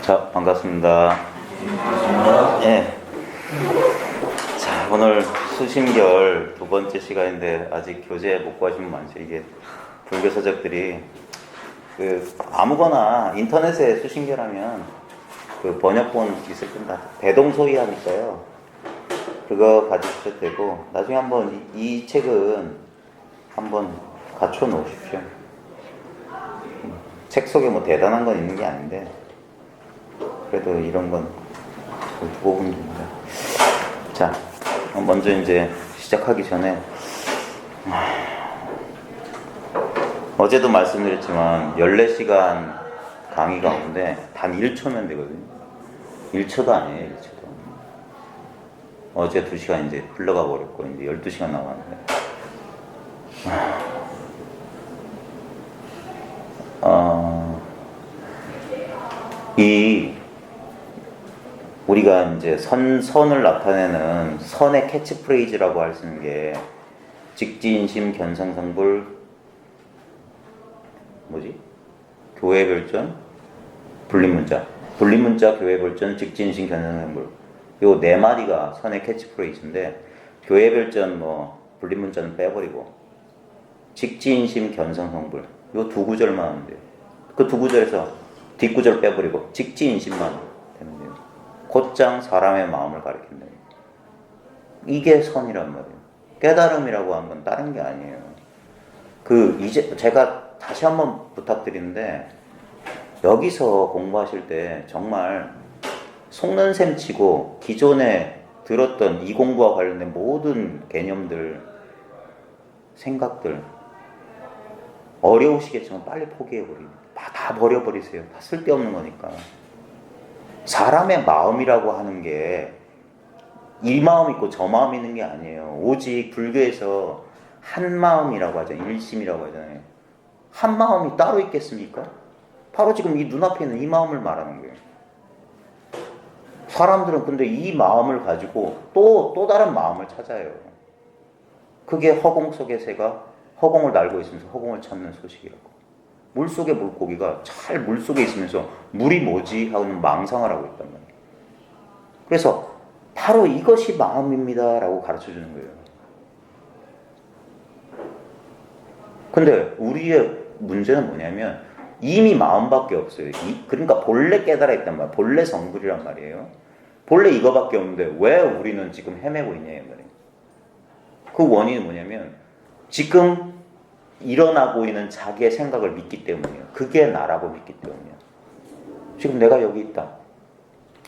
자, 반갑습니다. 예. 자, 오늘 수심결 두 번째 시간인데 아직 교재 못 구하신 분 많죠. 이게 불교 서적들이 아무거나 인터넷에 수심결하면 그 번역본 있을 겁니다. 대동소이 하니까요. 그거 가지셔도 되고, 나중에 한번 이 책은 한번 갖춰 놓으십시오. 책 속에 뭐 대단한 건 있는 게 아닌데, 그래도 이런 건 두고 보면 됩니다. 자, 먼저 이제 시작하기 전에, 어제도 말씀드렸지만 14시간 강의 가운데 단 1초면 되거든요. 1초도 아니에요, 1초도. 어제 2시간 이제 흘러가 버렸고, 이제 12시간 남았는데. 우리가 이제 선을 나타내는 선의 캐치프레이즈라고 할 수 있는 게 직지인심 견성성불 교회별전 분리문자 교회별전 직지인심 견성성불 요 네 마디가 선의 캐치프레이즈인데, 교회별전 분리문자는 빼버리고 직지인심 견성성불 요 두 구절만 하면 돼요. 그 두 구절에서 뒷구절 빼버리고 직지인심만 되면 돼요. 곧장 사람의 마음을 가리킨다. 이게 선이란 말이에요. 깨달음이라고 하는 건 다른 게 아니에요. 이제 제가 다시 한번 부탁드리는데, 여기서 공부하실 때 정말 속는 셈 치고 기존에 들었던 이 공부와 관련된 모든 개념들, 생각들 어려우시겠지만 빨리 포기해버리고 다 버려버리세요. 다 쓸데없는 거니까. 사람의 마음이라고 하는 게 이 마음 있고 저 마음 있는 게 아니에요. 오직 불교에서 한 마음이라고 하잖아요. 일심이라고 하잖아요. 한 마음이 따로 있겠습니까? 바로 지금 이 눈앞에 있는 이 마음을 말하는 거예요. 사람들은 근데 이 마음을 가지고 또 다른 마음을 찾아요. 그게 허공 속의 새가 허공을 날고 있으면서 허공을 찾는 소식이라고. 물속의 물고기가 잘 물속에 있으면서 물이 뭐지? 하고는 망상을 하고 있단 말이에요. 그래서 바로 이것이 마음입니다 라고 가르쳐주는 거예요. 근데 우리의 문제는 뭐냐면 이미 마음밖에 없어요. 그러니까 본래 깨달아 있단 말이에요. 본래 성불이란 말이에요. 본래 이거밖에 없는데 왜 우리는 지금 헤매고 있냐 이 말이에요. 그 원인은 뭐냐면 지금 일어나고 있는 자기의 생각을 믿기 때문이에요. 그게 나라고 믿기 때문이에요. 지금 내가 여기 있다.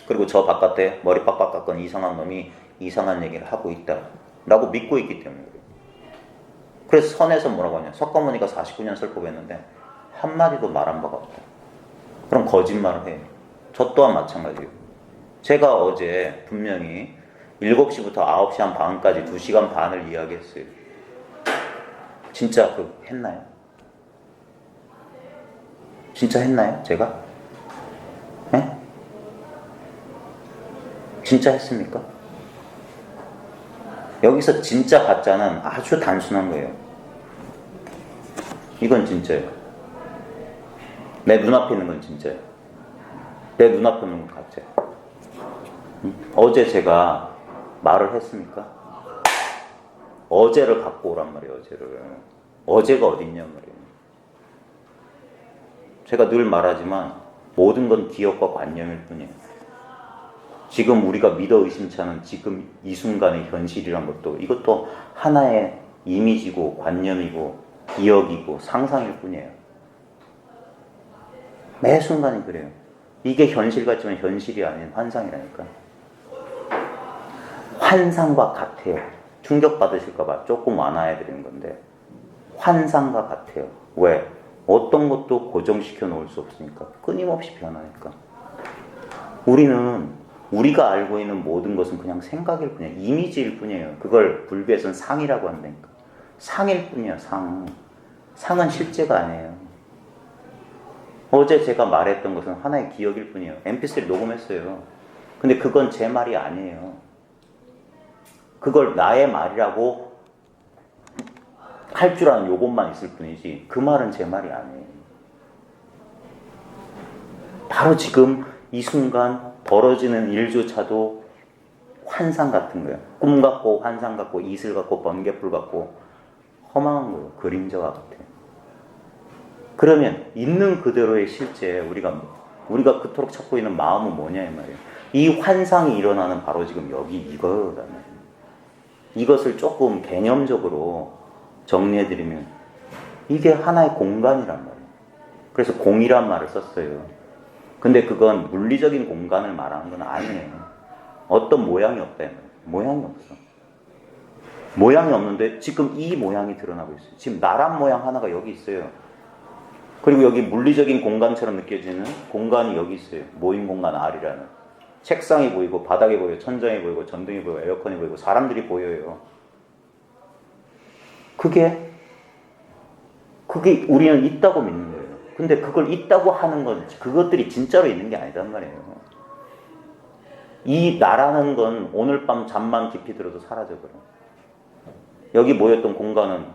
그리고 저 바깥에 머리 빡빡 깎은 이상한 놈이 이상한 얘기를 하고 있다 라고 믿고 있기 때문에 그래요. 그래서 선에서 뭐라고 하냐. 석가모니가 49년 설법했는데 한마디도 말한 바가 없다. 그럼 거짓말을 해요. 저 또한 마찬가지예요. 제가 어제 분명히 7시부터 9시 한 반까지 2시간 반을 이야기했어요. 진짜 했나요? 진짜 했나요? 제가? 네? 진짜 했습니까? 여기서 진짜 가짜는 아주 단순한 거예요. 이건 진짜예요. 내 눈앞에 있는 건 진짜예요. 내 눈앞에 있는 건 가짜예요. 어제 제가 말을 했습니까? 어제를 갖고 오란 말이에요. 어제가 어딨냐 말이에요. 제가 늘 말하지만 모든 건 기억과 관념일 뿐이에요. 지금 우리가 믿어 의심치 않은 지금 이 순간의 현실이란 것도 이것도 하나의 이미지고 관념이고 기억이고 상상일 뿐이에요. 매 순간이 그래요. 이게 현실 같지만 현실이 아닌 환상이라니까. 환상과 같아요. 충격받으실까봐 조금 완화해드리는 건데 환상과 같아요. 왜? 어떤 것도 고정시켜 놓을 수 없으니까. 끊임없이 변하니까. 우리가 알고 있는 모든 것은 그냥 생각일 뿐이에요. 이미지일 뿐이에요. 그걸 불교에서는 상이라고 한다니까. 상일 뿐이에요. 상은 실제가 아니에요. 어제 제가 말했던 것은 하나의 기억일 뿐이에요. mp3 녹음했어요. 근데 그건 제 말이 아니에요. 그걸 나의 말이라고 할 줄 아는 요것만 있을 뿐이지 그 말은 제 말이 아니에요. 바로 지금 이 순간 벌어지는 일조차도 환상 같은 거예요. 꿈 같고 환상 같고 이슬 같고 번개불 같고 허망한 거예요. 그림자와 같아요. 그러면 있는 그대로의 실제 우리가 그토록 찾고 있는 마음은 뭐냐 이 말이에요. 이 환상이 일어나는 바로 지금 여기 이거란 말이에요. 이것을 조금 개념적으로 정리해드리면 이게 하나의 공간이란 말이에요. 그래서 공이란 말을 썼어요. 근데 그건 물리적인 공간을 말하는 건 아니에요. 어떤 모양이 없다. 모양이 없어. 모양이 없는데 지금 이 모양이 드러나고 있어요. 지금 나란 모양 하나가 여기 있어요. 그리고 여기 물리적인 공간처럼 느껴지는 공간이 여기 있어요. 모임 공간 R이라는. 책상이 보이고 바닥이 보여요. 천장이 보이고 전등이 보이고 에어컨이 보이고 사람들이 보여요. 그게 우리는 있다고 믿는 거예요. 근데 그걸 있다고 하는 건 그것들이 진짜로 있는 게 아니단 말이에요. 이 나라는 건 오늘 밤 잠만 깊이 들어도 사라져버려요. 여기 모였던 공간은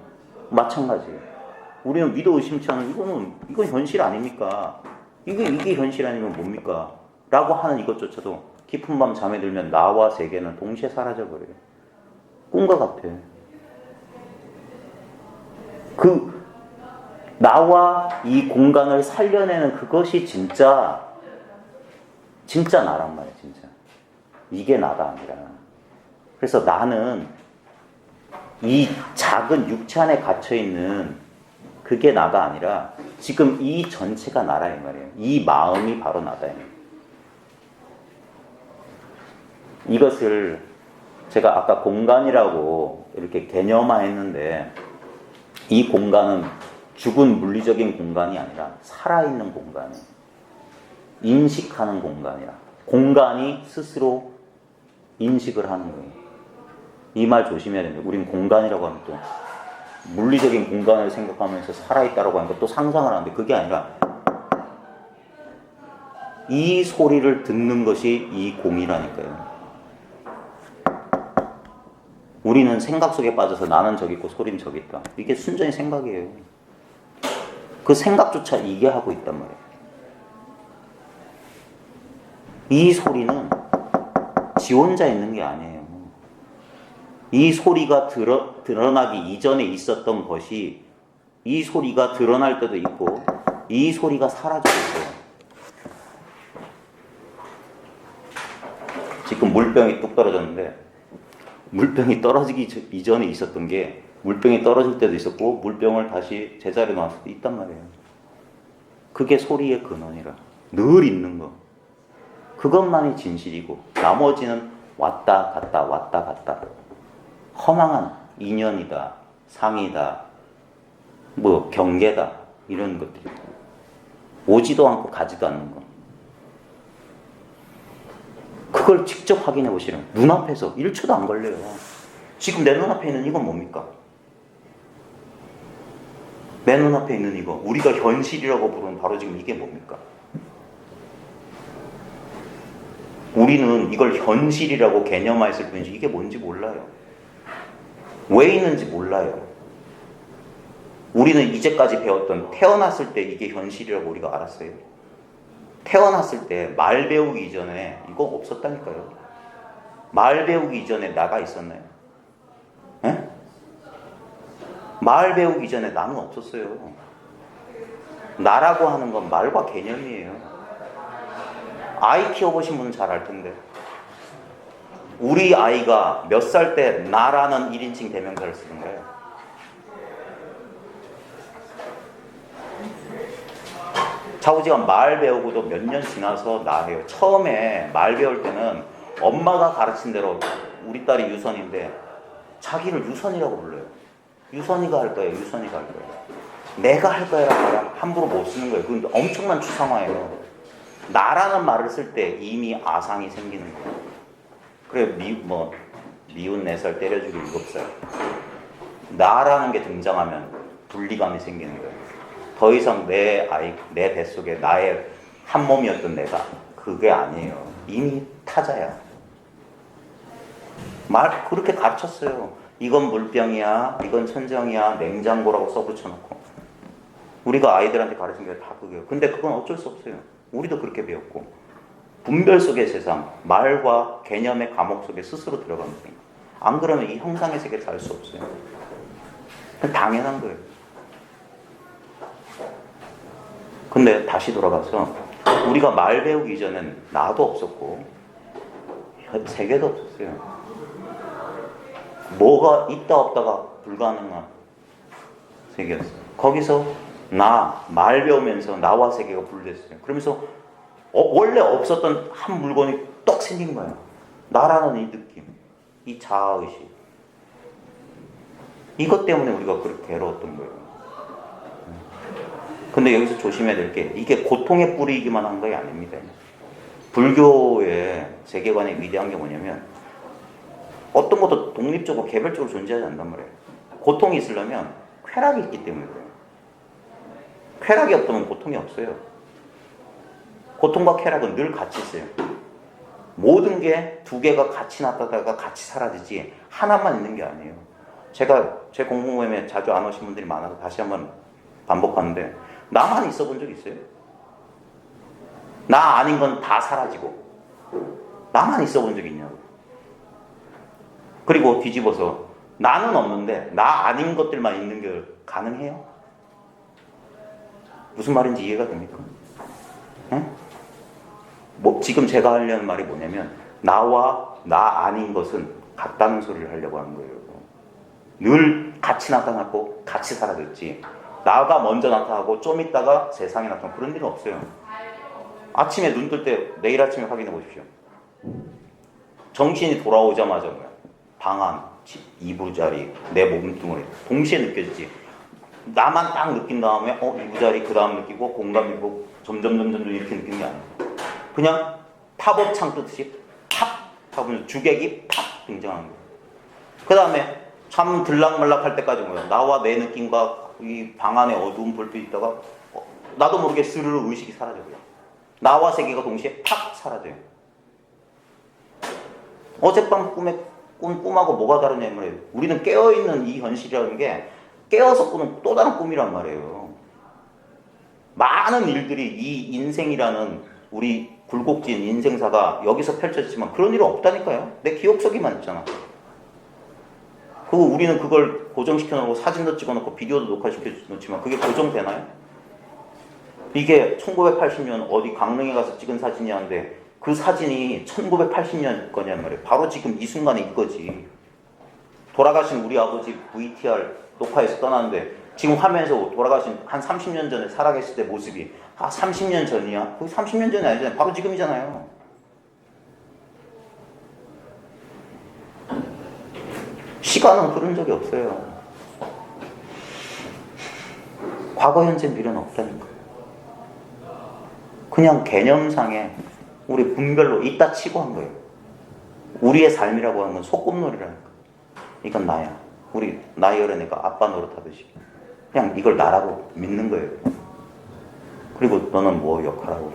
마찬가지예요. 우리는 믿어 의심치 않은 이건 현실 아닙니까? 이게 현실 아니면 뭡니까? 라고 하는 이것조차도 깊은 밤 잠에 들면 나와 세계는 동시에 사라져버려요. 꿈과 같아. 나와 이 공간을 살려내는 그것이 진짜 나란 말이야, 진짜. 이게 나가 아니라. 그래서 나는 이 작은 육체 안에 갇혀있는 그게 나가 아니라 지금 이 전체가 나라 이 말이에요. 이 마음이 바로 나다. 이것을 제가 아까 공간이라고 이렇게 개념화했는데 이 공간은 죽은 물리적인 공간이 아니라 살아있는 공간이에요. 인식하는 공간이라. 공간이 스스로 인식을 하는 거예요. 이 말 조심해야 됩니다. 우린 공간이라고 하면 또 물리적인 공간을 생각하면서 살아있다라고 하니까 또 상상을 하는데 그게 아니라 이 소리를 듣는 것이 이 공이라니까요. 우리는 생각 속에 빠져서 나는 저기 있고 소리는 저기 있다. 이게 순전히 생각이에요. 그 생각조차 이게 하고 있단 말이에요. 이 소리는 지 혼자 있는 게 아니에요. 이 소리가 드러나기 이전에 있었던 것이 이 소리가 드러날 때도 있고 이 소리가 사라지고 있어요. 지금 물병이 뚝 떨어졌는데 물병이 떨어지기 이전에 있었던 게 물병이 떨어질 때도 있었고 물병을 다시 제자리에 놨을 때 있단 말이에요. 그게 소리의 근원이라. 늘 있는 거. 그것만이 진실이고 나머지는 왔다 갔다 왔다 갔다. 허망한 인연이다, 상이다, 경계다 이런 것들이 오지도 않고 가지도 않는 거. 그걸 직접 확인해 보시면 눈앞에서 1초도 안 걸려요. 지금 내 눈앞에 있는 이건 뭡니까? 내 눈앞에 있는 이거 우리가 현실이라고 부르는 바로 지금 이게 뭡니까? 우리는 이걸 현실이라고 개념화했을 뿐이지 이게 뭔지 몰라요. 왜 있는지 몰라요. 우리는 이제까지 배웠던 태어났을 때 이게 현실이라고 우리가 알았어요. 태어났을 때 말 배우기 이전에 이거 없었다니까요. 말 배우기 이전에 나가 있었나요? 에? 말 배우기 전에 나는 없었어요. 나라고 하는 건 말과 개념이에요. 아이 키워보신 분은 잘 알 텐데 우리 아이가 몇 살 때 나라는 1인칭 대명사를 쓰는 거예요? 좌우지가 말 배우고도 몇 년 지나서 나해요. 처음에 말 배울 때는 엄마가 가르친 대로 우리 딸이 유선인데 자기를 유선이라고 불러요. 유선이가 할 거예요. 유선이가 할 거예요. 내가 할 거야라고 함부로 못 쓰는 거예요. 그건 엄청난 추상화예요. 나라는 말을 쓸 때 이미 아상이 생기는 거예요. 그래 미운 4살 때려주기 7살. 나라는 게 등장하면 분리감이 생기는 거예요. 더 이상 내 뱃속에 나의 한 몸이었던 내가 그게 아니에요. 이미 타자야. 그렇게 가르쳤어요. 이건 물병이야, 이건 천정이야, 냉장고라고 써붙여놓고. 우리가 아이들한테 가르친 게 다 그게요. 근데 그건 어쩔 수 없어요. 우리도 그렇게 배웠고. 분별 속의 세상, 말과 개념의 감옥 속에 스스로 들어가면 됩니다. 안 그러면 이 형상의 세계를 살 수 없어요. 당연한 거예요. 근데 다시 돌아가서 우리가 말 배우기 이전엔 나도 없었고 세계도 없었어요. 뭐가 있다 없다가 불가능한 세계였어요. 거기서 말 배우면서 나와 세계가 분리됐어요. 그러면서 원래 없었던 한 물건이 떡 생긴 거예요. 나라는 이 느낌, 이 자아의식. 이것 때문에 우리가 그렇게 괴로웠던 거예요. 근데 여기서 조심해야 될 게 이게 고통의 뿌리이기만 한 게 아닙니다. 불교의 세계관의 위대한 게 뭐냐면 어떤 것도 독립적으로 개별적으로 존재하지 않단 말이에요. 고통이 있으려면 쾌락이 있기 때문에 그래요. 쾌락이 없다면 고통이 없어요. 고통과 쾌락은 늘 같이 있어요. 모든 게 두 개가 같이 나타나다가 같이 사라지지 하나만 있는 게 아니에요. 제가 제 공부 모임에 자주 안 오신 분들이 많아서 다시 한번 반복하는데 나만 있어 본 적 있어요? 나 아닌 건 다 사라지고 나만 있어 본 적 있냐고. 그리고 뒤집어서 나는 없는데 나 아닌 것들만 있는 게 가능해요? 무슨 말인지 이해가 됩니까? 응? 지금 제가 하려는 말이 뭐냐면 나와 나 아닌 것은 같다는 소리를 하려고 하는 거예요. 늘 같이 나타나고 같이 사라졌지 나가 먼저 나타나고 좀 있다가 세상에 나타나고 그런 일은 없어요. 아침에 눈 뜰 때 내일 아침에 확인해 보십시오. 정신이 돌아오자마자 방 안, 이부자리, 내 몸뚱어리 동시에 느껴지지. 나만 딱 느낀 다음에 이부자리 그 다음 느끼고 공감 느끼고 점점 이렇게 느끼는 게 아니에요. 그냥 팝업창 뜨듯이 팝 하면 주객이 팝 등장하는 거예요. 그 다음에 참 들락말락할 때까지 나와 내 느낌과 이 방 안에 어두운 불빛이 있다가 나도 모르게 스르르 의식이 사라져요. 나와 세계가 동시에 팍 사라져요. 어젯밤 꿈하고 뭐가 다르냐 말이에요. 우리는 깨어있는 이 현실이라는 게 깨어서 꾸는 또 다른 꿈이란 말이에요. 많은 일들이 이 인생이라는 우리 굴곡진 인생사가 여기서 펼쳐지지만 그런 일은 없다니까요. 내 기억 속에만 있잖아. 그리고 우리는 그걸 고정시켜 놓고 사진도 찍어 놓고 비디오도 녹화시켜 놓지만 그게 고정되나요? 이게 1980년 어디 강릉에 가서 찍은 사진이었는데 그 사진이 1980년 거냔 말이에요. 바로 지금 이 순간에 이거지. 돌아가신 우리 아버지 VTR 녹화해서 떠났는데 지금 화면에서 돌아가신 한 30년 전에 살아계실 때 모습이 30년 전이야? 그게 30년 전이 아니잖아요. 바로 지금이잖아요. 시간은 흐른 적이 없어요. 과거, 현재, 미래는 없다니까. 그냥 개념상에 우리 분별로 있다 치고 한 거예요. 우리의 삶이라고 하는 건 소꿉놀이라니까. 이건 나야. 우리 나이 어린 애가 아빠 노릇하듯이 그냥 이걸 나라고 믿는 거예요. 그리고 너는 뭐 역할하고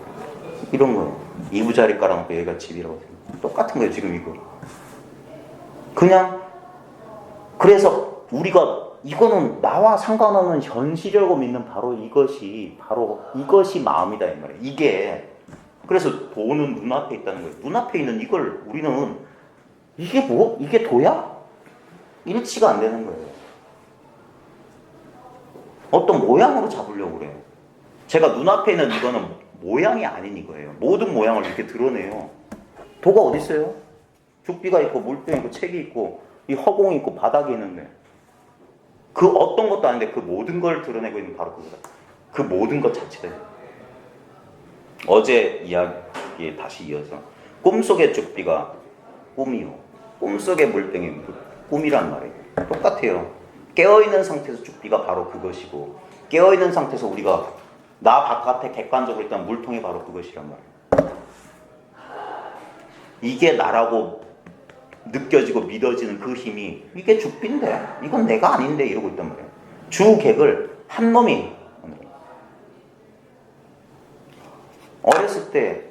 이런 거예요. 이부자리 깔아놓고 얘가 집이라고 똑같은 거예요. 지금 이거 그냥. 그래서 우리가 이거는 나와 상관없는 현실이라고 믿는 바로 이것이 마음이다 이 말이에요. 이게 그래서 도는 눈앞에 있다는 거예요. 눈앞에 있는 이걸 우리는 이게 뭐? 이게 도야? 일치가 안 되는 거예요. 어떤 모양으로 잡으려고 그래요. 제가 눈앞에 있는 이거는 모양이 아닌 이거예요. 모든 모양을 이렇게 드러내요. 도가 어디 있어요? 죽비가 있고 물병이 있고 책이 있고 이 허공이 있고 바닥이 있는데 그 어떤 것도 아닌데 그 모든 걸 드러내고 있는 바로 그거다. 그 모든 것 자체다. 어제 이야기에 다시 이어서 꿈속의 죽비가 꿈이요. 꿈속의 물병이 꿈이란 말이에요. 똑같아요. 깨어있는 상태에서 죽비가 바로 그것이고 깨어있는 상태에서 우리가 나 바깥에 객관적으로 일단 물통이 바로 그것이란 말이에요. 이게 나라고 느껴지고 믿어지는 그 힘이 이게 죽비인데 이건 내가 아닌데 이러고 있단 말이에요. 주객을 한 놈이 어렸을 때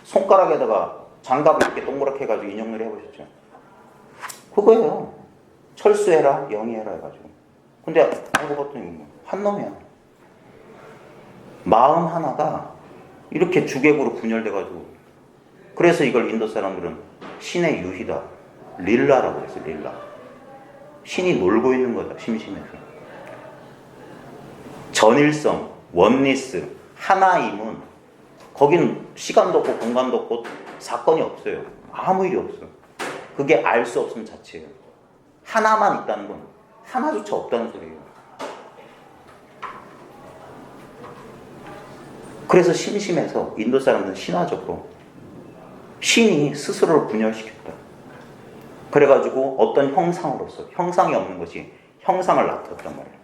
손가락에다가 장갑을 이렇게 동그랗게 해가지고 인형놀이 해보셨죠? 그거예요. 철수해라 영희해라 해가지고. 근데 알고 봤더니 한 놈이야. 마음 하나가 이렇게 주객으로 분열돼가지고 그래서 이걸 인도 사람들은 신의 유희다, 릴라라고 했어요. 릴라. 신이 놀고 있는 거다, 심심해서. 전일성, 원리스, 하나임은 거기는 시간도 없고 공간도 없고 사건이 없어요. 아무 일이 없어요. 그게 알 수 없음 자체예요. 하나만 있다는 건 하나조차 없다는 소리예요. 그래서 심심해서 인도 사람들은 신화적으로 신이 스스로를 분열시켰다. 그래가지고 어떤 형상으로서 형상이 없는 것이 형상을 나타냈단 말이에요.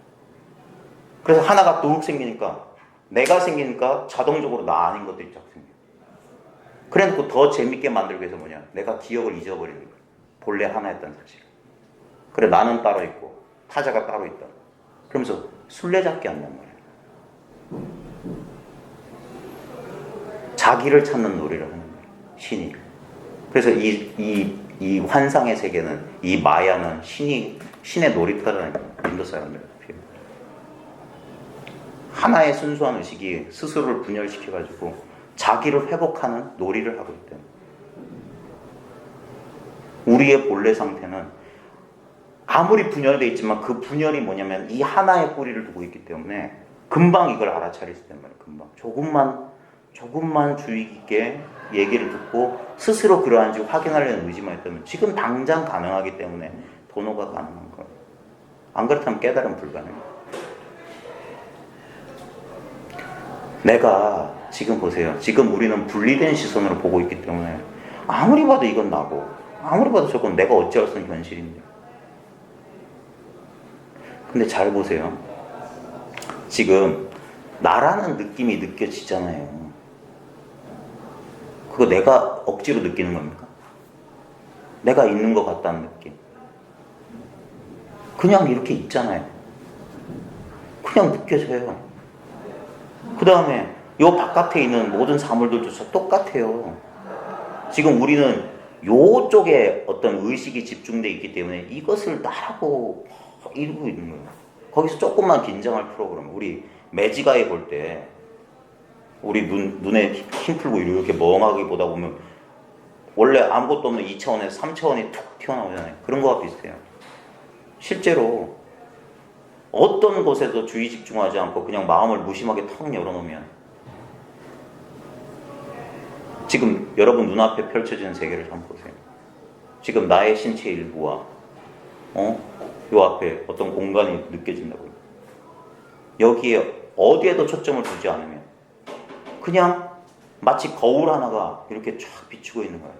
그래서 하나가 뚝 생기니까 내가 생기니까 자동적으로 나 아닌 것들이 쫙 생겨요. 그래놓고 더 재밌게 만들기 위해서 뭐냐, 내가 기억을 잊어버리는 거예요. 본래 하나였다는 사실을. 그래 나는 따로 있고 타자가 따로 있다. 그러면서 술래잡기 한단 말이에요. 자기를 찾는 놀이를 하는 거예요, 신이. 그래서 이 환상의 세계는, 이 마야는 신의 놀이터라는 인도 사람들. 하나의 순수한 의식이 스스로를 분열시켜가지고 자기를 회복하는 놀이를 하고 있다. 우리의 본래 상태는 아무리 분열되어 있지만 그 분열이 뭐냐면 이 하나의 뿌리를 두고 있기 때문에 금방 이걸 알아차릴 수 있단 말이에요. 금방. 조금만 주의 깊게 얘기를 듣고 스스로 그러한지 확인하려는 의지만 있다면 지금 당장 가능하기 때문에 도노가 가능한 거예요. 안 그렇다면 깨달음 불가능해요. 내가 지금 보세요. 지금 우리는 분리된 시선으로 보고 있기 때문에 아무리 봐도 이건 나고 아무리 봐도 저건 내가 어찌할 수 없는 현실인데. 근데 잘 보세요. 지금 나라는 느낌이 느껴지잖아요. 그거 내가 억지로 느끼는 겁니까? 내가 있는 것 같다는 느낌. 그냥 이렇게 있잖아요. 그냥 느껴져요. 그 다음에 요 바깥에 있는 모든 사물들조차 똑같아요. 지금 우리는 요쪽에 어떤 의식이 집중되어 있기 때문에 이것을 나라고 이루고 있는 거예요. 거기서 조금만 긴장을 풀어보면 우리 매지가에 볼 때 우리 눈에 힘 풀고 이렇게 멍하게 보다 보면 원래 아무것도 없는 2차원에서 3차원이 툭 튀어나오잖아요. 그런 거와 비슷해요. 실제로 어떤 곳에도 주의 집중하지 않고 그냥 마음을 무심하게 턱 열어놓으면 지금 여러분 눈앞에 펼쳐지는 세계를 한번 보세요. 지금 나의 신체 일부와 요 앞에 어떤 공간이 느껴진다고요. 여기에 어디에도 초점을 두지 않으면 그냥 마치 거울 하나가 이렇게 쫙 비추고 있는 거예요.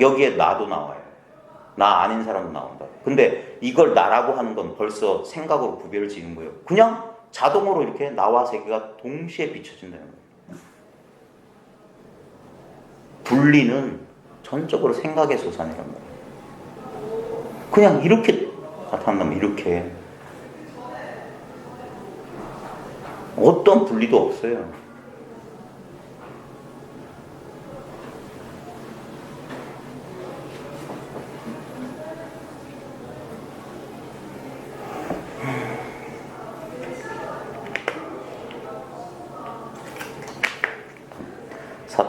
여기에 나도 나와요. 나 아닌 사람도 나온다. 근데 이걸 나라고 하는 건 벌써 생각으로 구별을 지은 거예요. 그냥 자동으로 이렇게 나와 세계가 동시에 비춰진다는 거예요. 분리는 전적으로 생각의 소산이란 말이에요. 그냥 이렇게 나타난다면 이렇게 어떤 분리도 없어요.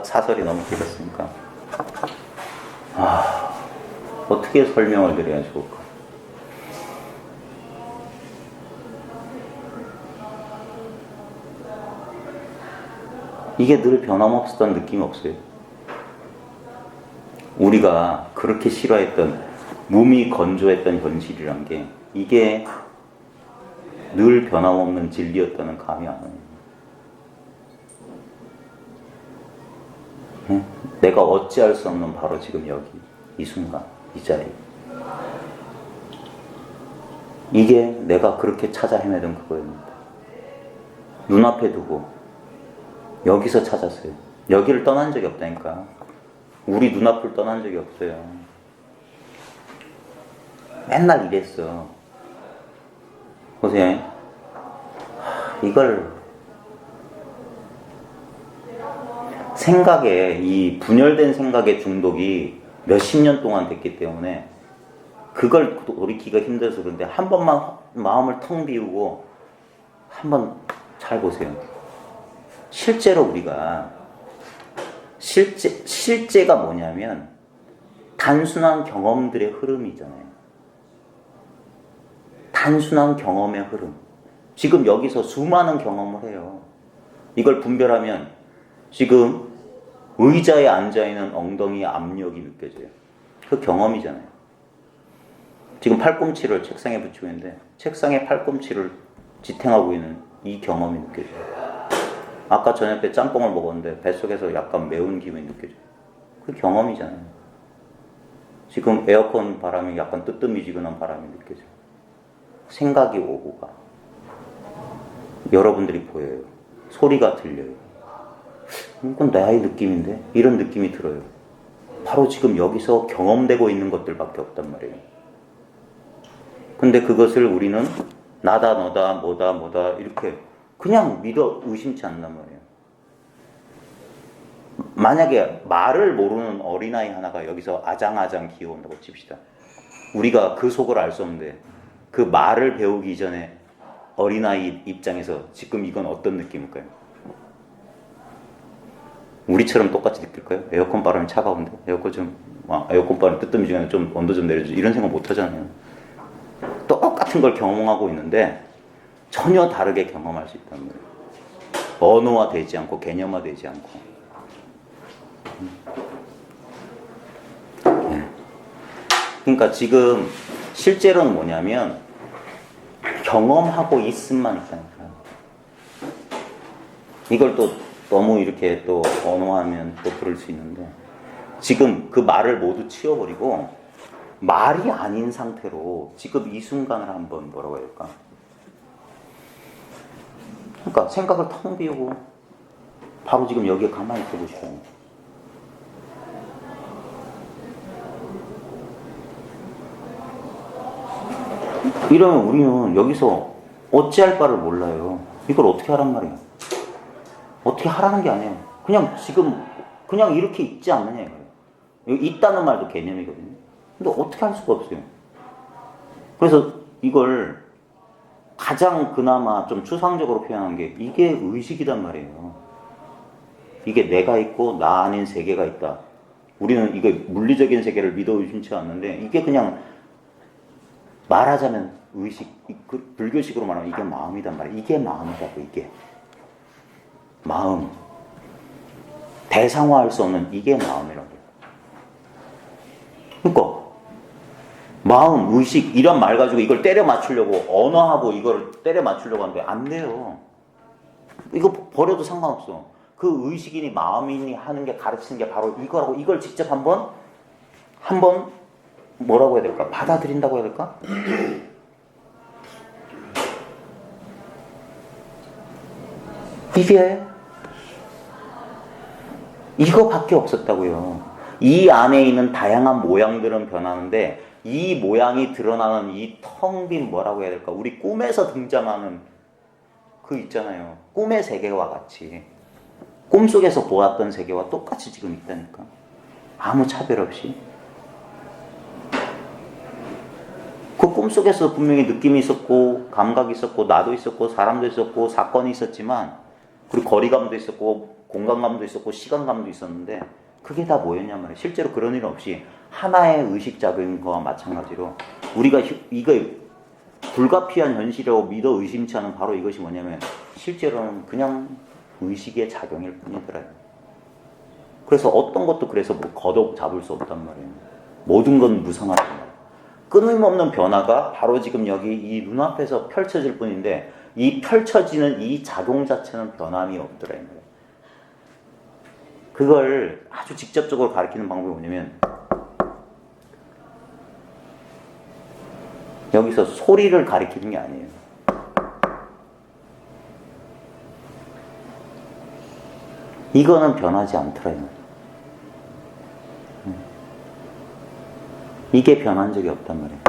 사설이 너무 길었으니까 어떻게 설명을 드려야 좋을까? 이게 늘 변함없었던 느낌이 없어요. 우리가 그렇게 싫어했던 몸이 건조했던 현실이란 게 이게 늘 변함없는 진리였다는 감이 안 와요. 내가 어찌할 수 없는 바로 지금 여기 이 순간 이 자리, 이게 내가 그렇게 찾아 헤매던 그거였는데 눈앞에 두고 여기서 찾았어요. 여기를 떠난 적이 없다니까. 우리 눈앞을 떠난 적이 없어요. 맨날 이랬어. 보세요. 이걸 생각에, 이 분열된 생각의 중독이 몇십 년 동안 됐기 때문에 그걸 돌이키기가 힘들어서 그런데 한 번만 마음을 텅 비우고 한번 잘 보세요. 실제로 우리가 실제가 뭐냐면 단순한 경험들의 흐름이잖아요. 단순한 경험의 흐름. 지금 여기서 수많은 경험을 해요. 이걸 분별하면 지금 의자에 앉아있는 엉덩이의 압력이 느껴져요. 그 경험이잖아요. 지금 팔꿈치를 책상에 붙이고 있는데 책상에 팔꿈치를 지탱하고 있는 이 경험이 느껴져요. 아까 저녁 때 짬뽕을 먹었는데 뱃속에서 약간 매운 기분이 느껴져요. 그 경험이잖아요. 지금 에어컨 바람이 약간 뜨뜻미지근한 바람이 느껴져요. 생각이 오고 가. 여러분들이 보여요. 소리가 들려요. 이건 나의 느낌인데? 이런 느낌이 들어요. 바로 지금 여기서 경험되고 있는 것들밖에 없단 말이에요. 근데 그것을 우리는 나다 너다 뭐다 이렇게 그냥 믿어 의심치 않단 말이에요. 만약에 말을 모르는 어린아이 하나가 여기서 아장아장 기어온다고 칩시다. 우리가 그 속을 알 수 없는데 그 말을 배우기 이전에 어린아이 입장에서 지금 이건 어떤 느낌일까요? 우리처럼 똑같이 느낄까요? 에어컨 바람이 차가운데 에어컨 바람 뜨뜻미지근해 좀 온도 좀 내려줘 이런 생각 못 하잖아요. 똑같은 걸 경험하고 있는데 전혀 다르게 경험할 수 있다는 거예요. 언어화되지 않고 개념화되지 않고. 네. 그러니까 지금 실제로는 뭐냐면 경험하고 있음만 있다니까요. 이걸 또 너무 이렇게 또 언어하면 또 그럴 수 있는데 지금 그 말을 모두 치워버리고 말이 아닌 상태로 지금 이 순간을 한번 뭐라고 해야 될까? 그러니까 생각을 텅 비우고 바로 지금 여기에 가만히 있어 보시고 이러면 우리는 여기서 어찌할 바를 몰라요. 이걸 어떻게 하란 말이에요? 어떻게 하라는 게 아니에요. 그냥 지금 그냥 이렇게 있지 않느냐 이거예요. 있다는 말도 개념이거든요. 근데 어떻게 할 수가 없어요. 그래서 이걸 가장 그나마 좀 추상적으로 표현한 게 이게 의식이단 말이에요. 이게 내가 있고 나 아닌 세계가 있다. 우리는 이거 물리적인 세계를 믿어 의심치 않는데 이게 그냥 말하자면 의식, 불교식으로 말하면 이게 마음이단 말이에요. 이게 마음이라고 이게. 마음. 대상화할 수 없는 이게 마음이라고. 그러니까 마음, 의식 이런 말 가지고 이걸 때려 맞추려고 언어하고 이걸 때려 맞추려고 하는데 안 돼요. 이거 버려도 상관없어. 그 의식이니 마음이니 하는 게 가르치는 게 바로 이거라고 이걸 직접 한번 뭐라고 해야 될까? 받아들인다고 해야 될까? 이게 이거밖에 없었다고요. 이 안에 있는 다양한 모양들은 변하는데 이 모양이 드러나는 이 텅 빈 뭐라고 해야 될까? 우리 꿈에서 등장하는 그 있잖아요. 꿈의 세계와 같이 꿈속에서 보았던 세계와 똑같이 지금 있다니까. 아무 차별 없이. 그 꿈속에서 분명히 느낌이 있었고 감각이 있었고 나도 있었고 사람도 있었고 사건이 있었지만 그리고 거리감도 있었고 공간감도 있었고 시간감도 있었는데 그게 다 뭐였냔 말이에요. 실제로 그런 일은 없이 하나의 의식작인 거와 마찬가지로 우리가 이거 불가피한 현실이라고 믿어 의심치 않은 바로 이것이 뭐냐면 실제로는 그냥 의식의 작용일 뿐이더라요. 그래서 어떤 것도 그래서 뭐 걷어 잡을 수 없단 말이에요. 모든 건 무상하단 말이에요. 끊임없는 변화가 바로 지금 여기 이 눈앞에서 펼쳐질 뿐인데 이 펼쳐지는 이 작용 자체는 변함이 없더라요. 그걸 아주 직접적으로 가리키는 방법이 뭐냐면 여기서 소리를 가리키는 게 아니에요. 이거는 변하지 않더라요. 이게 변한 적이 없단 말이에요.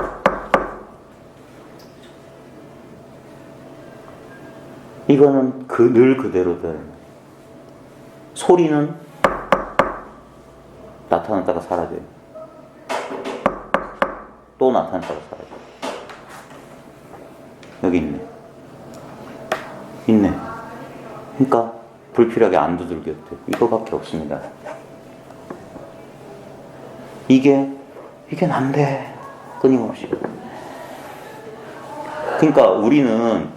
이거는 늘 그대로들. 소리는 나타났다가 사라져요. 또 나타났다가 사라져요. 여기 있네. 있네. 그러니까 불필요하게 안 두들겨도 돼. 이거밖에 없습니다. 이게 난데 끊임없이. 그러니까 우리는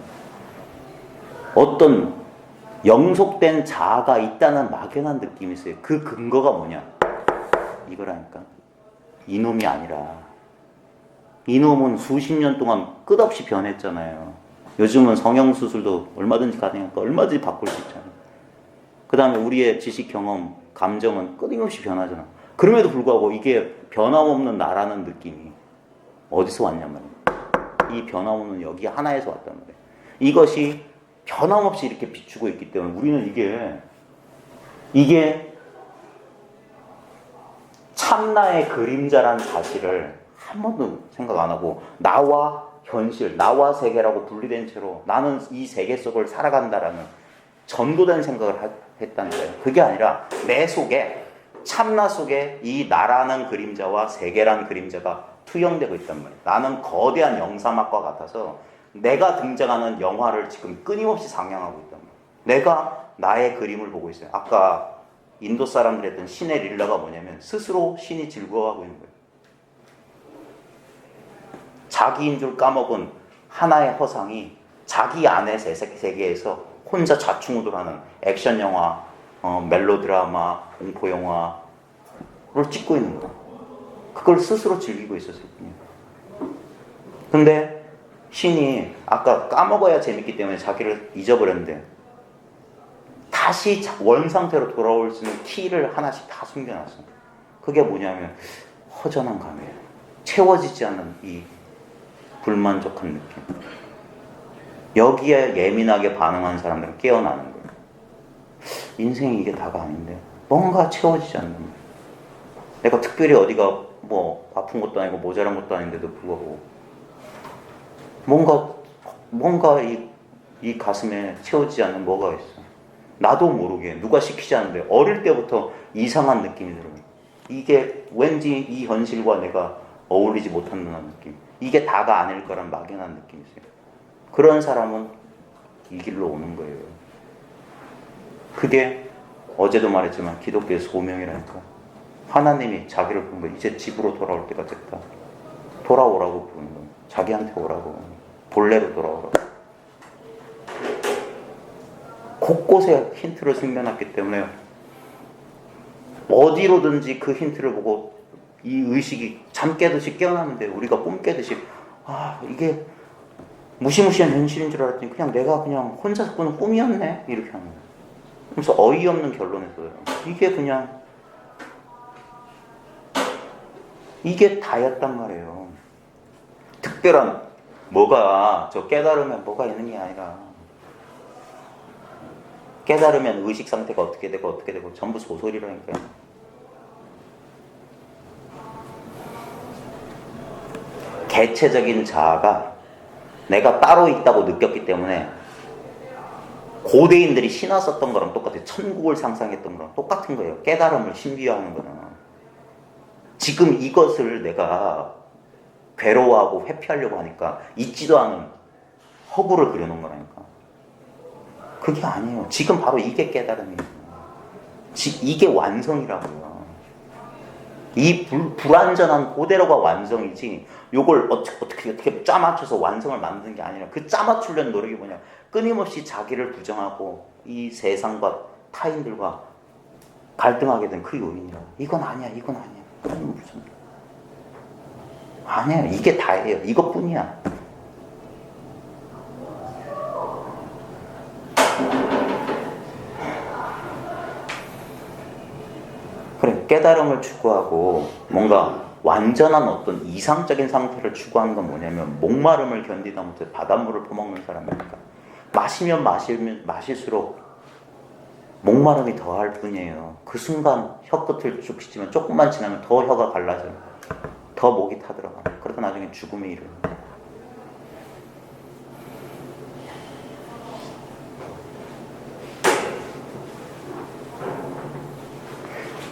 어떤 영속된 자아가 있다는 막연한 느낌이 있어요. 그 근거가 뭐냐? 이거라니까. 이놈이 아니라 이놈은 수십 년 동안 끝없이 변했잖아요. 요즘은 성형수술도 얼마든지 가능하니까 얼마든지 바꿀 수 있잖아요. 그 다음에 우리의 지식, 경험, 감정은 끊임없이 변하잖아. 그럼에도 불구하고 이게 변함없는 나라는 느낌이 어디서 왔냔 말이에요. 이 변함없는 여기 하나에서 왔단 말이에요. 이것이 변함없이 이렇게 비추고 있기 때문에 우리는 이게 참나의 그림자란 사실을 한 번도 생각 안 하고 나와 현실, 나와 세계라고 분리된 채로 나는 이 세계 속을 살아간다라는 전도된 생각을 했다는 거예요. 그게 아니라 내 속에, 참나 속에 이 나라는 그림자와 세계라는 그림자가 투영되고 있단 말이에요. 나는 거대한 영상막과 같아서 내가 등장하는 영화를 지금 끊임없이 상영하고 있단 말이에요. 내가 나의 그림을 보고 있어요. 아까 인도 사람들이 했던 신의 릴라가 뭐냐면 스스로 신이 즐거워하고 있는 거예요. 자기인 줄 까먹은 하나의 허상이 자기 안의 세계에서 혼자 좌충우돌하는 액션 영화, 멜로드라마, 공포 영화를 찍고 있는 거예요. 그걸 스스로 즐기고 있었을 뿐이에요. 근데 신이 아까 까먹어야 재밌기 때문에 자기를 잊어버렸는데 다시 원상태로 돌아올 수 있는 키를 하나씩 다 숨겨놨어. 그게 뭐냐면 허전한 감이에요. 채워지지 않는 이 불만족한 느낌. 여기에 예민하게 반응한 사람들은 깨어나는 거예요. 인생이 이게 다가 아닌데 뭔가 채워지지 않는 거예요. 내가 특별히 어디가 뭐 아픈 것도 아니고 모자란 것도 아닌데도 불구하고 뭔가 이 가슴에 채워지지 않는 뭐가 있어. 나도 모르게 누가 시키지 않는데 어릴 때부터 이상한 느낌이 들어요. 이게 왠지 이 현실과 내가 어울리지 못한다는 느낌. 이게 다가 아닐 거란 막연한 느낌이 있어요. 그런 사람은 이 길로 오는 거예요. 그게 어제도 말했지만 기독교의 소명이라니까. 하나님이 자기를 부른 거예요. 이제 집으로 돌아올 때가 됐다. 돌아오라고 부르는 거예요. 자기한테 오라고. 본래로 돌아오라고. 곳곳에 힌트를 숨겨놨기 때문에 어디로든지 그 힌트를 보고 이 의식이 잠 깨듯이 깨어나는데 우리가 꿈 깨듯이 이게 무시무시한 현실인 줄 알았더니 그냥 내가 그냥 혼자서 꾸는 꿈이었네 이렇게 하는 거예요. 그래서 어이없는 결론에서요. 이게 다였단 말이에요. 특별한 저 깨달으면 뭐가 있는 게 아니라 깨달으면 의식 상태가 어떻게 되고 전부 소설이라니까요. 개체적인 자아가 내가 따로 있다고 느꼈기 때문에 고대인들이 신화 썼던 거랑 똑같아요. 천국을 상상했던 거랑 똑같은 거예요. 깨달음을 신비화하는 거는. 지금 이것을 내가 괴로워하고 회피하려고 하니까 있지도 않은 허구를 그려놓은 거라니까. 그게 아니에요. 지금 바로 이게 깨달음이에요. 이게 완성이라고요. 이 불완전한 그대로가 완성이지 요걸 어떻게 짜맞춰서 완성을 만드는 게 아니라 그 짜맞추려는 노력이 뭐냐. 끊임없이 자기를 부정하고 이 세상과 타인들과 갈등하게 된 그 요인이라. 이건 아니야. 그건 무슨 아니야. 이게 다예요. 이것뿐이야. 그래, 깨달음을 추구하고 뭔가 완전한 어떤 이상적인 상태를 추구하는 건 뭐냐면 목마름을 견디다 못해 바닷물을 퍼먹는 사람이니까 마시면 마실수록 목마름이 더할 뿐이에요. 그 순간 혀끝을 쭉 씻으면 조금만 지나면 더 혀가 갈라져요. 더 목이 타들어가. 그러다 나중에 죽음에 이르요.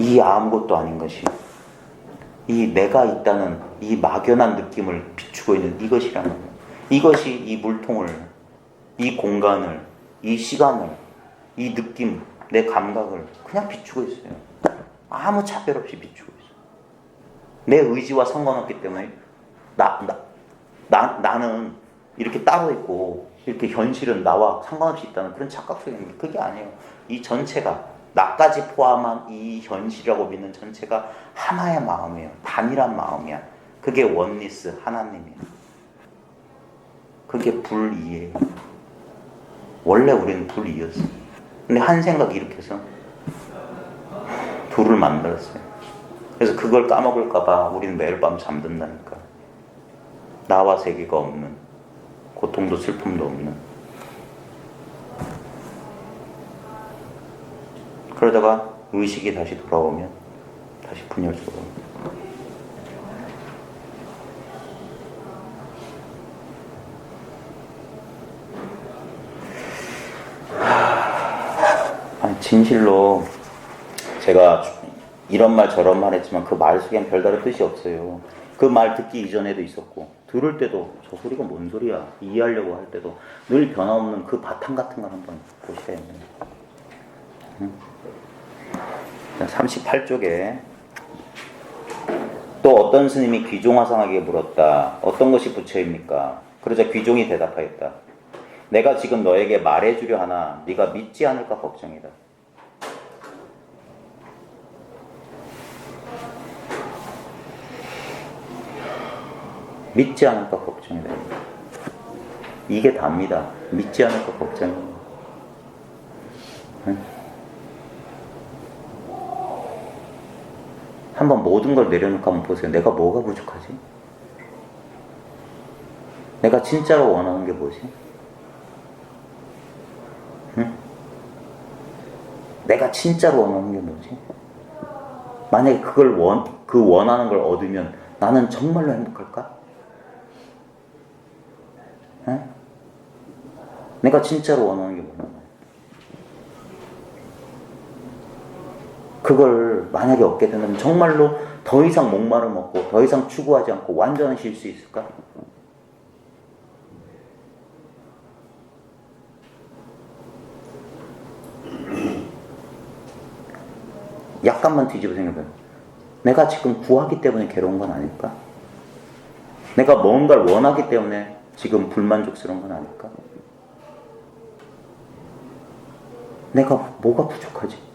이 아무것도 아닌 것이 이 내가 있다는 이 막연한 느낌을 비추고 있는 이것이라는 거예요. 이것이 이 물통을, 이 공간을, 이 시간을, 이 느낌, 내 감각을 그냥 비추고 있어요. 아무 차별 없이 비추고 있어요. 내 의지와 상관없기 때문에 나는 이렇게 따로 있고 이렇게 현실은 나와 상관없이 있다는 그런 착각 속에 있는 게 그게 아니에요. 이 전체가 나까지 포함한 이 현실이라고 믿는 전체가 하나의 마음이에요. 단일한 마음이야. 그게 원리스 하나님이에요. 그게 불이에요. 원래 우리는 불이었어요. 근데 한 생각이 일으켜서 둘을 만들었어요. 그래서 그걸 까먹을까봐 우리는 매일 밤 잠든다니까. 나와 세계가 없는, 고통도 슬픔도 없는. 그러다가 의식이 다시 돌아오면 다시 분열적으로. 아니, 진실로 제가 이런 말 저런 말 했지만 그 말 속엔 별다른 뜻이 없어요. 그 말 듣기 이전에도 있었고 들을 때도 저 소리가 뭔 소리야 이해하려고 할 때도 늘 변함없는 그 바탕 같은 걸 한번 보셔야 됩니다. 38쪽에 또 어떤 스님이 귀종화상에게 물었다. 어떤 것이 부처입니까? 그러자 귀종이 대답하였다. 내가 지금 너에게 말해주려 하나 네가 믿지 않을까 걱정이다. 믿지 않을까 걱정이다. 이게 답니다. 믿지 않을까 걱정입니다. 한번 모든 걸 내려놓고 한번 보세요. 내가 뭐가 부족하지? 내가 진짜로 원하는 게 뭐지? 응? 내가 진짜로 원하는 게 뭐지? 만약에 그 원하는 걸 얻으면 나는 정말로 행복할까? 응? 내가 진짜로 원하는 게 뭐냐? 그걸 만약에 얻게 된다면 정말로 더 이상 목마름 없고 더 이상 추구하지 않고 완전히 쉴 수 있을까? 약간만 뒤집어 생각해봐요. 내가 지금 구하기 때문에 괴로운 건 아닐까? 내가 뭔가를 원하기 때문에 지금 불만족스러운 건 아닐까? 내가 뭐가 부족하지?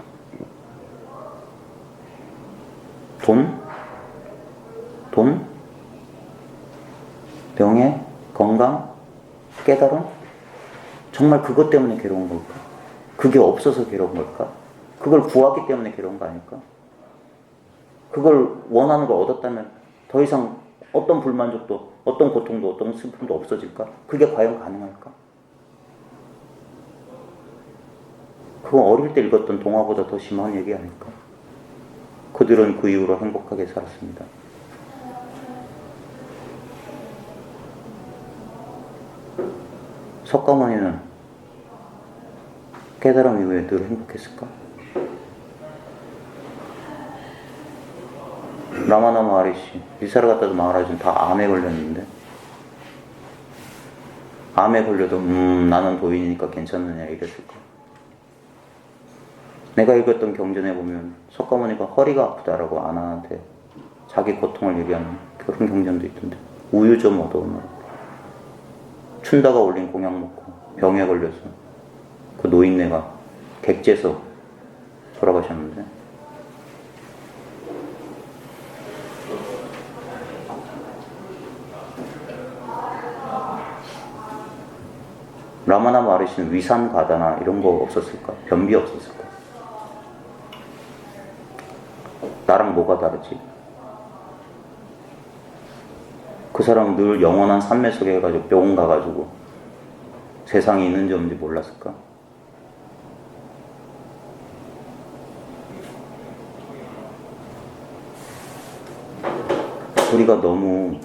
돈? 명예? 건강? 깨달음? 정말 그것 때문에 괴로운 걸까? 그게 없어서 괴로운 걸까? 그걸 구하기 때문에 괴로운 거 아닐까? 그걸 원하는 걸 얻었다면 더 이상 어떤 불만족도, 어떤 고통도, 어떤 슬픔도 없어질까? 그게 과연 가능할까? 그건 어릴 때 읽었던 동화보다 더 심한 얘기 아닐까? 그들은 그 이후로 행복하게 살았습니다. 석가모니는 깨달음 이후에 늘 행복했을까? 라마나 마하리시, 니사르가타 마하라지는 다 암에 걸렸는데 암에 걸려도 나는 도인이니까 괜찮느냐 이랬을까? 내가 읽었던 경전에 보면 석가모니가 허리가 아프다라고 아나한테 자기 고통을 얘기하는 그런 경전도 있던데 우유 좀 얻어오느라 춘다가 올린 공약 먹고 병에 걸려서 그 노인네가 객지에서 돌아가셨는데 라마나 마하리시는 위산 가다나 이런 거 없었을까? 변비 없었을까? 나랑 뭐가 다르지? 그 사람은 늘 영원한 산매 속에 해가지고 병원 가가지고 세상에 있는지 없는지 몰랐을까? 우리가 너무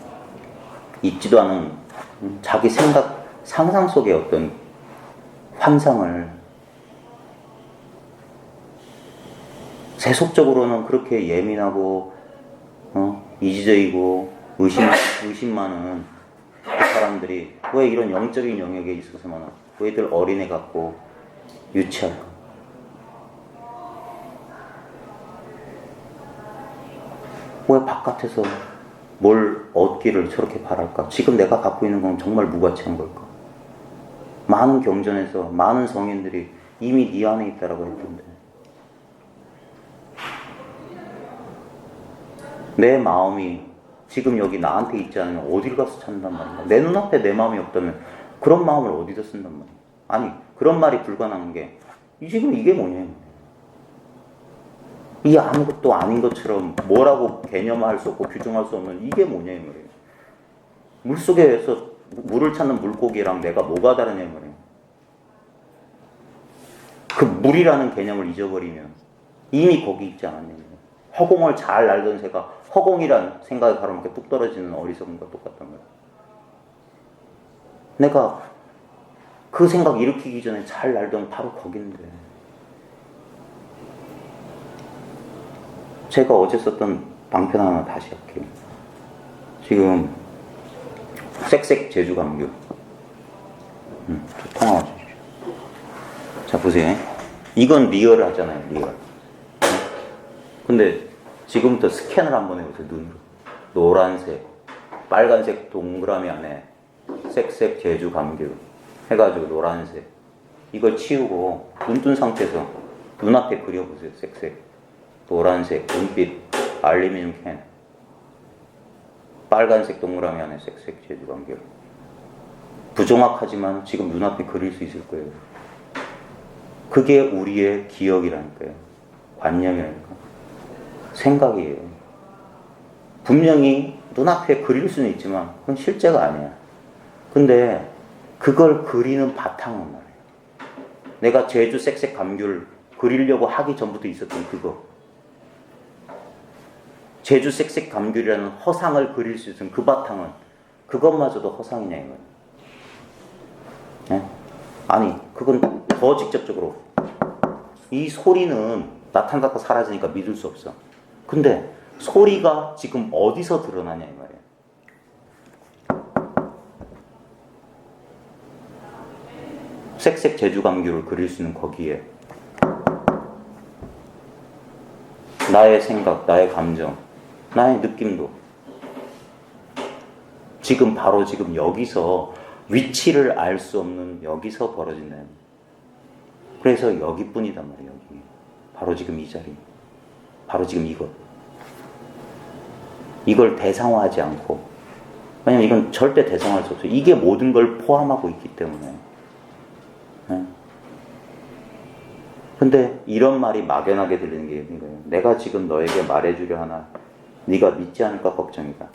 있지도 않은 자기 생각, 상상 속의 어떤 환상을 세속적으로는 그렇게 예민하고 이지적이고 의심 많은 그 사람들이 왜 이런 영적인 영역에 있어서만 왜들 어린애 같고 유치할까? 왜 바깥에서 뭘 얻기를 저렇게 바랄까? 지금 내가 갖고 있는 건 정말 무가치한 걸까? 많은 경전에서 많은 성인들이 이미 네 안에 있다라고 했던데, 내 마음이 지금 여기 나한테 있지 않으면 어딜 가서 찾는단 말이야. 내 눈앞에 내 마음이 없다면 그런 마음을 어디서 쓴단 말이야. 아니, 그런 말이 불가능한 게 지금 이게 뭐냐. 이 아무것도 아닌 것처럼 뭐라고 개념화할 수 없고 규정할 수 없는 이게 뭐냐 이 말이에요. 물속에서 물을 찾는 물고기랑 내가 뭐가 다르냐 이 말이에요. 그 물이라는 개념을 잊어버리면 이미 거기 있지 않았냐. 허공을 잘 날던 새가 허공이란 생각에 바로 이렇게 뚝 떨어지는 어리석음과 똑같단 말이에요. 내가 그 생각 일으키기 전에 잘 날던 바로 거긴데, 제가 어제 썼던 방편 하나 다시 할게요. 지금 쌕쌕 제주감귤 통화 주십시오. 자 보세요. 이건 리얼 하잖아요. 리얼. 근데 지금부터 스캔을 한번 해보세요. 눈으로. 노란색, 빨간색 동그라미 안에 쌕쌕 제주감귤 해가지고 노란색, 이걸 치우고 눈 뜬 상태에서 눈앞에 그려보세요. 쌕쌕 노란색 은빛 알루미늄 캔, 빨간색 동그라미 안에 쌕쌕 제주감귤. 부정확하지만 지금 눈앞에 그릴 수 있을 거예요. 그게 우리의 기억이라니까요. 관념이라니까. 생각이에요. 분명히 눈앞에 그릴 수는 있지만 그건 실제가 아니야. 근데 그걸 그리는 바탕은 말이에요. 내가 제주 쌕쌕 감귤 그리려고 하기 전부터 있었던 그거. 제주 쌕쌕 감귤이라는 허상을 그릴 수 있는 그 바탕은 그것마저도 허상이냐 이거예요. 네? 아니, 그건 더 직접적으로 이 소리는 나타났다 사라지니까 믿을 수 없어. 근데 소리가 지금 어디서 드러나냐 이 말이에요. 쌕쌕 제주감귤을 그릴 수 있는 거기에 나의 생각, 나의 감정, 나의 느낌도 지금 바로 지금 여기서 위치를 알 수 없는 여기서 벌어진다는. 그래서 여기뿐이단 말이에요. 여기. 바로 지금 이 자리. 바로 지금 이것. 이걸 대상화하지 않고, 왜냐면 이건 절대 대상화할 수 없어요. 이게 모든 걸 포함하고 있기 때문에. 네? 근데 이런 말이 막연하게 들리는 게 이거예요. 내가 지금 너에게 말해주려 하나 네가 믿지 않을까 걱정이다.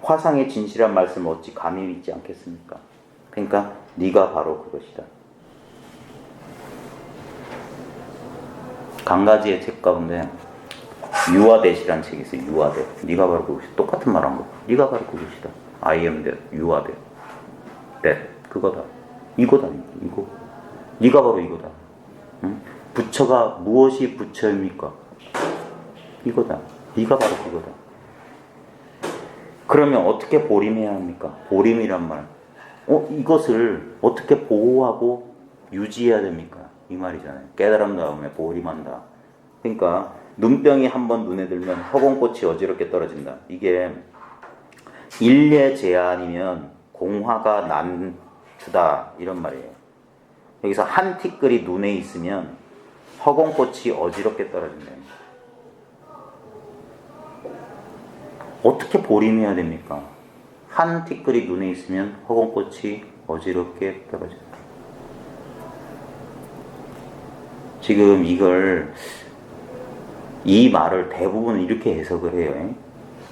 화상의 진실한 말씀을 어찌 감히 믿지 않겠습니까? 그러니까 네가 바로 그것이다. 강가지의 책 가운데 유아댓이라는 책이 있어요. 유아댓. 네가 바로 그것이다. 똑같은 말 한 거. 네가 바로 그것이다. I am that. 유아댓. that. 그거다. 이거다. 이거. 네가 바로 이거다. 응? 부처가 무엇이 부처입니까? 이거다. 네가 바로 그거다. 그러면 어떻게 보림해야 합니까? 보림이란 말. 이것을 어떻게 보호하고 유지해야 됩니까? 이 말이잖아요. 깨달은 다음에 보림한다. 그러니까 눈병이 한번 눈에 들면 허공꽃이 어지럽게 떨어진다. 이게 일례 제한이면 공화가 난주다 이런 말이에요. 여기서 한 티끌이 눈에 있으면 허공꽃이 어지럽게 떨어진다. 어떻게 보림해야 됩니까? 한 티끌이 눈에 있으면 허공꽃이 어지럽게 떨어진다. 지금 이 말을 대부분 이렇게 해석을 해요.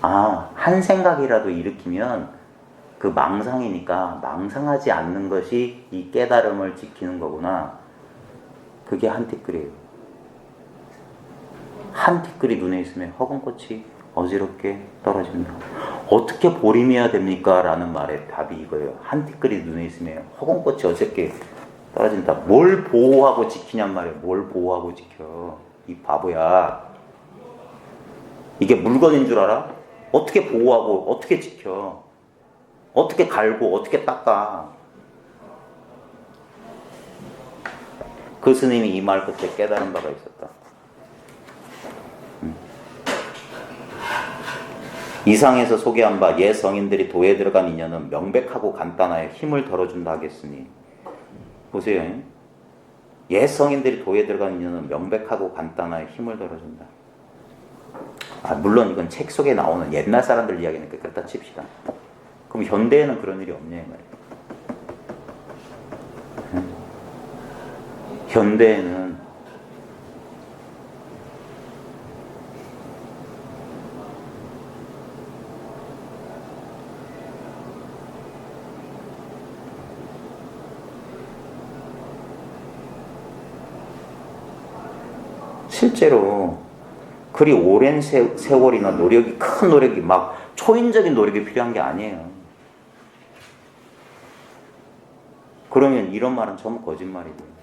한 생각이라도 일으키면 그 망상이니까 망상하지 않는 것이 이 깨달음을 지키는 거구나. 그게 한 티끌이에요. 한 티끌이 눈에 있으면 허공꽃이 어지럽게 떨어진다. 어떻게 보림해야 됩니까? 라는 말의 답이 이거예요. 한 티끌이 눈에 있으면 허공꽃이 어지럽게 떨어진다. 뭘 보호하고 지키냔 말이에요. 뭘 보호하고 지켜. 이 바보야. 이게 물건인 줄 알아? 어떻게 보호하고 어떻게 지켜? 어떻게 갈고 어떻게 닦아? 그 스님이 이 말 끝에 깨달은 바가 있었다. 이상에서 소개한 바 옛 성인들이 도에 들어간 인연은 명백하고 간단하여 힘을 덜어준다 하겠으니. 보세요. 옛 성인들이 도에 들어간 인연은 명백하고 간단하여 힘을 덜어준다. 물론 이건 책 속에 나오는 옛날 사람들 이야기니까 그렇다 칩시다. 그럼 현대에는 그런 일이 없냐 이 말이에요. 현대에는 실제로 그리 오랜 세월이나 노력이, 큰 노력이, 막 초인적인 노력이 필요한 게 아니에요. 그러면 이런 말은 전부 거짓말이고.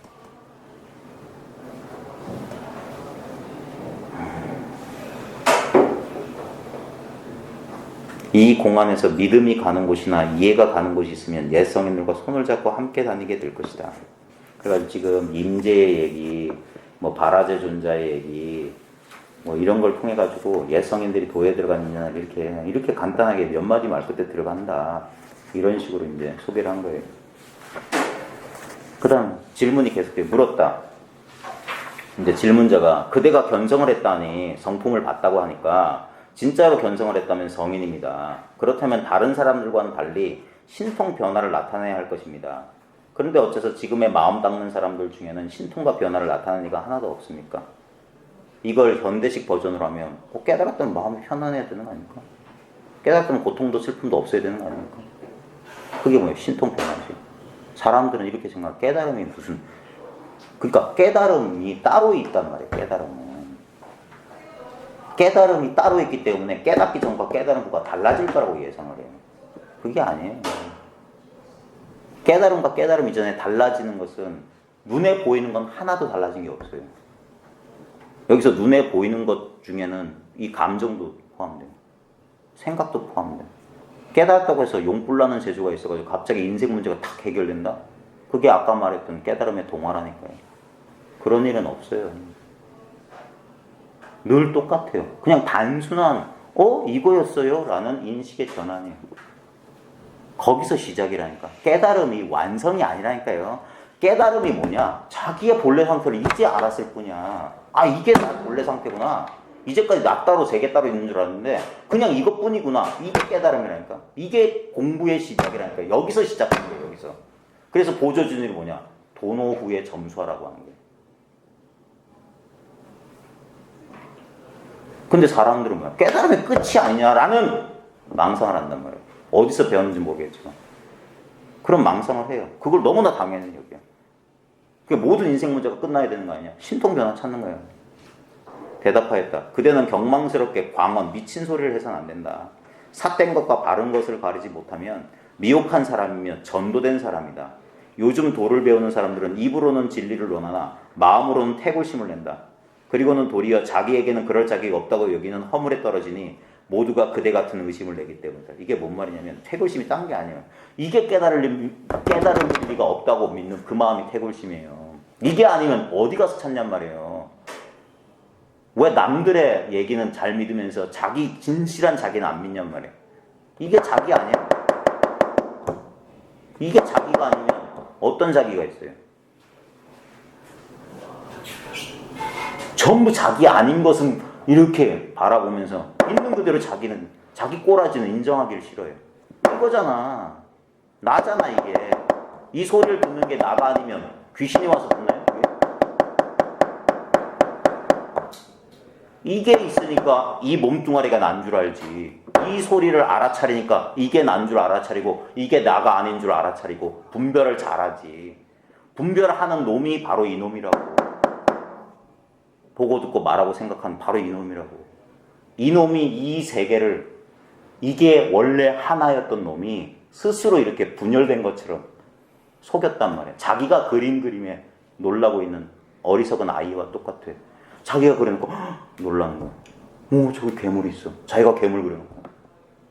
이 공간에서 믿음이 가는 곳이나 이해가 가는 곳이 있으면 옛 성인들과 손을 잡고 함께 다니게 될 것이다. 그래가지고 지금 임재의 얘기, 뭐 바라제 존자의 얘기, 뭐 이런 걸 통해 가지고 옛 성인들이 도에 들어가느냐 이렇게 간단하게 몇 마디 말 끝에 들어간다. 이런 식으로 이제 소개를 한 거예요. 그다음 질문이 계속해 물었다. 이제 질문자가 그대가 견성을 했다니 성품을 봤다고 하니까 진짜로 견성을 했다면 성인입니다. 그렇다면 다른 사람들과는 달리 신통 변화를 나타내야 할 것입니다. 그런데 어째서 지금의 마음 닦는 사람들 중에는 신통과 변화를 나타내는 이가 하나도 없습니까? 이걸 현대식 버전으로 하면 깨달았다면 마음이 편안해야 되는 거 아닙니까? 깨달았다면 고통도 슬픔도 없어야 되는 거 아닙니까? 그게 뭐예요? 신통 변화지. 사람들은 이렇게 생각해. 깨달음이 무슨, 그러니까 깨달음이 따로 있단 말이에요. 깨달음이 따로 있기 때문에 깨닫기 전과 깨달은 후가 달라질 거라고 예상을 해요. 그게 아니에요. 깨달음과 깨달음 이전에 달라지는 것은 눈에 보이는 건 하나도 달라진 게 없어요. 여기서 눈에 보이는 것 중에는 이 감정도 포함돼요. 생각도 포함돼요. 깨달았다고 해서 용불나는 재주가 있어가지고 갑자기 인생 문제가 탁 해결된다? 그게 아까 말했던 깨달음의 동화라니까요. 그런 일은 없어요. 늘 똑같아요. 그냥 단순한 이거였어요? 라는 인식의 전환이에요. 거기서 시작이라니까. 깨달음이 완성이 아니라니까요. 깨달음이 뭐냐? 자기의 본래 상태를 이제 알았을 뿐이야. 이게 나 본래 상태구나. 이제까지 나 따로 세계 따로 있는 줄 알았는데 그냥 이것뿐이구나. 이게 깨달음이라니까. 이게 공부의 시작이라니까. 여기서 시작하는 거예요. 여기서. 그래서 보조준율이 뭐냐? 도노 후에 점수하라고 하는 거예요. 근데 사람들은 뭐야? 깨달음의 끝이 아니냐라는 망상을 한단 말이에요. 어디서 배웠는지 모르겠지만. 그런 망상을 해요. 그걸 너무나 당연히 여겨요. 모든 인생 문제가 끝나야 되는 거 아니냐? 신통 변화 찾는 거예요. 대답하였다. 그대는 경망스럽게 광언, 미친 소리를 해서는 안 된다. 삿된 것과 바른 것을 가리지 못하면 미혹한 사람이며 전도된 사람이다. 요즘 도를 배우는 사람들은 입으로는 진리를 논하나 마음으로는 태골심을 낸다. 그리고는 도리어 자기에게는 그럴 자격이 없다고 여기는 허물에 떨어지니 모두가 그대 같은 의심을 내기 때문이다. 이게 뭔 말이냐면 태골심이 딴 게 아니에요. 이게 깨달을 리가 없다고 믿는 그 마음이 태골심이에요. 이게 아니면 어디 가서 찾냔 말이에요. 왜 남들의 얘기는 잘 믿으면서 자기 진실한 자기는 안 믿냔 말이에요. 이게 자기 아니에요? 이게 자기가 아니면 어떤 자기가 있어요? 전부 자기 아닌 것은 이렇게 바라보면서 있는 그대로 자기 꼬라지는 인정하기를 싫어요. 이거잖아. 나잖아 이게. 이 소리를 듣는 게 나가 아니면 귀신이 와서 듣나요? 이게 있으니까 이 몸뚱아리가 난 줄 알지. 이 소리를 알아차리니까 이게 난 줄 알아차리고 이게 나가 아닌 줄 알아차리고 분별을 잘하지. 분별하는 놈이 바로 이놈이라고. 보고 듣고 말하고 생각하는 바로 이놈이라고. 이놈이 이 세계를, 이게 원래 하나였던 놈이 스스로 이렇게 분열된 것처럼 속였단 말이에요. 자기가 그린 그림에 놀라고 있는 어리석은 아이와 똑같아요. 자기가 그려놓고 놀라는 거야. 저기 괴물이 있어. 자기가 괴물 그려놓고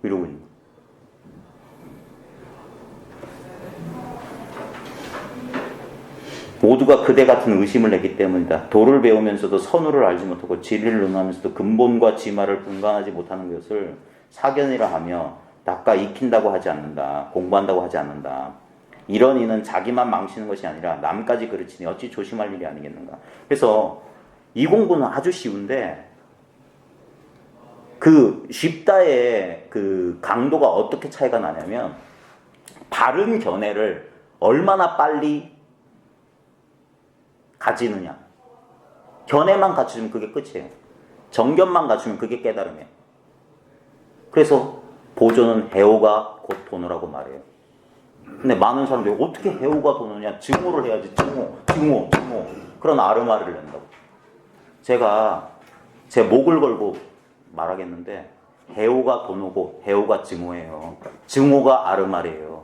이러고 있는 거야. 모두가 그대 같은 의심을 내기 때문이다. 도를 배우면서도 선우를 알지 못하고 진리를 논하면서도 근본과 지마를 분간하지 못하는 것을 사견이라 하며 닦아 익힌다고 하지 않는다. 공부한다고 하지 않는다. 이런 이는 자기만 망치는 것이 아니라 남까지 그르치니 어찌 조심할 일이 아니겠는가. 그래서 이 공부는 아주 쉬운데 그 쉽다의 그 강도가 어떻게 차이가 나냐면 바른 견해를 얼마나 빨리 가지느냐. 견해만 갖추면 그게 끝이에요. 정견만 갖추면 그게 깨달음이에요. 그래서 보조는 해오가 곧 도노라고 말해요. 근데 많은 사람들이 어떻게 해오가 도노냐. 증오를 해야지. 증오. 그런 아르마를 낸다고. 제가 제 목을 걸고 말하겠는데 해오가 도노고 해오가 증오예요. 증오가 아르마래요.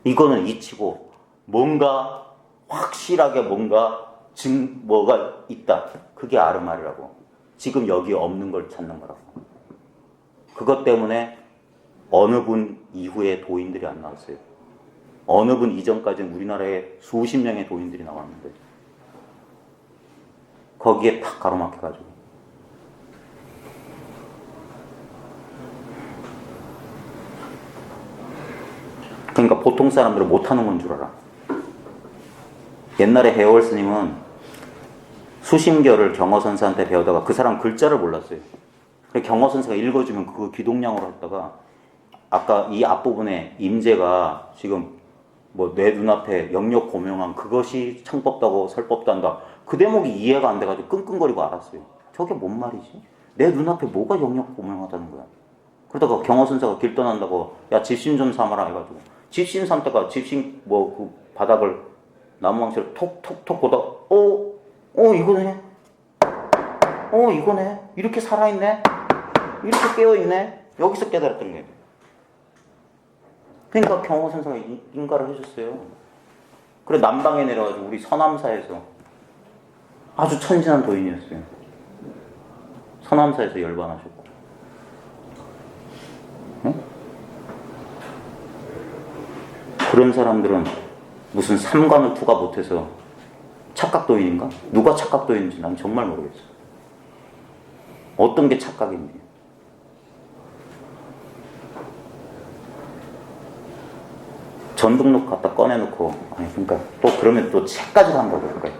이거는 이치고 뭔가 확실하게 뭐가 있다. 그게 아르마리라고. 지금 여기 없는 걸 찾는 거라고. 그것 때문에 어느 분 이후에 도인들이 안 나왔어요. 어느 분 이전까지는 우리나라에 수십 명의 도인들이 나왔는데 거기에 탁 가로막혀가지고 그러니까 보통 사람들은 못하는 건 줄 알아. 옛날에 해월 스님은 수심결을 경허선사한테 배우다가 그 사람 글자를 몰랐어요. 경허선사가 읽어주면 그거 기동량으로 했다가 아까 이 앞부분에 임재가 지금 뭐 내 눈앞에 영역 고명한 그것이 창법다고 설법도 한다. 그 대목이 이해가 안 돼가지고 끙끙거리고 알았어요. 저게 뭔 말이지? 내 눈앞에 뭐가 영역 고명하다는 거야. 그러다가 경허선사가 길 떠난다고 야 집신 좀 삼아라 해가지고 집신 삼다가 집신 뭐 그 바닥을 나무망치를 톡톡톡 보다 이거네. 이거네. 이렇게 살아있네. 이렇게 깨어있네. 여기서 깨달았던 거예요. 그러니까 경허선사가 인가를 해줬어요. 그래 남방에 내려가지고 우리 서남사에서 아주 천진한 도인이었어요. 서남사에서 열반하셨고. 응? 그런 사람들은 무슨 삼관을 투가 못해서 착각도인인가? 누가 착각도인인지 난 정말 모르겠어. 어떤 게 착각인지. 전등록 갖다 꺼내놓고 그러니까 또 그러면 또 책 가지고 한다고 그럴까요?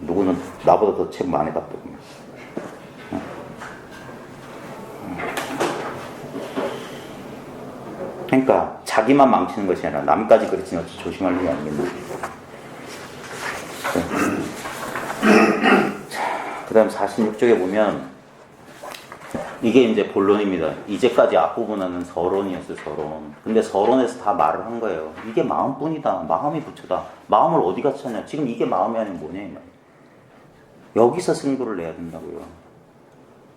누구는 나보다 더 책 많이 봤다고. 그러니까 자기만 망치는 것이 아니라 남까지 그르치는 것이 조심할 일이 아니겠나. 그 다음 46쪽에 보면 이게 이제 본론입니다. 이제까지 앞부분은 서론이었어요. 서론. 근데 서론에서 다 말을 한 거예요. 이게 마음뿐이다. 마음이 부처다. 마음을 어디가 찾냐. 지금 이게 마음이 아니면 뭐냐 이 말이에요. 여기서 승부를 내야 된다고요.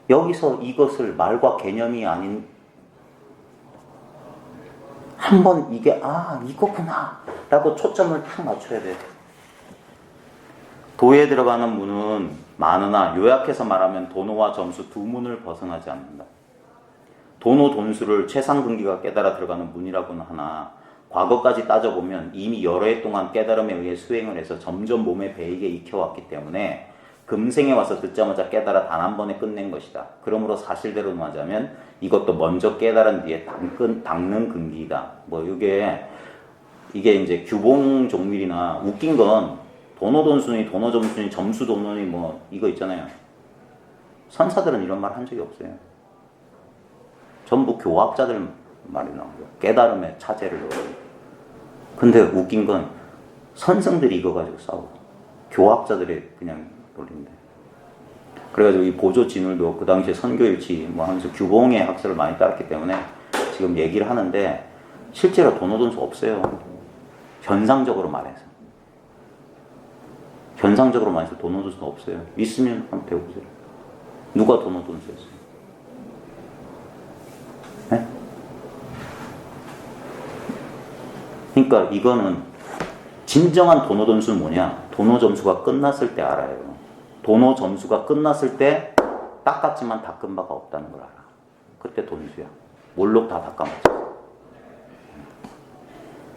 여기서 이것을 말과 개념이 아닌 한번 이게 이거구나 라고 초점을 탁 맞춰야 돼. 도에 들어가는 문은 많으나 요약해서 말하면 도노와 점수 두 문을 벗어나지 않는다. 도노 돈수를 최상근기가 깨달아 들어가는 문이라고는 하나 과거까지 따져보면 이미 여러 해 동안 깨달음에 의해 수행을 해서 점점 몸에 배이게 익혀왔기 때문에 금생에 와서 듣자마자 깨달아 단 한 번에 끝낸 것이다. 그러므로 사실대로 말하자면 이것도 먼저 깨달은 뒤에 닦는 근기이다. 뭐 이게 이제 규봉 종밀이나 웃긴 건 도노돈순이, 도노점순이, 점수도노니 뭐 이거 있잖아요. 선사들은 이런 말 한 적이 없어요. 전부 교학자들 말이 나온 거예요. 깨달음의 차제를 넣어요. 근데 웃긴 건 선생들이 이거 가지고 싸우고 교학자들이 그냥 논리인데. 그래가지고 이 보조 진울도 그 당시에 선교일치 뭐 하면서 규봉의 학설을 많이 따랐기 때문에 지금 얘기를 하는데 실제로 도노돈수 없어요. 현상적으로 말해서. 현상적으로 말해서 도노돈수는 없어요. 있으면 한번 배워보세요. 누가 도노돈수였어요? 네? 그러니까 이거는 진정한 도노돈수는 뭐냐? 도노점수가 끝났을 때 알아요. 도노점수가 끝났을 때 닦았지만 닦은 바가 없다는 걸 알아. 그때 돈수야. 몰록 다 닦아맞죠.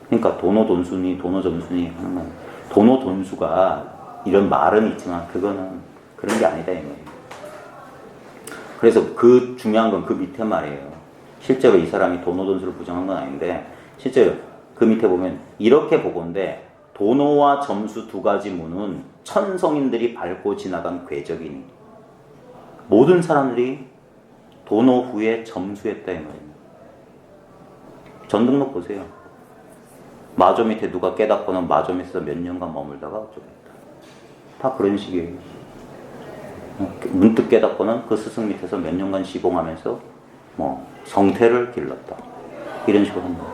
그러니까 도노돈수니 도노점수니 하는 건 도노돈수가 이런 말은 있지만 그거는 그런 게 아니다 이 말이에요. 그래서 그 중요한 건 그 밑에 말이에요. 실제로 이 사람이 도노돈수를 부정한 건 아닌데 실제로 그 밑에 보면 이렇게 보건대 도노와 점수 두 가지 문은 천성인들이 밟고 지나간 궤적이니 모든 사람들이 도노 후에 점수했다 이 말입니다. 전등록 보세요. 마조 밑에 누가 깨닫고는 마조 밑에서 몇 년간 머물다가 어쩌겠다. 다 그런 식이에요. 문득 깨닫고는 그 스승 밑에서 몇 년간 시봉하면서 뭐 성태를 길렀다. 이런 식으로 합니다.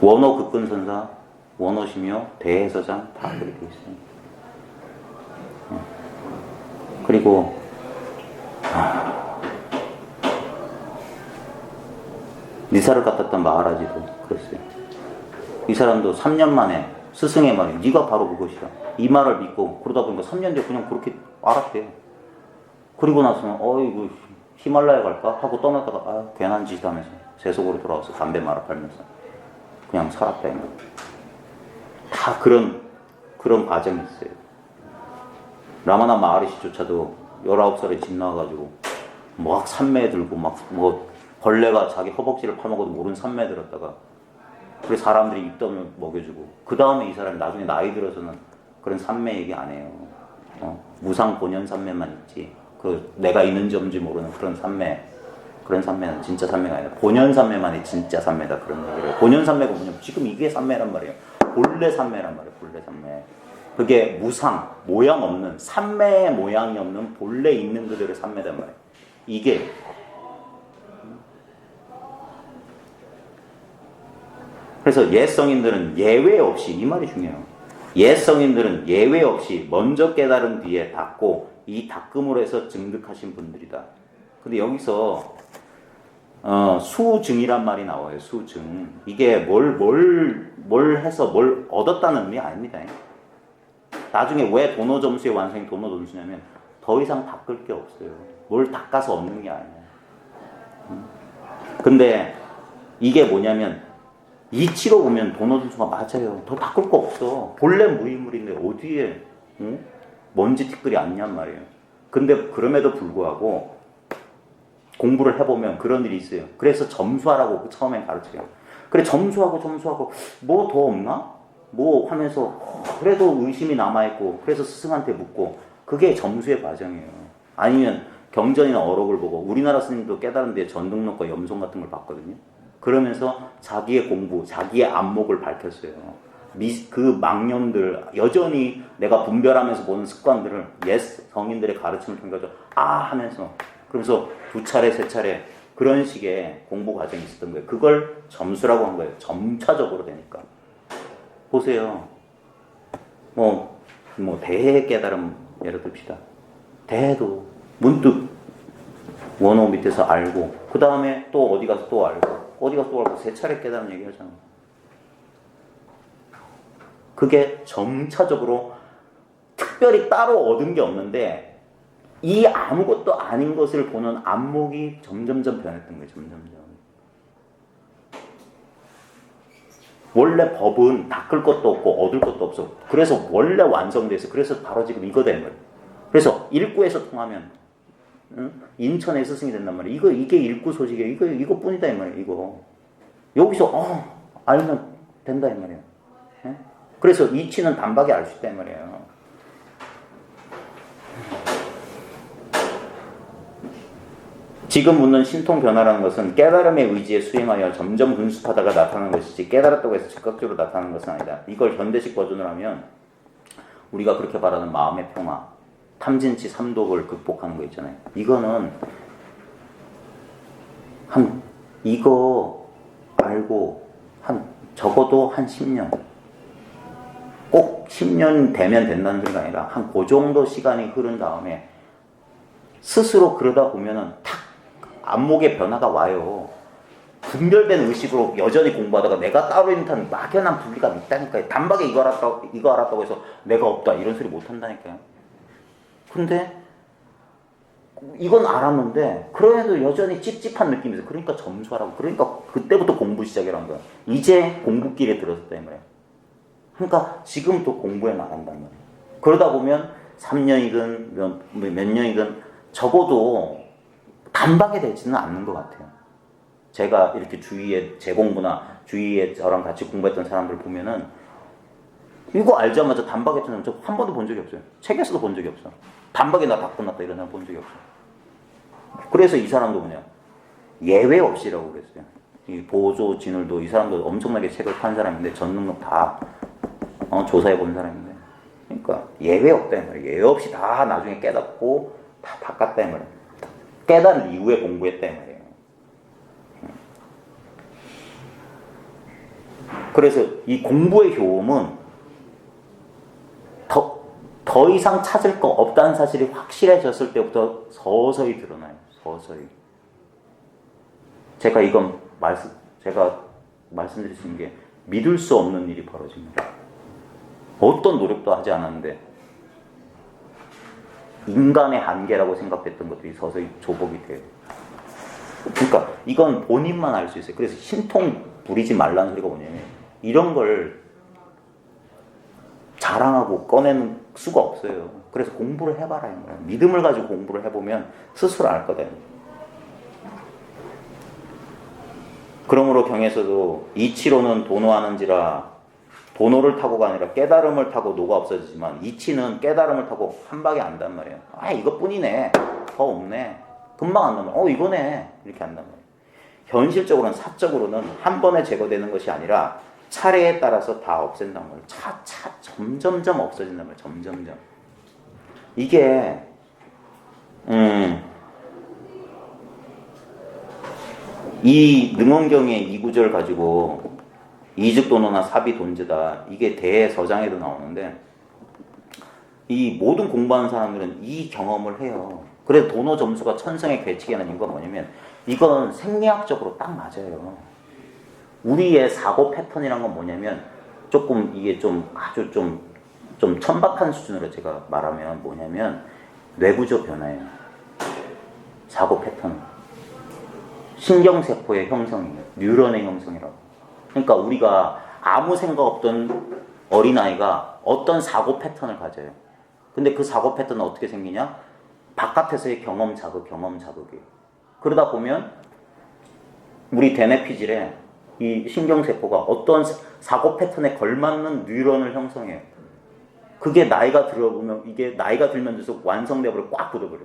원호 극근선사, 원호시며 대해서장 다 그렇게 되어 있어요. 그리고 니사를 갖다 마하라지도 그랬어요. 이 사람도 3년 만에 스승의 말이 네가 바로 그것이다. 이 말을 믿고 그러다 보니까 3년 뒤에 그냥 그렇게 알았대요. 그리고 나서는 이거 히말라야 갈까? 하고 떠나다가 괜한 짓 하면서 세속으로 돌아와서 담배 말아 팔면서 그냥 살았다. 다 그런 과정이 있어요. 라마나 마하리시조차도 19살에 집 나와가지고 막 산매 들고 막 뭐 벌레가 자기 허벅지를 파먹어도 모르는 산매 들었다가 그래서 사람들이 입더미 먹여주고 그 다음에 이 사람이 나중에 나이 들어서는 그런 산매 얘기 안 해요. 무상 본연 산매만 있지. 그 내가 있는지 없는지 모르는 그런 산매는 진짜 산매가 아니라 본연 산매만이 진짜 산매다 그런 얘기를 해요. 본연 산매가 뭐냐면 지금 이게 산매란 말이에요. 본래 산매란 말이에요. 본래 산매. 그게 무상, 모양 없는 산매의 모양이 없는 본래 있는 그대로의 산매단 말이에요. 이게 그래서 옛성인들은 예외 없이 이 말이 중요해요. 옛성인들은 예외 없이 먼저 깨달은 뒤에 닦고 이 닦음으로 해서 증득하신 분들이다. 근데 여기서 수증이란 말이 나와요. 수증. 이게 뭘 해서 뭘 얻었다는 의미 아닙니다. 나중에 왜 도노점수의 완성이 도노돈수냐면 더 이상 닦을 게 없어요. 뭘 닦아서 얻는 게 아니에요. 근데 이게 뭐냐면 이치로 보면 도노돈수가 맞아요. 더 닦을 거 없어. 본래 무인물인데 어디에 먼지 티끌이 앉냔 말이에요. 근데 그럼에도 불구하고 공부를 해보면 그런 일이 있어요. 그래서 점수하라고 처음엔 가르쳐요. 그래 점수하고 뭐 더 없나? 뭐 하면서 그래도 의심이 남아있고 그래서 스승한테 묻고 그게 점수의 과정이에요. 아니면 경전이나 어록을 보고 우리나라 스님도 깨달은 뒤에 전등록과 염송 같은 걸 봤거든요. 그러면서 자기의 공부, 자기의 안목을 밝혔어요. 그 망념들, 여전히 내가 분별하면서 보는 습관들을 옛 성인들의 가르침을 통해서 하면서 그러면서 2차례, 3차례 그런 식의 공부 과정이 있었던 거예요. 그걸 점수라고 한 거예요. 점차적으로 되니까. 보세요. 뭐 대해 깨달음 예를 듭시다. 대해도 문득 원호 밑에서 알고 그 다음에 또 어디 가서 또 알고 3차례 깨달음 얘기하잖아. 그게 점차적으로 특별히 따로 얻은 게 없는데 이 아무것도 아닌 것을 보는 안목이 점점점 변했던 거예요. 점점점. 원래 법은 닦을 것도 없고 얻을 것도 없어. 그래서 원래 완성돼서 그래서 바로 지금 이거 된 거예요. 그래서 일구에서 통하면 인천의 스승이 된단 말이에요. 이게 일구 소식이에요. 이거뿐이다 이 말이에요. 이거 여기서 알면 된다 이 말이에요. 예? 그래서 이치는 단박에 알 수 있다 이 말이에요. 지금 묻는 신통 변화라는 것은 깨달음의 의지에 수행하여 점점 분습하다가 나타나는 것이지 깨달았다고 해서 즉각적으로 나타나는 것은 아니다. 이걸 현대식 버전으로 하면 우리가 그렇게 말하는 마음의 평화, 탐진치 삼독을 극복하는 거 있잖아요. 이거는 이거 알고 적어도 한 10년 꼭 10년 되면 된다는 게 아니라 그 정도 시간이 흐른 다음에 스스로 그러다 보면은 탁 안목의 변화가 와요. 분별된 의식으로 여전히 공부하다가 내가 따로 있는 듯한 막연한 분리가 있다니까요. 단박에 이거 알았다고 해서 내가 없다 이런 소리 못 한다니까요. 근데 이건 알았는데 그래도 여전히 찝찝한 느낌이 있어요. 그러니까 점수하라고. 그러니까 그때부터 공부 시작이라는 거야. 이제 공부길에 들어섰다 이 말이에요. 그러니까 지금부터 공부해 나간단 말이에요. 그러다 보면 3년이든 몇 년이든 적어도 단박에 되지는 않는 것 같아요. 제가 이렇게 주위에 재공부나 주위에 저랑 같이 공부했던 사람들 보면은 이거 알자마자 단박에 되는 저 한 번도 본 적이 없어요. 책에서도 본 적이 없어. 단박에 나 다 끝났다 이런 사람 본 적이 없어. 그래서 이 사람도 뭐냐 예외 없이라고 그랬어요. 이 보조 진울도 이 사람도 엄청나게 책을 판 사람인데 전 능력 다 조사해 본 사람인데 그러니까 예외 없다 이 말이에요. 예외 없이 다 나중에 깨닫고 다 바꿨다 이 말이에요. 깨달은 이후에 공부했다 이 말이에요. 그래서 이 공부의 효험은 더 이상 찾을 거 없다는 사실이 확실해졌을 때부터 서서히 드러나요. 서서히. 제가 말씀드릴 수 있는 게 믿을 수 없는 일이 벌어집니다. 어떤 노력도 하지 않았는데 인간의 한계라고 생각했던 것들이 서서히 조복이 돼요. 그러니까 이건 본인만 알 수 있어요. 그래서 신통 부리지 말라는 소리가 뭐냐면 이런 걸 자랑하고 꺼내는 수가 없어요. 그래서 공부를 해봐라. 믿음을 가지고 공부를 해보면 스스로 알 거다. 그러므로 경에서도 이치로는 도노하는지라 도노를 타고가 아니라 깨달음을 타고 노가 없어지지만 이치는 깨달음을 타고 한 방에 안단 말이에요. 아 이것뿐이네. 더 없네. 금방 안단 말이에요. 이거네. 이렇게 안단 말이에요. 현실적으로는 사적으로는 한 번에 제거되는 것이 아니라 차례에 따라서 다 없앤단 말이에요. 점점점 없어진단 말이에요. 점점점. 이게 이 능언경의 이 구절 가지고 이즉도노나 사비돈즈다 이게 대서장에도 나오는데 이 모든 공부하는 사람들은 이 경험을 해요. 그래서 도노 점수가 천성에 괴치게 하는 이유가 뭐냐면 이건 생리학적으로 딱 맞아요. 우리의 사고 패턴이란 건 뭐냐면 조금 이게 좀 아주 좀 천박한 수준으로 제가 말하면 뭐냐면 뇌구조 변화예요. 사고 패턴. 신경세포의 형성이에요. 뉴런의 형성이라고. 그러니까 우리가 아무 생각 없던 어린아이가 어떤 사고 패턴을 가져요. 근데 그 사고 패턴은 어떻게 생기냐? 바깥에서의 경험 자극이에요. 그러다 보면 우리 대뇌피질에 이 신경세포가 어떤 사고 패턴에 걸맞는 뉴런을 형성해요. 그게 나이가 들어보면 이게 나이가 들면 들수록 완성되어버려 꽉 굳어버려.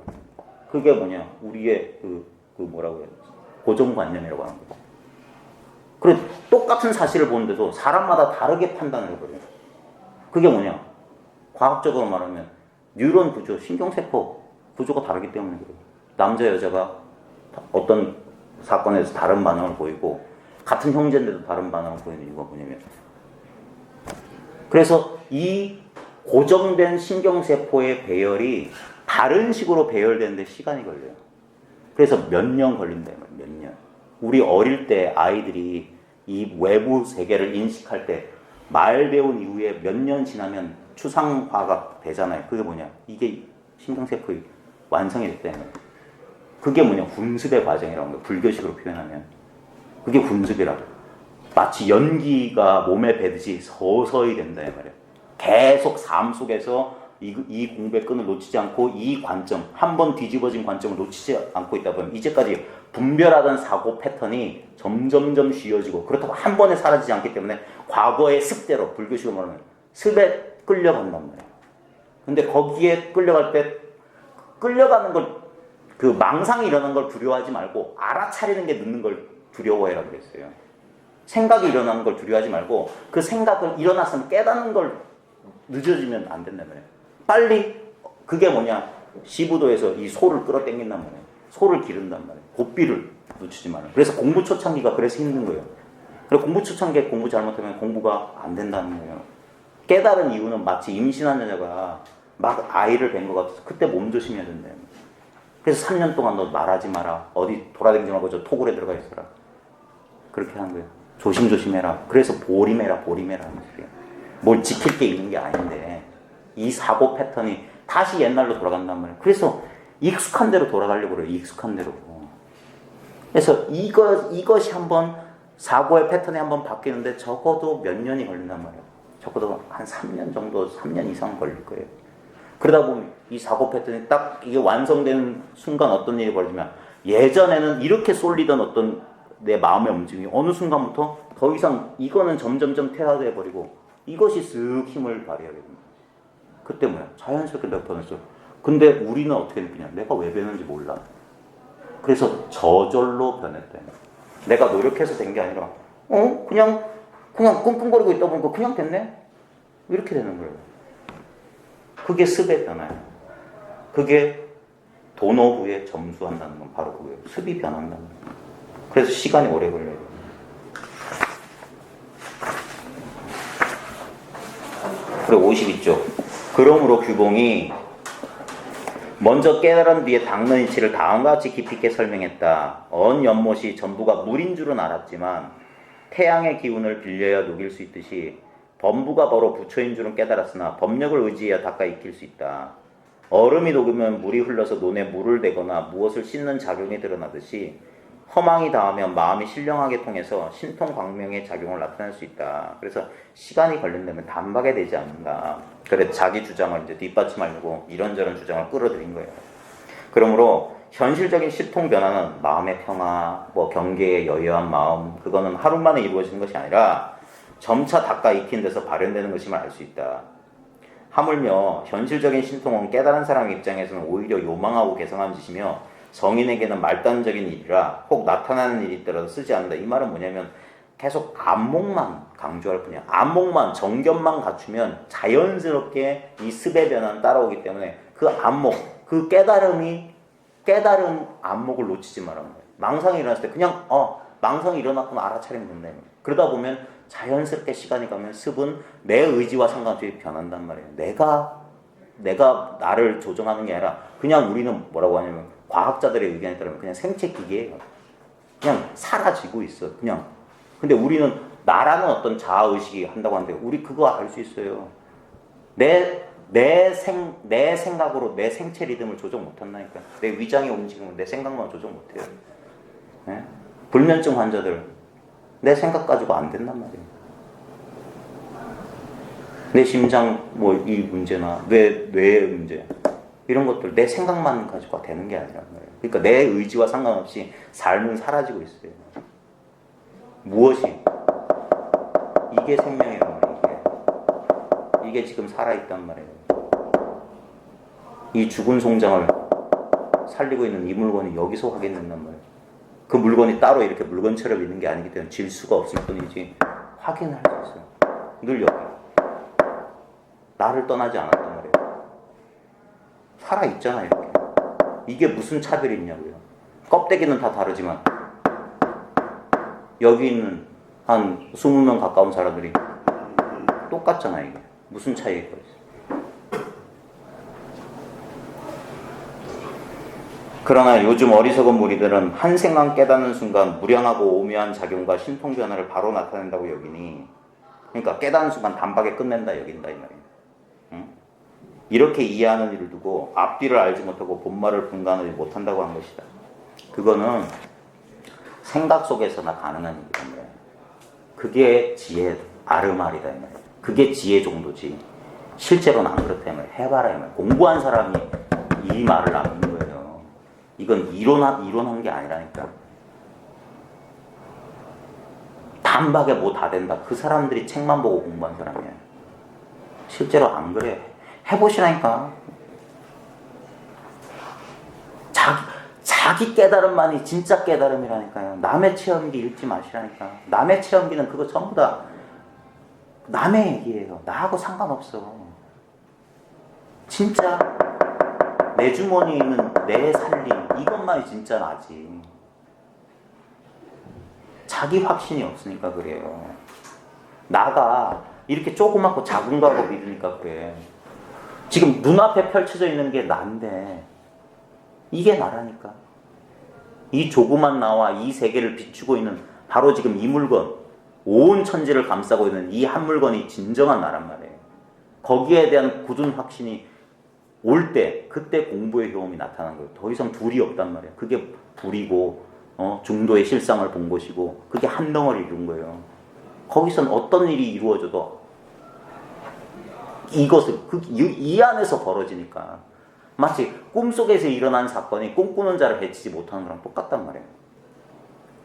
그게 뭐냐? 우리의 뭐라고 해야 되지? 고정관념이라고 하는 거죠. 그래 똑같은 사실을 보는데도 사람마다 다르게 판단을 해버려요. 그게 뭐냐? 과학적으로 말하면 뉴런 구조, 신경세포 구조가 다르기 때문에 그래요. 남자 여자가 어떤 사건에서 다른 반응을 보이고 같은 형제인데도 다른 반응을 보이는 이유가 뭐냐면 그래서 이 고정된 신경세포의 배열이 다른 식으로 배열되는데 시간이 걸려요. 그래서 몇 년 걸린다. 몇 년. 우리 어릴 때 아이들이 이 외부 세계를 인식할 때 말 배운 이후에 몇 년 지나면 추상화가 되잖아요. 그게 뭐냐? 이게 신경세포의 완성이 됐다는 거예요. 그게 뭐냐? 훈습의 과정이라는 거예요. 불교식으로 표현하면. 그게 훈습이라고. 마치 연기가 몸에 배듯이 서서히 된다 이 말이에요. 계속 삶 속에서 이 공부의 끈을 놓치지 않고 이 관점, 한 번 뒤집어진 관점을 놓치지 않고 있다 보면 이제까지 분별하던 사고 패턴이 점점점 쉬워지고 그렇다고 한 번에 사라지지 않기 때문에 과거의 습대로 불교식으로 말하면 습에 끌려간단 말이에요. 근데 거기에 끌려갈 때 끌려가는 걸 그 망상이 일어나는 걸 두려워하지 말고 알아차리는 게 늦는 걸 두려워해라 그랬어요. 생각이 일어나는 걸 두려워하지 말고 그 생각을 일어났으면 깨닫는 걸 늦어지면 안 된단 말이에요. 빨리 그게 뭐냐? 시부도에서 이 소를 끌어당긴단 말이에요. 소를 기른단 말이에요. 고삐를 놓치지 말아요. 그래서 공부 초창기가 그래서 힘든 거예요. 그리고 공부 초창기에 공부 잘못하면 공부가 안 된다는 거예요. 깨달은 이유는 마치 임신한 여자가 막 아이를 뵌 것 같아서 그때 몸조심해야 된대요. 그래서 3년 동안 너 말하지 마라. 어디 돌아다니지 말고 저 토굴에 들어가 있어라. 그렇게 하는 거예요. 조심조심해라. 그래서 보림해라 하는 소리예요. 뭘 지킬 게 있는 게 아닌데 이 사고 패턴이 다시 옛날로 돌아간단 말이에요. 그래서 익숙한 대로 돌아가려고 그래요. 익숙한 대로. 그래서 이것이 한번 사고의 패턴이 한번 바뀌는데 적어도 몇 년이 걸린단 말이에요. 적어도 한 3년 정도, 3년 이상 걸릴 거예요. 그러다 보면 이 사고 패턴이 딱 이게 완성되는 순간 어떤 일이 벌어지면 예전에는 이렇게 쏠리던 어떤 내 마음의 움직임이 어느 순간부터 더 이상 이거는 점점점 퇴화돼 버리고 이것이 쓱 힘을 발휘하게 됩니다. 그때 뭐야? 자연스럽게 내가 변했어. 근데 우리는 어떻게 느끼냐? 내가 왜 변했는지 몰라. 그래서 저절로 변했대. 내가 노력해서 된 게 아니라 그냥 끙끙거리고 있다 보니까 그냥 됐네? 이렇게 되는 거예요. 그게 습의 변화예요. 그게 도너 후에 점수한다는 건 바로 그거예요. 습이 변한다는 거예요. 그래서 시간이 오래 걸려요. 그리고 52쪽. 그러므로 규봉이 먼저 깨달은 뒤에 닦는 이치를 다음과 같이 깊이 있게 설명했다. 연못이 전부가 물인 줄은 알았지만 태양의 기운을 빌려야 녹일 수 있듯이 범부가 바로 부처인 줄은 깨달았으나 법력을 의지해야 닦아 익힐 수 있다. 얼음이 녹으면 물이 흘러서 논에 물을 대거나 무엇을 씻는 작용이 드러나듯이 허망이 닿으면 마음이 신령하게 통해서 신통광명의 작용을 나타낼 수 있다. 그래서 시간이 걸린다면 단박에 되지 않는다. 그래 자기 주장을 이제 뒷받침하려고 이런저런 주장을 끌어들인 거예요. 그러므로 현실적인 신통 변화는 마음의 평화, 경계의 여유한 마음, 그거는 하루 만에 이루어지는 것이 아니라 점차 닦아 익힌 데서 발현되는 것임을 알 수 있다. 하물며 현실적인 신통은 깨달은 사람의 입장에서는 오히려 요망하고 개성한 짓이며 성인에게는 말단적인 일이라 혹 나타나는 일이 있더라도 쓰지 않는다. 이 말은 뭐냐면 계속 안목만 강조할 뿐이야. 안목만, 정견만 갖추면 자연스럽게 이 습의 변화는 따라오기 때문에 그 안목, 그 깨달은 안목을 놓치지 말라는 거예요. 망상이 일어났을 때 그냥 망상이 일어났구나 알아차리면 된다. 그러다 보면 자연스럽게 시간이 가면 습은 내 의지와 상관없이 변한단 말이에요. 내가 나를 조정하는 게 아니라 그냥 우리는 뭐라고 하냐면 과학자들의 의견에 따르면 그냥 생체 기계예요. 그냥 사라지고 있어. 그냥. 근데 우리는 나라는 어떤 자아의식이 한다고 하는데 우리 그거 알 수 있어요. 내 생각으로 내 생체 리듬을 조정 못한다니까. 내 위장의 움직임은 내 생각만 조정 못해요. 네? 불면증 환자들 내 생각 가지고 안 된단 말이에요. 내 심장 이 문제나 뇌의 문제 이런 것들 내 생각만 가지고 되는 게 아니란 말이에요. 그러니까 내 의지와 상관없이 삶은 사라지고 있어요. 무엇이? 이게 생명이란 말이에요. 이게 지금 살아있단 말이에요. 이 죽은 송장을 살리고 있는 이 물건이 여기서 확인된단 말이에요. 그 물건이 따로 이렇게 물건처럼 있는 게 아니기 때문에 질 수가 없을 뿐이지 확인을 할 수 있어요. 늘 여기. 나를 떠나지 않았단 말이에요. 살아있잖아 이렇게. 이게 무슨 차별이 있냐고요. 껍데기는 다 다르지만 여기 있는 한 20명 가까운 사람들이 똑같잖아 이게. 무슨 차이가 있어. 그러나 요즘 어리석은 무리들은 한 생각 깨닫는 순간 무량하고 오묘한 작용과 신통 변화를 바로 나타낸다고 여기니 그러니까 깨닫는 순간 단박에 끝낸다 여긴다 이 말이에요. 응? 이렇게 이해하는 일을 두고 앞뒤를 알지 못하고 본말을 분간하지 못한다고 한 것이다. 그거는 생각 속에서나 가능한 일이란 말이에요. 그게 지혜 아르말이다 이 말이에요. 그게 지혜 정도지. 실제로는 안 그렇다 이 말이에요. 해봐라 이 말이에요. 공부한 사람이 이 말을 안 하는 거예요. 이건 이론한 게 아니라니까. 단박에 뭐 다 된다. 그 사람들이 책만 보고 공부한 사람이에요. 실제로 안 그래. 해보시라니까. 자기 깨달음만이 진짜 깨달음이라니까요. 남의 체험기 읽지 마시라니까. 남의 체험기는 그거 전부 다 남의 얘기예요. 나하고 상관없어. 진짜 내 주머니에 있는 내 살림 이것만이 진짜 나지. 자기 확신이 없으니까 그래요. 나가 이렇게 조그맣고 작은 거라고 믿으니까 그래. 지금 눈앞에 펼쳐져 있는 게 난데 이게 나라니까. 이 조그만 나와 이 세계를 비추고 있는 바로 지금 이 물건, 온 천지를 감싸고 있는 이 한 물건이 진정한 나란 말이에요. 거기에 대한 굳은 확신이 올 때 그때 공부의 효험이 나타나는 거예요. 더 이상 둘이 없단 말이에요. 그게 불이고 중도의 실상을 본 것이고 그게 한 덩어리 이룬 거예요. 거기선 어떤 일이 이루어져도 이것을 이 안에서 벌어지니까 마치 꿈속에서 일어난 사건이 꿈꾸는 자를 해치지 못하는 거랑 똑같단 말이에요.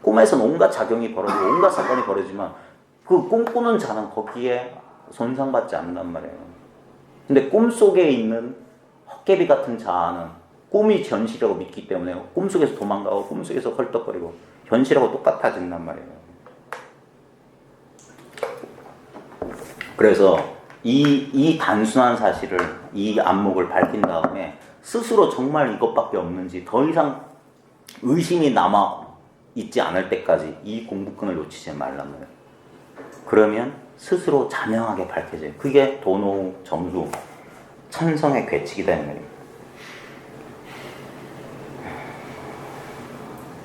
꿈에서는 온갖 작용이 벌어지고 온갖 사건이 벌어지지만 그 꿈꾸는 자는 거기에 손상받지 않는단 말이에요. 근데 꿈속에 있는 헛개비 같은 자아는 꿈이 현실이라고 믿기 때문에 꿈속에서 도망가고 꿈속에서 헐떡거리고 현실하고 똑같아진단 말이에요. 그래서 이 단순한 사실을, 이 안목을 밝힌 다음에 스스로 정말 이것밖에 없는지 더 이상 의심이 남아 있지 않을 때까지 이 공부끈을 놓치지 말란 말이에요. 그러면 스스로 자명하게 밝혀져요. 그게 도노 점수 천성의 괴칙이다 이 말이에요.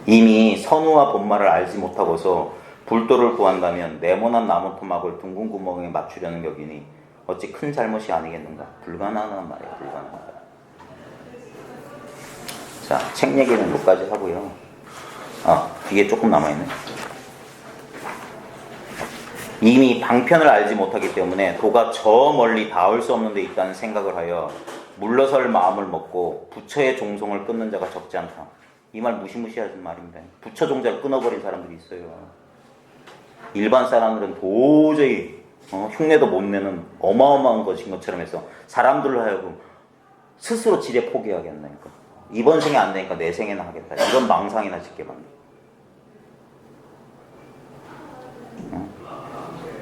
이미 선우와 본말을 알지 못하고서 불도를 구한다면 네모난 나무 토막을 둥근 구멍에 맞추려는 격이니 어찌 큰 잘못이 아니겠는가? 불가능한 말이에요. 불가능하다. 자, 책 얘기는 여기까지 하고요. 뒤에 조금 남아있네. 이미 방편을 알지 못하기 때문에 도가 저 멀리 닿을 수 없는 데 있다는 생각을 하여 물러설 마음을 먹고 부처의 종송을 끊는 자가 적지 않다. 이 말 무시무시하는 말인데 부처 종자를 끊어버린 사람들이 있어요. 일반 사람들은 도저히 흉내도 못 내는 어마어마한 것인 것처럼 해서 사람들로 하여금 스스로 지레 포기하게 한다니까. 이번 생에 안 되니까 내 생에는 하겠다. 이런 망상이나 짓게 만든다.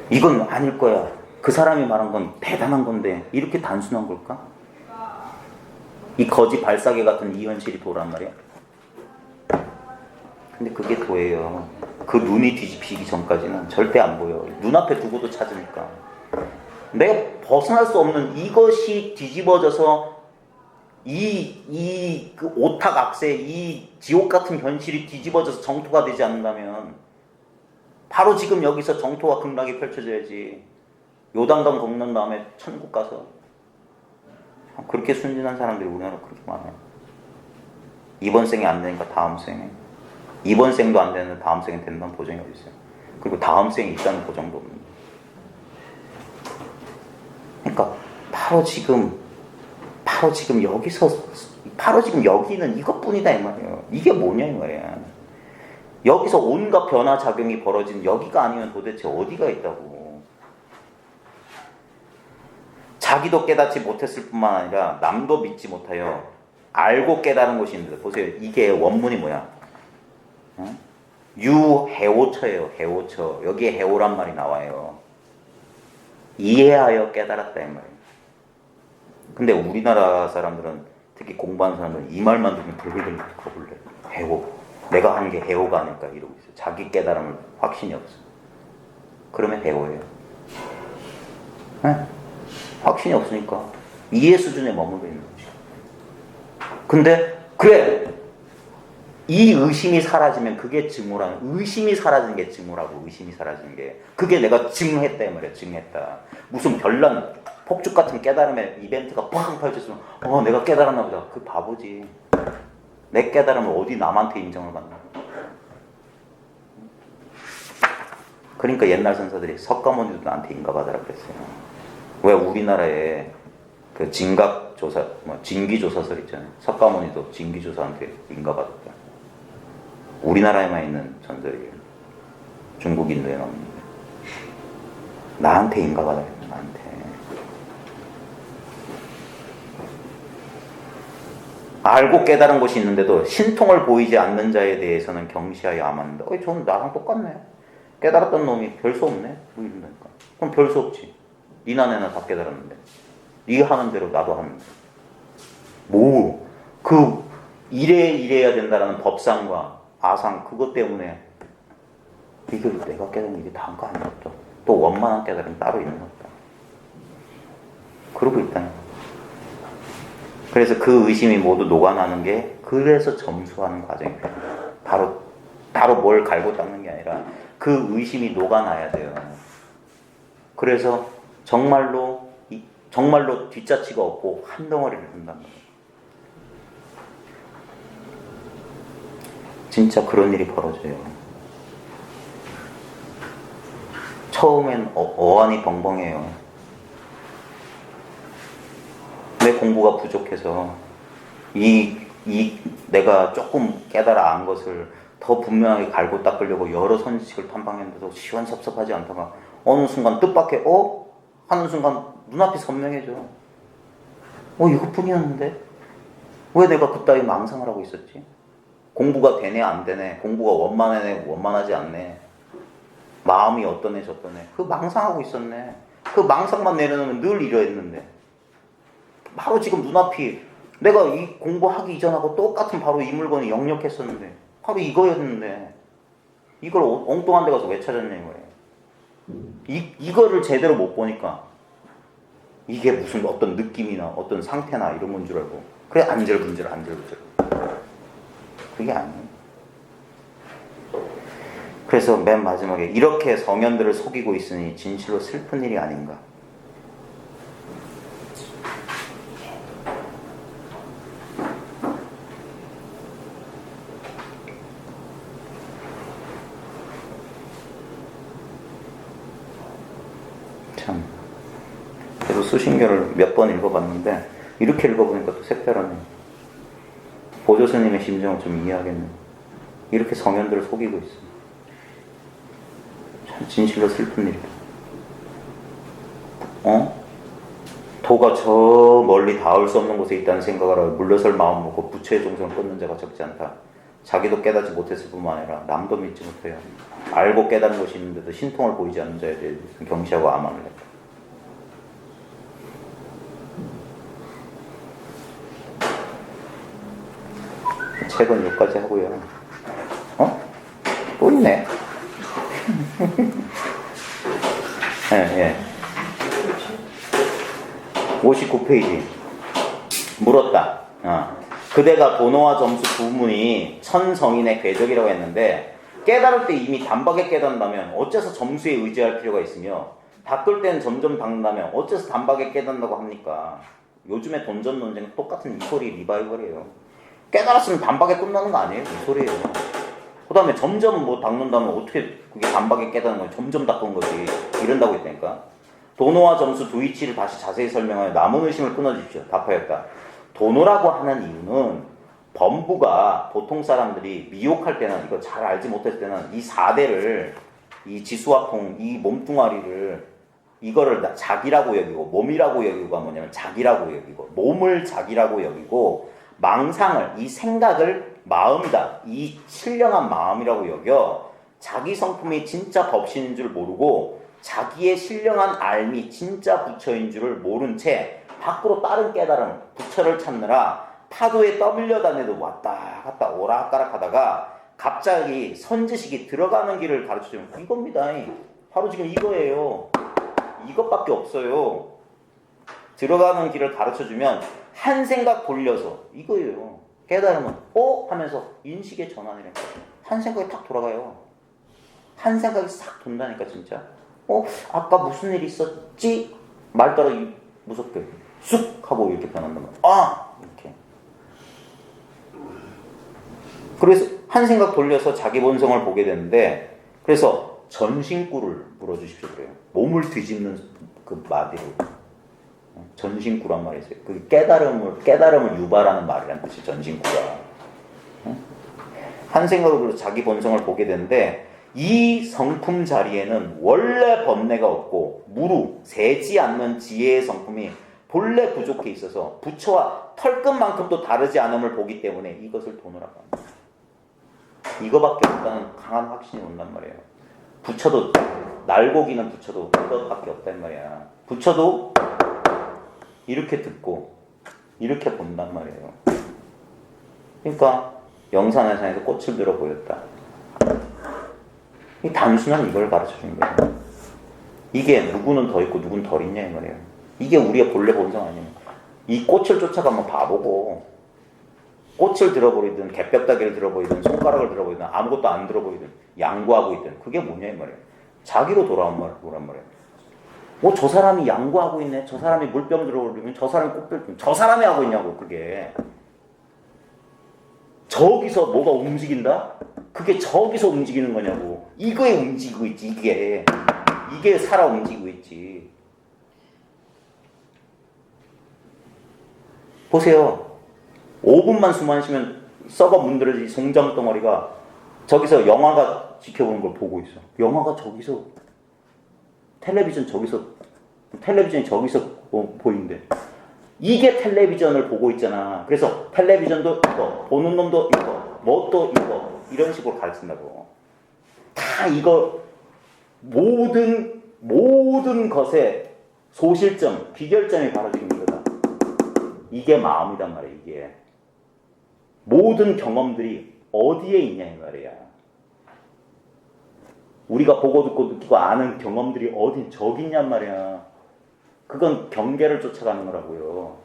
이건 아닐 거야. 그 사람이 말한 건 대단한 건데 이렇게 단순한 걸까? 이 거지 발사계 같은 이 현실이 도란 말이야. 근데 그게 도예요. 그 눈이 뒤집히기 전까지는 절대 안 보여. 눈앞에 두고도 찾으니까. 내가 벗어날 수 없는 이것이 뒤집어져서 그 오탁악세, 이 지옥 같은 현실이 뒤집어져서 정토가 되지 않는다면 바로 지금 여기서 정토와 극락이 펼쳐져야지. 요단강 건넌 다음에 천국 가서. 그렇게 순진한 사람들이 우리나라에 그렇게 많아요. 이번 생에 안 되니까 다음 생에. 이번 생도 안 되는데 다음 생에 된다는 보장이 어디 있어요. 그리고 다음 생에 있다는 보장도 없는. 그러니까 바로 지금 여기서 바로 지금 여기는 이것뿐이다 이 말이에요. 이게 뭐냐 이 말이야. 여기서 온갖 변화 작용이 벌어진 여기가 아니면 도대체 어디가 있다고. 자기도 깨닫지 못했을 뿐만 아니라 남도 믿지 못하여 알고 깨달은 곳이 있는데 보세요. 이게 원문이 뭐야? 유해오처예요. 해오처. 여기에 해오란 말이 나와요. 이해하여 깨달았다 이 말이에요. 근데 우리나라 사람들은 특히 공부하는 사람들은 이 말만 들으면 벌벌벌 겁을 내요. 해오. 내가 하는 게 해오가 아닐까 이러고 있어요. 자기 깨달음을 확신이 없어. 그러면 해오예요. 네? 확신이 없으니까 이해 수준에 머물러 있는 거지. 근데 그래. 이 의심이 사라지면 그게 증오라는, 의심이 사라지는 게 증오라고. 의심이 사라지는 게 그게 내가 증했다 이 말이야. 증했다. 무슨 별난 폭죽 같은 깨달음의 이벤트가 뻥 펼쳐지면 내가 깨달았나 보다. 그 바보지. 내 깨달음을 어디 남한테 인정을 받나. 그러니까 옛날 선사들이 석가모니도 나한테 인가받아라 그랬어요. 왜 우리나라에 그 진각조사, 진기조사설 있잖아요. 석가모니도 진기조사한테 인가받았다. 우리나라에만 있는 전설이에요. 중국 인도에는 없는데. 나한테 인가받아야 돼. 나한테. 알고 깨달은 것이 있는데도 신통을 보이지 않는 자에 대해서는 경시하여 암한다. 저는 나랑 똑같네. 깨달았던 놈이 별 수 없네. 뭐 이런다니까. 그럼 별 수 없지. 니나 내나 다 깨달았는데. 네가 하는 대로 나도 하는데. 이래야 된다라는 법상과 아상, 그것 때문에 이걸 내가 깨달은 이게 다한 거 아니야. 또 원만한 깨달음이 따로 있는 거다. 그러고 있다니까. 그래서 그 의심이 모두 녹아나는 게 그래서 점수하는 과정이 필요해요. 바로 뭘 갈고 닦는 게 아니라 그 의심이 녹아나야 돼요. 그래서 정말로 뒷자치가 없고 한 덩어리를 든단 말이에요. 진짜 그런 일이 벌어져요. 처음엔 어안이 벙벙해요. 내 공부가 부족해서 내가 조금 깨달아 안 것을 더 분명하게 갈고 닦으려고 여러 선지식을 탐방했는데도 시원섭섭하지 않다가 어느 순간 뜻밖의 하는 순간 눈앞이 선명해져. 이것뿐이었는데 왜 내가 그따위 망상을 하고 있었지? 공부가 되네 안 되네, 공부가 원만하네 원만하지 않네, 마음이 어떠네 저떠네, 그 망상하고 있었네. 그 망상만 내려놓으면 늘 이러했는데 바로 지금 눈앞이 내가 이 공부하기 이전하고 똑같은 바로 이 물건이 역력했었는데 바로 이거였는데 이걸 엉뚱한 데 가서 왜 찾았냐 이거예요. 이거를 제대로 못 보니까 이게 무슨 어떤 느낌이나 어떤 상태나 이런 건 줄 알고 그래 안절분절 그게 아니에요. 그래서 맨 마지막에 이렇게 성현들을 속이고 있으니 진실로 슬픈 일이 아닌가. 참 그래도 수신교를 몇 번 읽어봤는데 이렇게 읽어보니까 또 색다르네. 보조 스님의 심정을 좀 이해하겠네. 이렇게 성현들을 속이고 있어. 참 진실로 슬픈 일이다. 도가 저 멀리 닿을 수 없는 곳에 있다는 생각을 하고 물러설 마음 먹고 부처의 종성을 끊는 자가 적지 않다. 자기도 깨닫지 못했을 뿐만 아니라 남도 믿지 못해요. 알고 깨달은 것이 있는데도 신통을 보이지 않는 자에 대해 경시하고 암암을 했다. 책은 여기까지 하고요. 또 있네. 예. 59페이지. 물었다. 그대가 도노와 점수 두 분이 천성인의 궤적이라고 했는데 깨달을 때 이미 단박에 깨닫는다면 어째서 점수에 의지할 필요가 있으며 닦을 때는 점점 닦는다면 어째서 단박에 깨닫는다고 합니까? 요즘에 돈전 논쟁은 똑같은 이 소리 리바이벌이에요. 깨달았으면 단박에 끝나는 거 아니에요? 이 소리예요. 그 다음에 점점 닦는다면 어떻게 그게 단박에 깨닫는 거예요? 점점 닦은 거지. 이런다고 했다니까. 도노와 점수 두 이치를 다시 자세히 설명하여 남은 의심을 끊어주십시오. 답하였다. 도노라고 하는 이유는 범부가 보통 사람들이 미혹할 때는 이거 잘 알지 못했을 때는 이 4대를 이 지수화풍 이 몸뚱아리를 이거를 자기라고 여기고 몸이라고 여기고가 뭐냐면 자기라고 여기고 몸을 자기라고 여기고 망상을 이 생각을 마음이다 이 신령한 마음이라고 여겨 자기 성품이 진짜 법신인 줄 모르고 자기의 신령한 알미 진짜 부처인 줄을 모른 채 밖으로 다른 깨달음 부처를 찾느라 파도에 떠밀려 다녀도 왔다 갔다 오락가락 하다가 갑자기 선지식이 들어가는 길을 가르쳐주면 이겁니다. 바로 지금 이거예요. 이것밖에 없어요. 들어가는 길을 가르쳐주면 한 생각 돌려서 이거예요. 깨달으면 하면서 인식의 전환이라니까. 한 생각이 탁 돌아가요. 한 생각이 싹 돈다니까 진짜. 아까 무슨 일이 있었지? 말 따라 무섭게 쑥 하고 이렇게 변한단 말이야. 이렇게. 그래서 한 생각 돌려서 자기 본성을 보게 되는데 그래서 전신구를 물어주십시오 그래요. 몸을 뒤집는 그 마디로 전신구란 말이 있어요. 그 깨달음을 유발하는 말이란 뜻이 전신구가. 한 생각으로 자기 본성을 보게 되는데 이 성품 자리에는 원래 번뇌가 없고 무루 세지 않는 지혜의 성품이 본래 부족해 있어서 부처와 털끝만큼도 다르지 않음을 보기 때문에 이것을 도노라고 합니다. 이거밖에 없다는 강한 확신이 온단 말이에요. 부처도 날고기는 부처도 이것밖에 없단 말이야. 부처도 이렇게 듣고 이렇게 본단 말이에요. 그러니까 영산회상에서 꽃을 들어 보였다. 이 단순한 이걸 가르쳐주는 거예요. 이게 누구는 더 있고 누구는 덜 있냐 이 말이에요. 이게 우리의 본래 본성 아니에요. 이 꽃을 쫓아가면 바보고 꽃을 들어버리든 개뼈다귀를 들어버리든 손가락을 들어버리든 아무것도 안 들어버리든 양보하고 있든 그게 뭐냐 이 말이에요. 자기로 돌아온 거란 말이에요. 저 사람이 양보하고 있네. 저 사람이 물병 들어버리면 저 사람이 꽃병 저 사람이 하고 있냐고. 그게 저기서 뭐가 움직인다? 그게 저기서 움직이는 거냐고. 이거에 움직이고 있지. 이게 살아 움직이고 있지. 보세요. 5분만 숨 안 쉬면 썩어 문드러지 송장 덩어리가 저기서 영화가 지켜보는 걸 보고 있어. 영화가 저기서 텔레비전이 저기서 보이는데 이게 텔레비전을 보고 있잖아. 그래서 텔레비전도 이거, 보는 놈도 이거, 뭣도 이거 이런 식으로 가르친다고. 다 이거 모든 것의 소실점, 비결점이 바로 지금 이거다. 이게 마음이단 말이야. 이게 모든 경험들이 어디에 있냐 이 말이야. 우리가 보고 듣고 느끼고 아는 경험들이 어디 저기 있냔 말이야. 그건 경계를 쫓아가는 거라고요.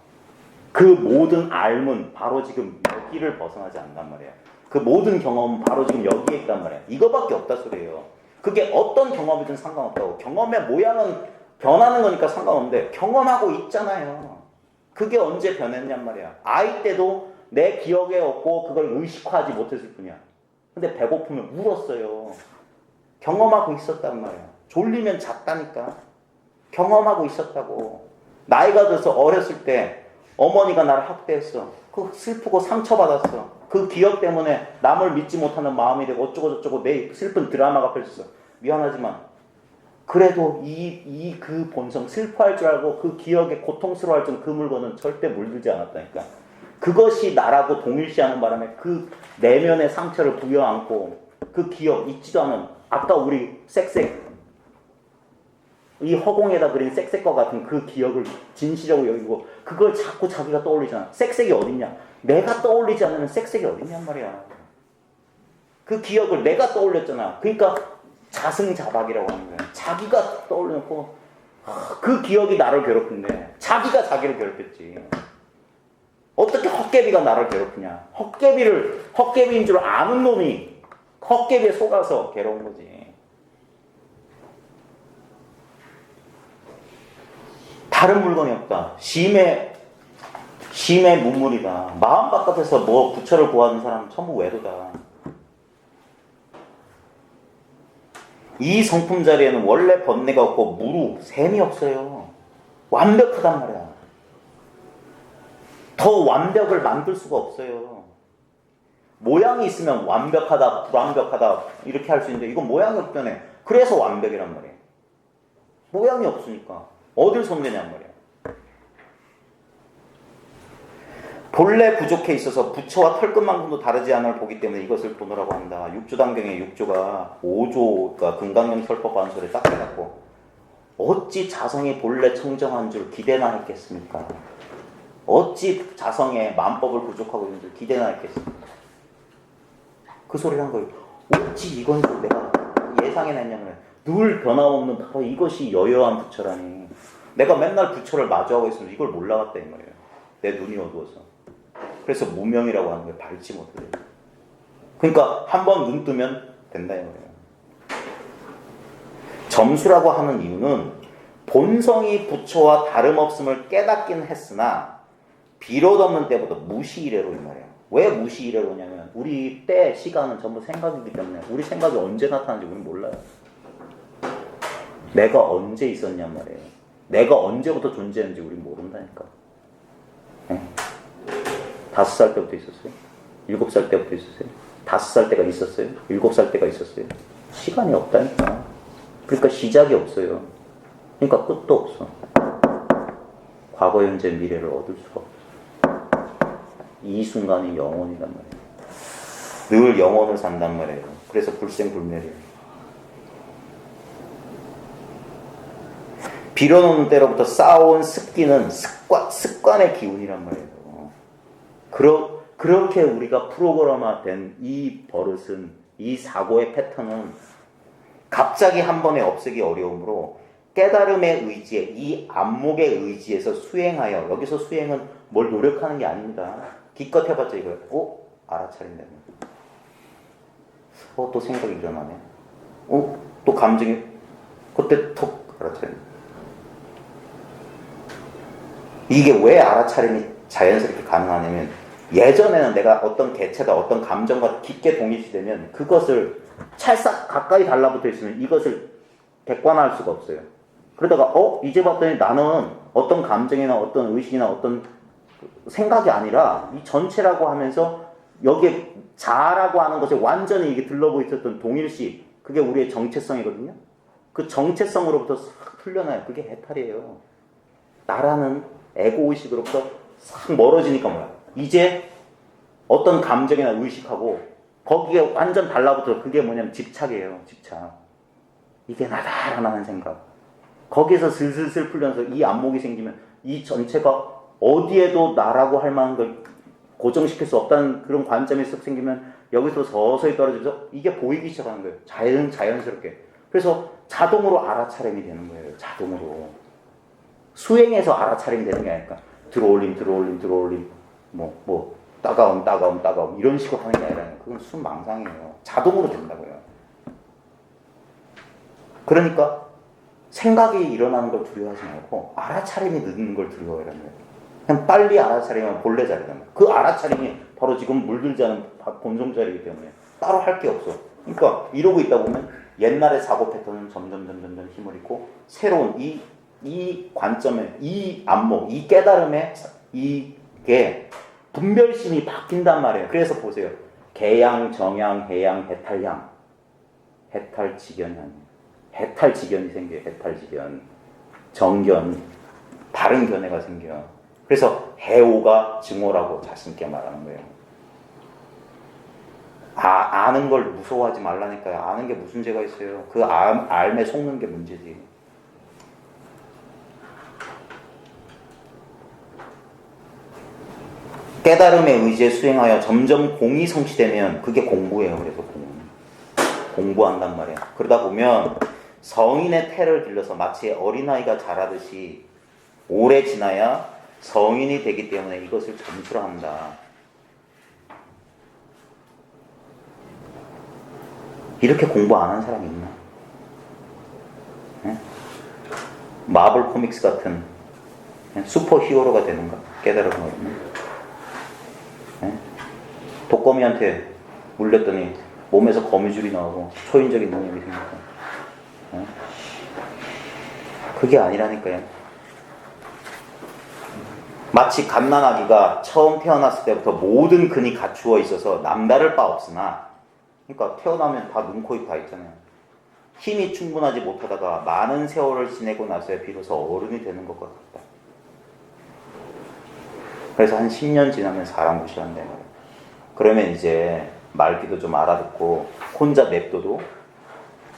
그 모든 알문 바로 지금 여기를 벗어나지 않단 말이야. 그 모든 경험은 바로 지금 여기에 있단 말이야. 이거밖에 없다 소리예요. 그게 어떤 경험이든 상관없다고. 경험의 모양은 변하는 거니까 상관없는데 경험하고 있잖아요. 그게 언제 변했냔 말이야. 아이 때도 내 기억에 없고 그걸 의식화하지 못했을 뿐이야. 근데 배고프면 울었어요. 경험하고 있었단 말이야. 졸리면 잤다니까. 경험하고 있었다고. 나이가 들어서 어렸을 때 어머니가 나를 학대했어. 그 슬프고 상처받았어. 그 기억 때문에 남을 믿지 못하는 마음이 되고 어쩌고저쩌고 내 슬픈 드라마가 펼쳤어. 미안하지만 그래도 그 본성 슬퍼할 줄 알고 그 기억에 고통스러워할 줄 그 물건은 절대 물들지 않았다니까. 그것이 나라고 동일시하는 바람에 그 내면의 상처를 부여안고 그 기억 잊지도 않은 아까 우리 쌕쌕 이 허공에다 그린 쌕쌕과 같은 그 기억을 진실하고 여기고 그걸 자꾸 자기가 떠올리잖아. 쌕쌕이 어딨냐? 내가 떠올리지 않으면 쌕쌕이 어딨냔 말이야. 그 기억을 내가 떠올렸잖아. 그러니까 자승자박이라고 하는 거야. 자기가 떠올려놓고 그 기억이 나를 괴롭힌데 자기가 자기를 괴롭혔지. 어떻게 헛개비가 나를 괴롭히냐. 헛개비인 줄 아는 놈이 헛개비에 속아서 괴로운 거지. 다른 물건이 없다. 심의 문물이다. 마음 바깥에서 뭐 부처를 구하는 사람은 전부 외도다. 이 성품 자리에는 원래 번뇌가 없고 무루, 셈이 없어요. 완벽하단 말이야. 더 완벽을 만들 수가 없어요. 모양이 있으면 완벽하다, 불완벽하다 이렇게 할 수 있는데 이건 모양이 없다네. 그래서 완벽이란 말이에요. 모양이 없으니까 어딜 손대냔 말이야. 본래 부족해 있어서 부처와 털끝만큼도 다르지 않을 보기 때문에 이것을 보노라고 한다. 육조단경의 육조가 5조가 금강경 설법반설에 딱 해갖고 어찌 자성이 본래 청정한 줄 기대나 했겠습니까? 어찌 자성의 만법을 부족하고 있는 줄 기대나 했겠습니까? 그 소리를 한 거예요. 어찌 이건 내가 예상해냈냐면 늘 변함없는 바로 이것이 여여한 부처라니. 내가 맨날 부처를 마주하고 있으면 이걸 몰라갔다 이 말이에요. 내 눈이 어두워서. 그래서 무명이라고 하는 거예요. 밟지 못해요. 그러니까 한 번 눈 뜨면 된다 이 말이에요. 점수라고 하는 이유는 본성이 부처와 다름없음을 깨닫긴 했으나 비롯 없는 때보다 무시이래로 이 말이에요. 왜 무시이래로냐면 우리 때 시간은 전부 생각이기 때문에 우리 생각이 언제 나타나는지 우리는 몰라요. 내가 언제 있었냔 말이에요. 내가 언제부터 존재했는지 우리는 모른다니까. 네? 5살 때부터 있었어요? 7살 때부터 있었어요? 5살 때가 있었어요? 7살 때가 있었어요? 시간이 없다니까. 그러니까 시작이 없어요. 그러니까 끝도 없어. 과거, 현재, 미래를 얻을 수가 없어. 이 순간이 영원이란 말이에요. 늘 영원을 산단 말이에요. 그래서 불생불멸이에요. 빌어놓는 때로부터 쌓아온 습기는 습관의 기운이란 말이에요. 그렇게 우리가 프로그램화된 이 버릇은, 이 사고의 패턴은 갑자기 한 번에 없애기 어려우므로 깨달음의 의지에, 이 안목의 의지에서 수행하여, 여기서 수행은 뭘 노력하는 게 아닙니다. 기껏 해봤자 이거, 알아차린다. 또 생각이 일어나네. 또 감정이, 그때 톡 알아차린다. 이게 왜 알아차림이 자연스럽게 가능하냐면 예전에는 내가 어떤 개체다, 어떤 감정과 깊게 동일시되면 그것을 찰싹 가까이 달라붙어 있으면 이것을 객관화할 수가 없어요. 그러다가 이제 봤더니 나는 어떤 감정이나 어떤 의식이나 어떤 생각이 아니라 이 전체라고 하면서 여기에 자라고 하는 것에 완전히 이게 들러보 있었던 동일시, 그게 우리의 정체성이거든요. 그 정체성으로부터 싹 풀려나요. 그게 해탈이에요. 나라는 에고의식으로부터 싹 멀어지니까 뭐야? 이제 어떤 감정이나 의식하고 거기에 완전 달라붙어. 그게 뭐냐면 집착이에요. 집착. 이게 나다라는 하는 생각. 거기에서 슬슬슬 풀려서 이 안목이 생기면 이 전체가 어디에도 나라고 할 만한 걸 고정시킬 수 없다는 그런 관점이 쓱 생기면 여기서 서서히 떨어져서 이게 보이기 시작하는 거예요. 자연스럽게. 그래서 자동으로 알아차림이 되는 거예요. 자동으로. 수행해서 알아차림이 되는 게 아니니까 들어올림 따가움 이런 식으로 하는 게 아니라 그건 순망상이에요. 자동으로 된다고요. 그러니까 생각이 일어나는 걸 두려워하지 말고 알아차림이 늦는 걸 두려워하라는 거예요. 그냥 빨리 알아차리면 본래 자리란 말이에요. 그 알아차림이 바로 지금 물들지 않은 본성 자리이기 때문에 따로 할 게 없어. 그러니까 이러고 있다 보면 옛날의 사고 패턴은 점점 힘을 잃고 새로운 이 관점에, 이 안목, 이 깨달음에 이게 분별심이 바뀐단 말이에요. 그래서 보세요. 개양, 정양, 해양, 해탈양. 해탈지견이 아니에요. 해탈지견이 생겨요. 해탈지견. 정견. 다른 견해가 생겨요. 그래서 해오가 증오라고 자신있게 말하는 거예요. 아는 걸 무서워하지 말라니까요. 아는 게 무슨 죄가 있어요. 그 알매 속는 게 문제지. 깨달음의 의지에 수행하여 점점 공이 성취되면 그게 공부예요. 그래서 공부한단 말이에요. 그러다 보면 성인의 태를 길러서 마치 어린아이가 자라듯이 오래 지나야 성인이 되기 때문에 이것을 점수를 한다. 이렇게 공부 안 하는 사람이 있나? 네? 마블 코믹스 같은 슈퍼 히어로가 되는가? 깨달은 거거든요. 네? 독거미한테 물렸더니 몸에서 거미줄이 나오고 초인적인 능력이 생겼다. 네? 그게 아니라니까요. 마치 갓난아기가 처음 태어났을 때부터 모든 근이 갖추어 있어서 남다를 바 없으나, 그러니까 태어나면 다 눈, 코, 입 다 있잖아요. 힘이 충분하지 못하다가 많은 세월을 지내고 나서야 비로소 어른이 되는 것 같다. 그래서 한 10년 지나면 사람 무시한다는 거예요. 그러면 이제 말귀도 좀 알아듣고 혼자 냅둬도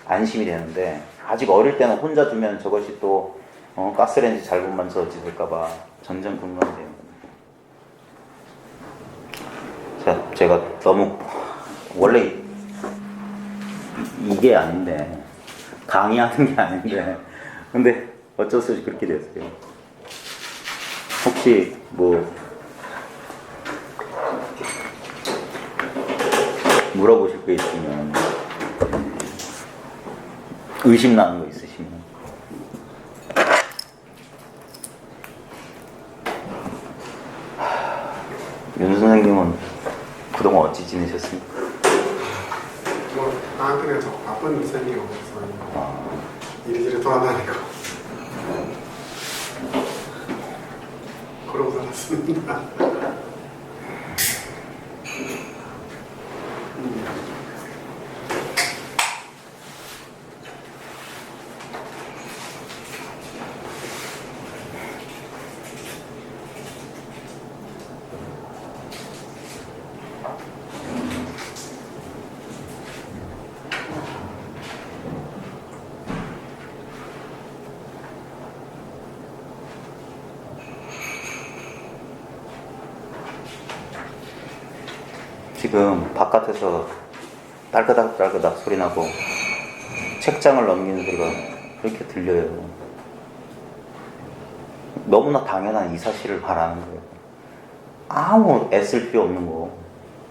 안심이 되는데, 아직 어릴 때는 혼자 두면 저것이 또 가스레인지 잘못 만져서 찢을까봐 전전긍긍이 되는 겁니다. 제가 너무 원래 이게 아닌데, 강의하는 게 아닌데, 근데 어쩔 수 없이 그렇게 됐어요. 혹시 물어보실 거 있으면, 의심 나는 거 있으시면. 윤 선생님은 그동안 어찌 지내셨습니까? 나한테는 더 바쁜 생이 없어서 이리저리 돌아다니고 그러고 살았습니다. 지금 바깥에서 딸그닥 소리 나고 책장을 넘기는 소리가 그렇게 들려요. 너무나 당연한 이 사실을 말하는 거예요. 아무 애쓸 필요 없는 거.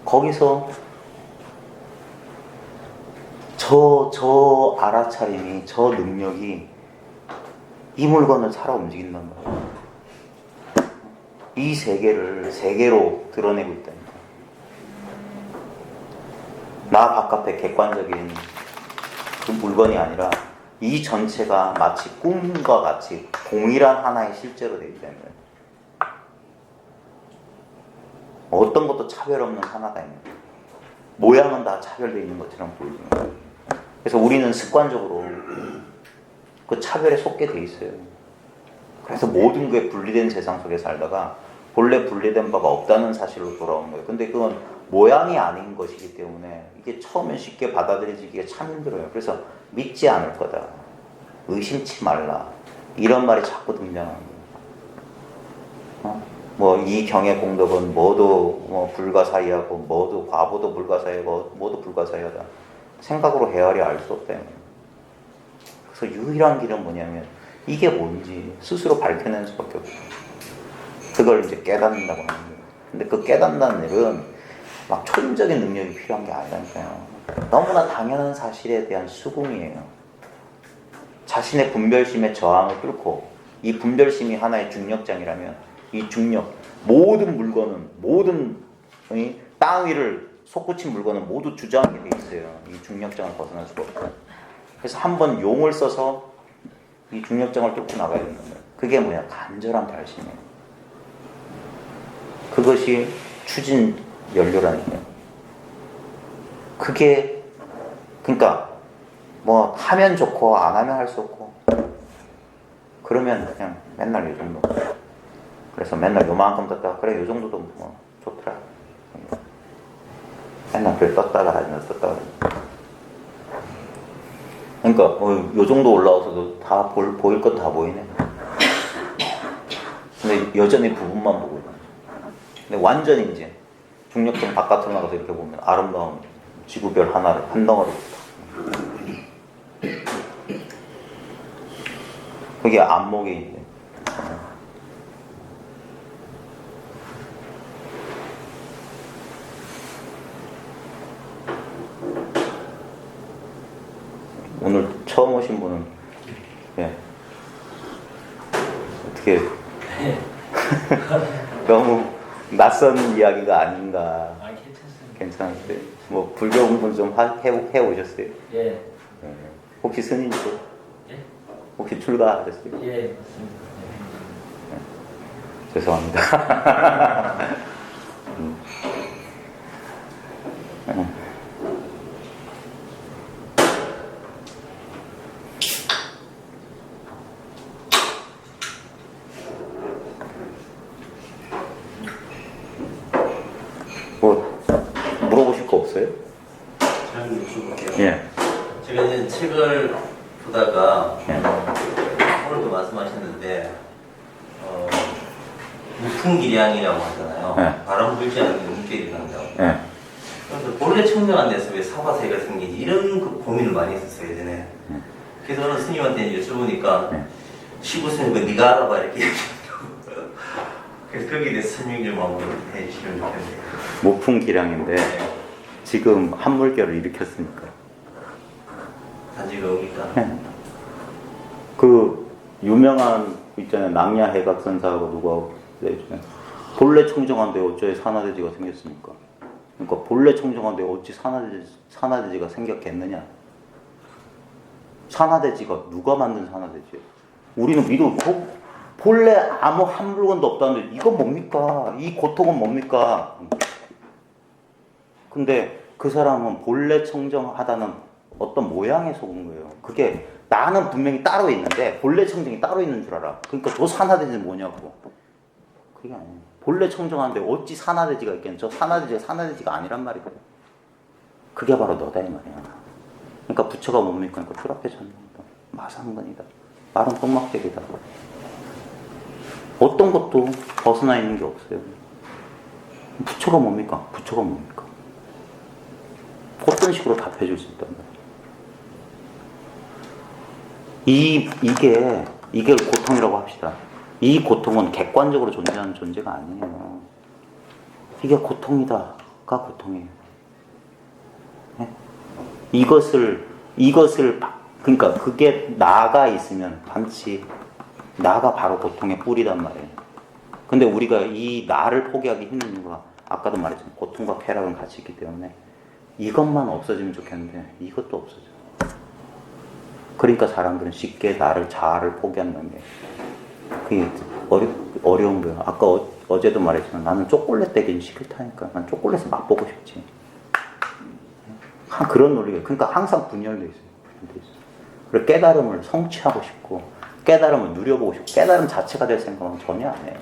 거기서 저 알아차림이, 저 능력이 이 물건을 살아 움직인단 말이에요. 이 세계를 세계로 드러내고 있다니까. 나 바깥에 객관적인 그 물건이 아니라 이 전체가 마치 꿈과 같이 동일한 하나의 실제로 되기 때문에 어떤 것도 차별 없는 하나다. 모양은 다 차별되어 있는 것처럼 보이죠. 그래서 우리는 습관적으로 그 차별에 속게 돼 있어요. 그래서 모든 게 분리된 세상 속에 살다가 본래 분리된 바가 없다는 사실로 돌아오는 거예요. 근데 그건 모양이 아닌 것이기 때문에 이게 처음엔 쉽게 받아들여지기가 참 힘들어요. 그래서 믿지 않을 거다. 의심치 말라. 이런 말이 자꾸 등장하는 거예요. 뭐 이 경의 공덕은 뭐도 뭐 불가사의하고 뭐도 과보도 불가사의하고 뭐도 불가사의하다. 생각으로 헤아려 알 수 없다. 그래서 유일한 길은 뭐냐면 이게 뭔지 스스로 밝혀내는 수밖에 없어요. 그걸 이제 깨닫는다고 하는 거예요. 근데 그 깨닫는 일은 막 초인적인 능력이 필요한 게 아니라니까요. 너무나 당연한 사실에 대한 수긍이에요. 자신의 분별심의 저항을 뚫고 이 분별심이 하나의 중력장이라면 이 중력, 모든 물건은 모든 땅 위를 솟구친 물건은 모두 주저앉게 돼 있어요. 이 중력장을 벗어날 수가 없어요. 그래서 한번 용을 써서 이 중력장을 뚫고 나가야 되는 거예요. 그게 뭐냐? 간절한 발심이에요. 그것이 추진 연료라는 거예요. 그게 그러니까 뭐 하면 좋고 안 하면 할 수 없고 그러면 그냥 맨날 이 정도. 그래서 맨날 요만큼 떴다가 그래 요 정도도 뭐 좋더라. 맨날 그래 떴다가 하지나 떴다가. 그러니까 요 정도 올라와서도 다 보일 건 다 보이네. 근데 여전히 부분만 보고 있는. 근데 완전히 이제 중력점 바깥으로 나가서 이렇게 보면 아름다운 지구별 하나를 한 덩어리. 그게 안목이 이제. 오늘 처음 오신 분은 예. 어떻게 너무 낯선 이야기가 아닌가. 아, 괜찮습니다. 괜찮으세요? 뭐 불교 공부 좀 해 오셨어요? 예. 예. 혹시 스님이세요? 예? 혹시 출가하셨어요? 예, 맞습니다. 죄송합니다. 뭐 물어보실 거 없어요? 잘 여쭤볼게요. 예. 제가 이제 책을 보다가 예. 오늘도 말씀하셨는데 무풍기량이라고 하잖아요. 네. 바람 불지 않는 문제를 한다고. 예. 그래서 본래 청정한 데서 왜 사과사이가 생기지 이런 그 고민을 많이 했었어요 예전에. 그래서 어느 스님한테 여쭤보니까 네. 시부스님 그 네가 알아봐 이렇게 얘기하더라고요. 그래서 거기에 대해서 설명 좀 한번 해주시면 좋겠네요. 모풍기량인데 지금 한물결을 일으켰으니까. 단지가 옵니까? 그 유명한 있잖아요. 낭야해각선사하고 누구하고 있잖아요. 본래 청정한데 어째 산화대지가 생겼습니까? 그러니까 본래 청정한데 어찌 산화대지가 생겼겠느냐? 산화대지가 누가 만든 산화대지예요? 우리는 믿어. 본래 아무 한 물건도 없다는데 이건 뭡니까? 이 고통은 뭡니까? 근데 그 사람은 본래 청정하다는 어떤 모양에 속은 거예요. 그게 나는 분명히 따로 있는데 본래 청정이 따로 있는 줄 알아. 그러니까 저 산화대지는 뭐냐고. 그게 아니에요. 본래 청정한데 어찌 산화대지가 있겠냐. 저 산화대지가 산화대지가 아니란 말이거든. 그게 바로 너다 이 말이야. 그러니까 부처가 뭡니까? 그러니까 추락해 전능이다. 마상근이다. 마른 똥막대기다. 어떤 것도 벗어나 있는 게 없어요. 부처가 뭡니까? 부처가 뭡니까? 어떤 식으로 답해줄 수 있단 말이에요. 이게 고통이라고 합시다. 이 고통은 객관적으로 존재하는 존재가 아니에요. 이게 고통이다가 고통이에요. 네? 이것을 그러니까 그게 나가 있으면 반드시 나가 바로 고통의 뿌리단 말이에요. 근데 우리가 이 나를 포기하기 힘든 이유가 아까도 말했지만 고통과 쾌락은 같이 있기 때문에 이것만 없어지면 좋겠는데 이것도 없어져. 그러니까 사람들은 쉽게 자아를 포기한다는 게 그게 어려운 거예요. 아까 어제도 말했지만 나는 초콜릿 되긴 싫다니까. 난 초콜릿을 맛보고 싶지. 그런 논리가. 그러니까 항상 분열돼 있어요. 분열돼 있어요. 그리고 깨달음을 성취하고 싶고, 깨달음을 누려보고 싶고, 깨달음 자체가 될 생각은 전혀 안 해요.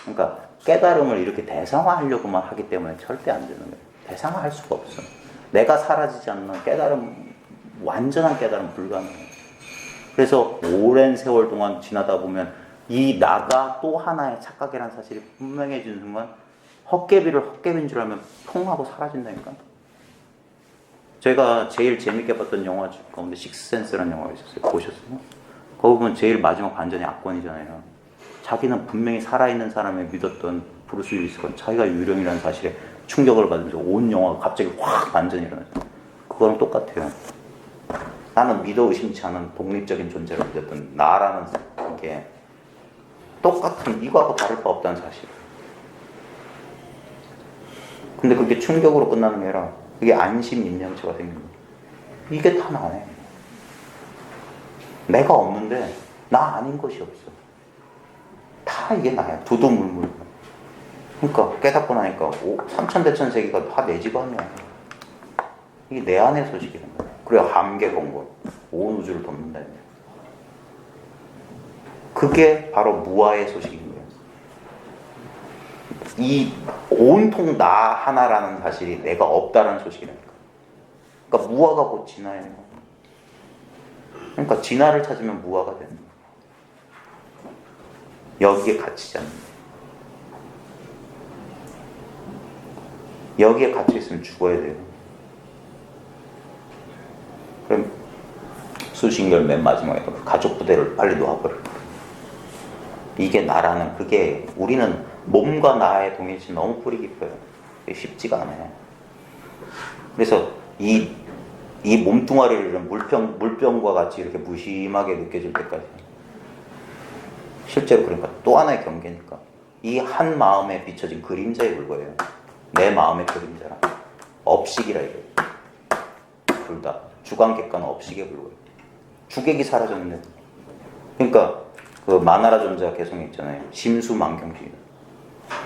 그러니까 깨달음을 이렇게 대상화하려고만 하기 때문에 절대 안 되는 거예요. 대상화할 수가 없어. 내가 사라지지 않는 깨달음, 완전한 깨달음 불가능해요. 그래서 오랜 세월 동안 지나다 보면 이 나가 또 하나의 착각이라는 사실이 분명해지는 순간 헛개비를 헛개비인 줄 알면 퐁 하고 사라진다니까. 제가 제일 재밌게 봤던 영화 가운데 식스센스라는 영화가 있었어요. 보셨어요? 거기 보면 제일 마지막 반전이 악권이잖아요. 자기는 분명히 살아있는 사람을 믿었던 브루스 윌리스가 자기가 유령이라는 사실에 충격을 받으면서 온 영화가 갑자기 확 반전이 일어났어요. 그거랑 똑같아요. 나는 믿어 의심치 않은 독립적인 존재를 믿었던 나라는 게 똑같은 이거하고 다를 바 없다는 사실. 근데 그게 충격으로 끝나는 게 아니라 그게 안심 인명체가 생긴 거예요. 이게 다 나네. 내가 없는데 나 아닌 것이 없어. 다 이게 나야. 두두물물. 그러니까 깨닫고 나니까 삼천대천세계가 다 내 집안이야. 이게 내 안의 소식이란 거야. 그래 함계공고 온 우주를 돕는다. 그게 바로 무아의 소식인 거예요. 이 온통 나 하나라는 사실이 내가 없다라는 소식이라니까. 그러니까 무아가 곧 진화예요. 그러니까 진화를 찾으면 무아가 되는 거예요. 여기에 갇히지 않는 거예요. 여기에 갇혀 있으면 죽어야 돼요. 그럼 수신결 맨 마지막에 가족 부대를 빨리 놓아버려. 이게 나라는 그게 우리는 몸과 나의 동일시 너무 뿌리 깊어요. 쉽지가 않아요. 그래서 이 몸뚱아리를 물병과 같이 이렇게 무심하게 느껴질 때까지 실제로 그러니까 또 하나의 경계니까 이 한 마음에 비춰진 그림자에 불과해요. 내 마음의 그림자라 업식이라 이거예요. 둘 다 주관객관은 업식에 불과해요. 주객이 사라졌는데 그러니까 그 마나라 존자 개성이 있잖아요. 심수망경주의.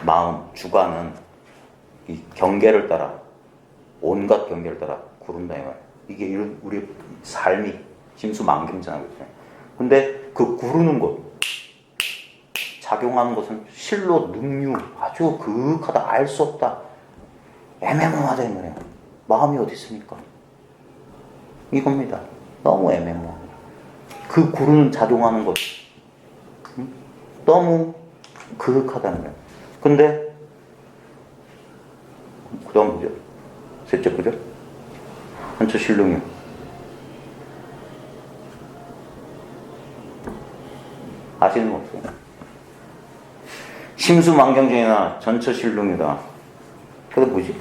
마음, 주관은 이 경계를 따라 온갖 경계를 따라 구른다 이 말이에요. 이게 이런 우리 삶이 심수망경자라고 있잖아요. 근데 그 구르는 것, 작용하는 것은 실로 능유, 아주 그윽하다, 알 수 없다, 애매모호하다 이 말이에요. 마음이 어디 있습니까? 이겁니다. 너무 애매모호. 그 구르는 작용하는 것 너무 그윽하다는 거예요. 근데 그 다음 뭐죠? 셋째 뭐죠? 전처실lum이요. 아시는 거 없어요? 심수망경정이나 전처실lum이다. 그게 뭐지?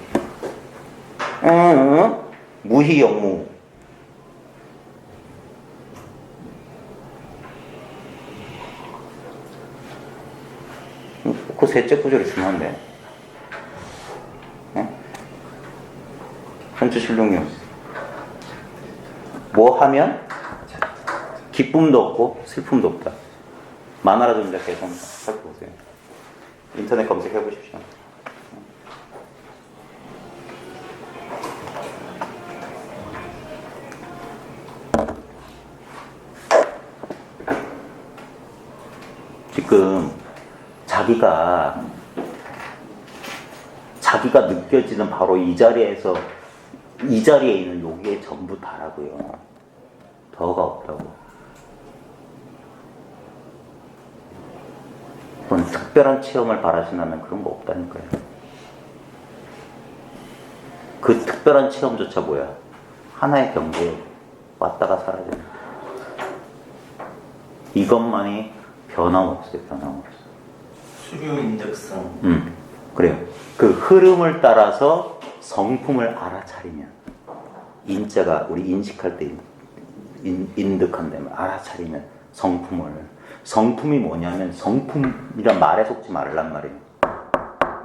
무희영무. 그 셋째 구절이 중요한데. 네? 전처실lum이요. 뭐 하면 기쁨도 없고 슬픔도 없다. 마나라 존자 개성 살펴보세요. 인터넷 검색해 보십시오. 지금 자기가 느껴지는 바로 이 자리에 있는 요게 전부 다라고요. 더가 없다고. 그건 특별한 체험을 바라신다면 그런 거 없다니까요. 그 특별한 체험조차 뭐야? 하나의 경계에 왔다가 사라지는 거야. 이것만이 변함없어요. 변함없어. 수류인적성. 그래요. 그 흐름을 따라서 성품을 알아차리면 인자가 우리 인식할 때 인득한다면 알아차리면 성품이 뭐냐면 성품이란 말에 속지 말란 말이에요.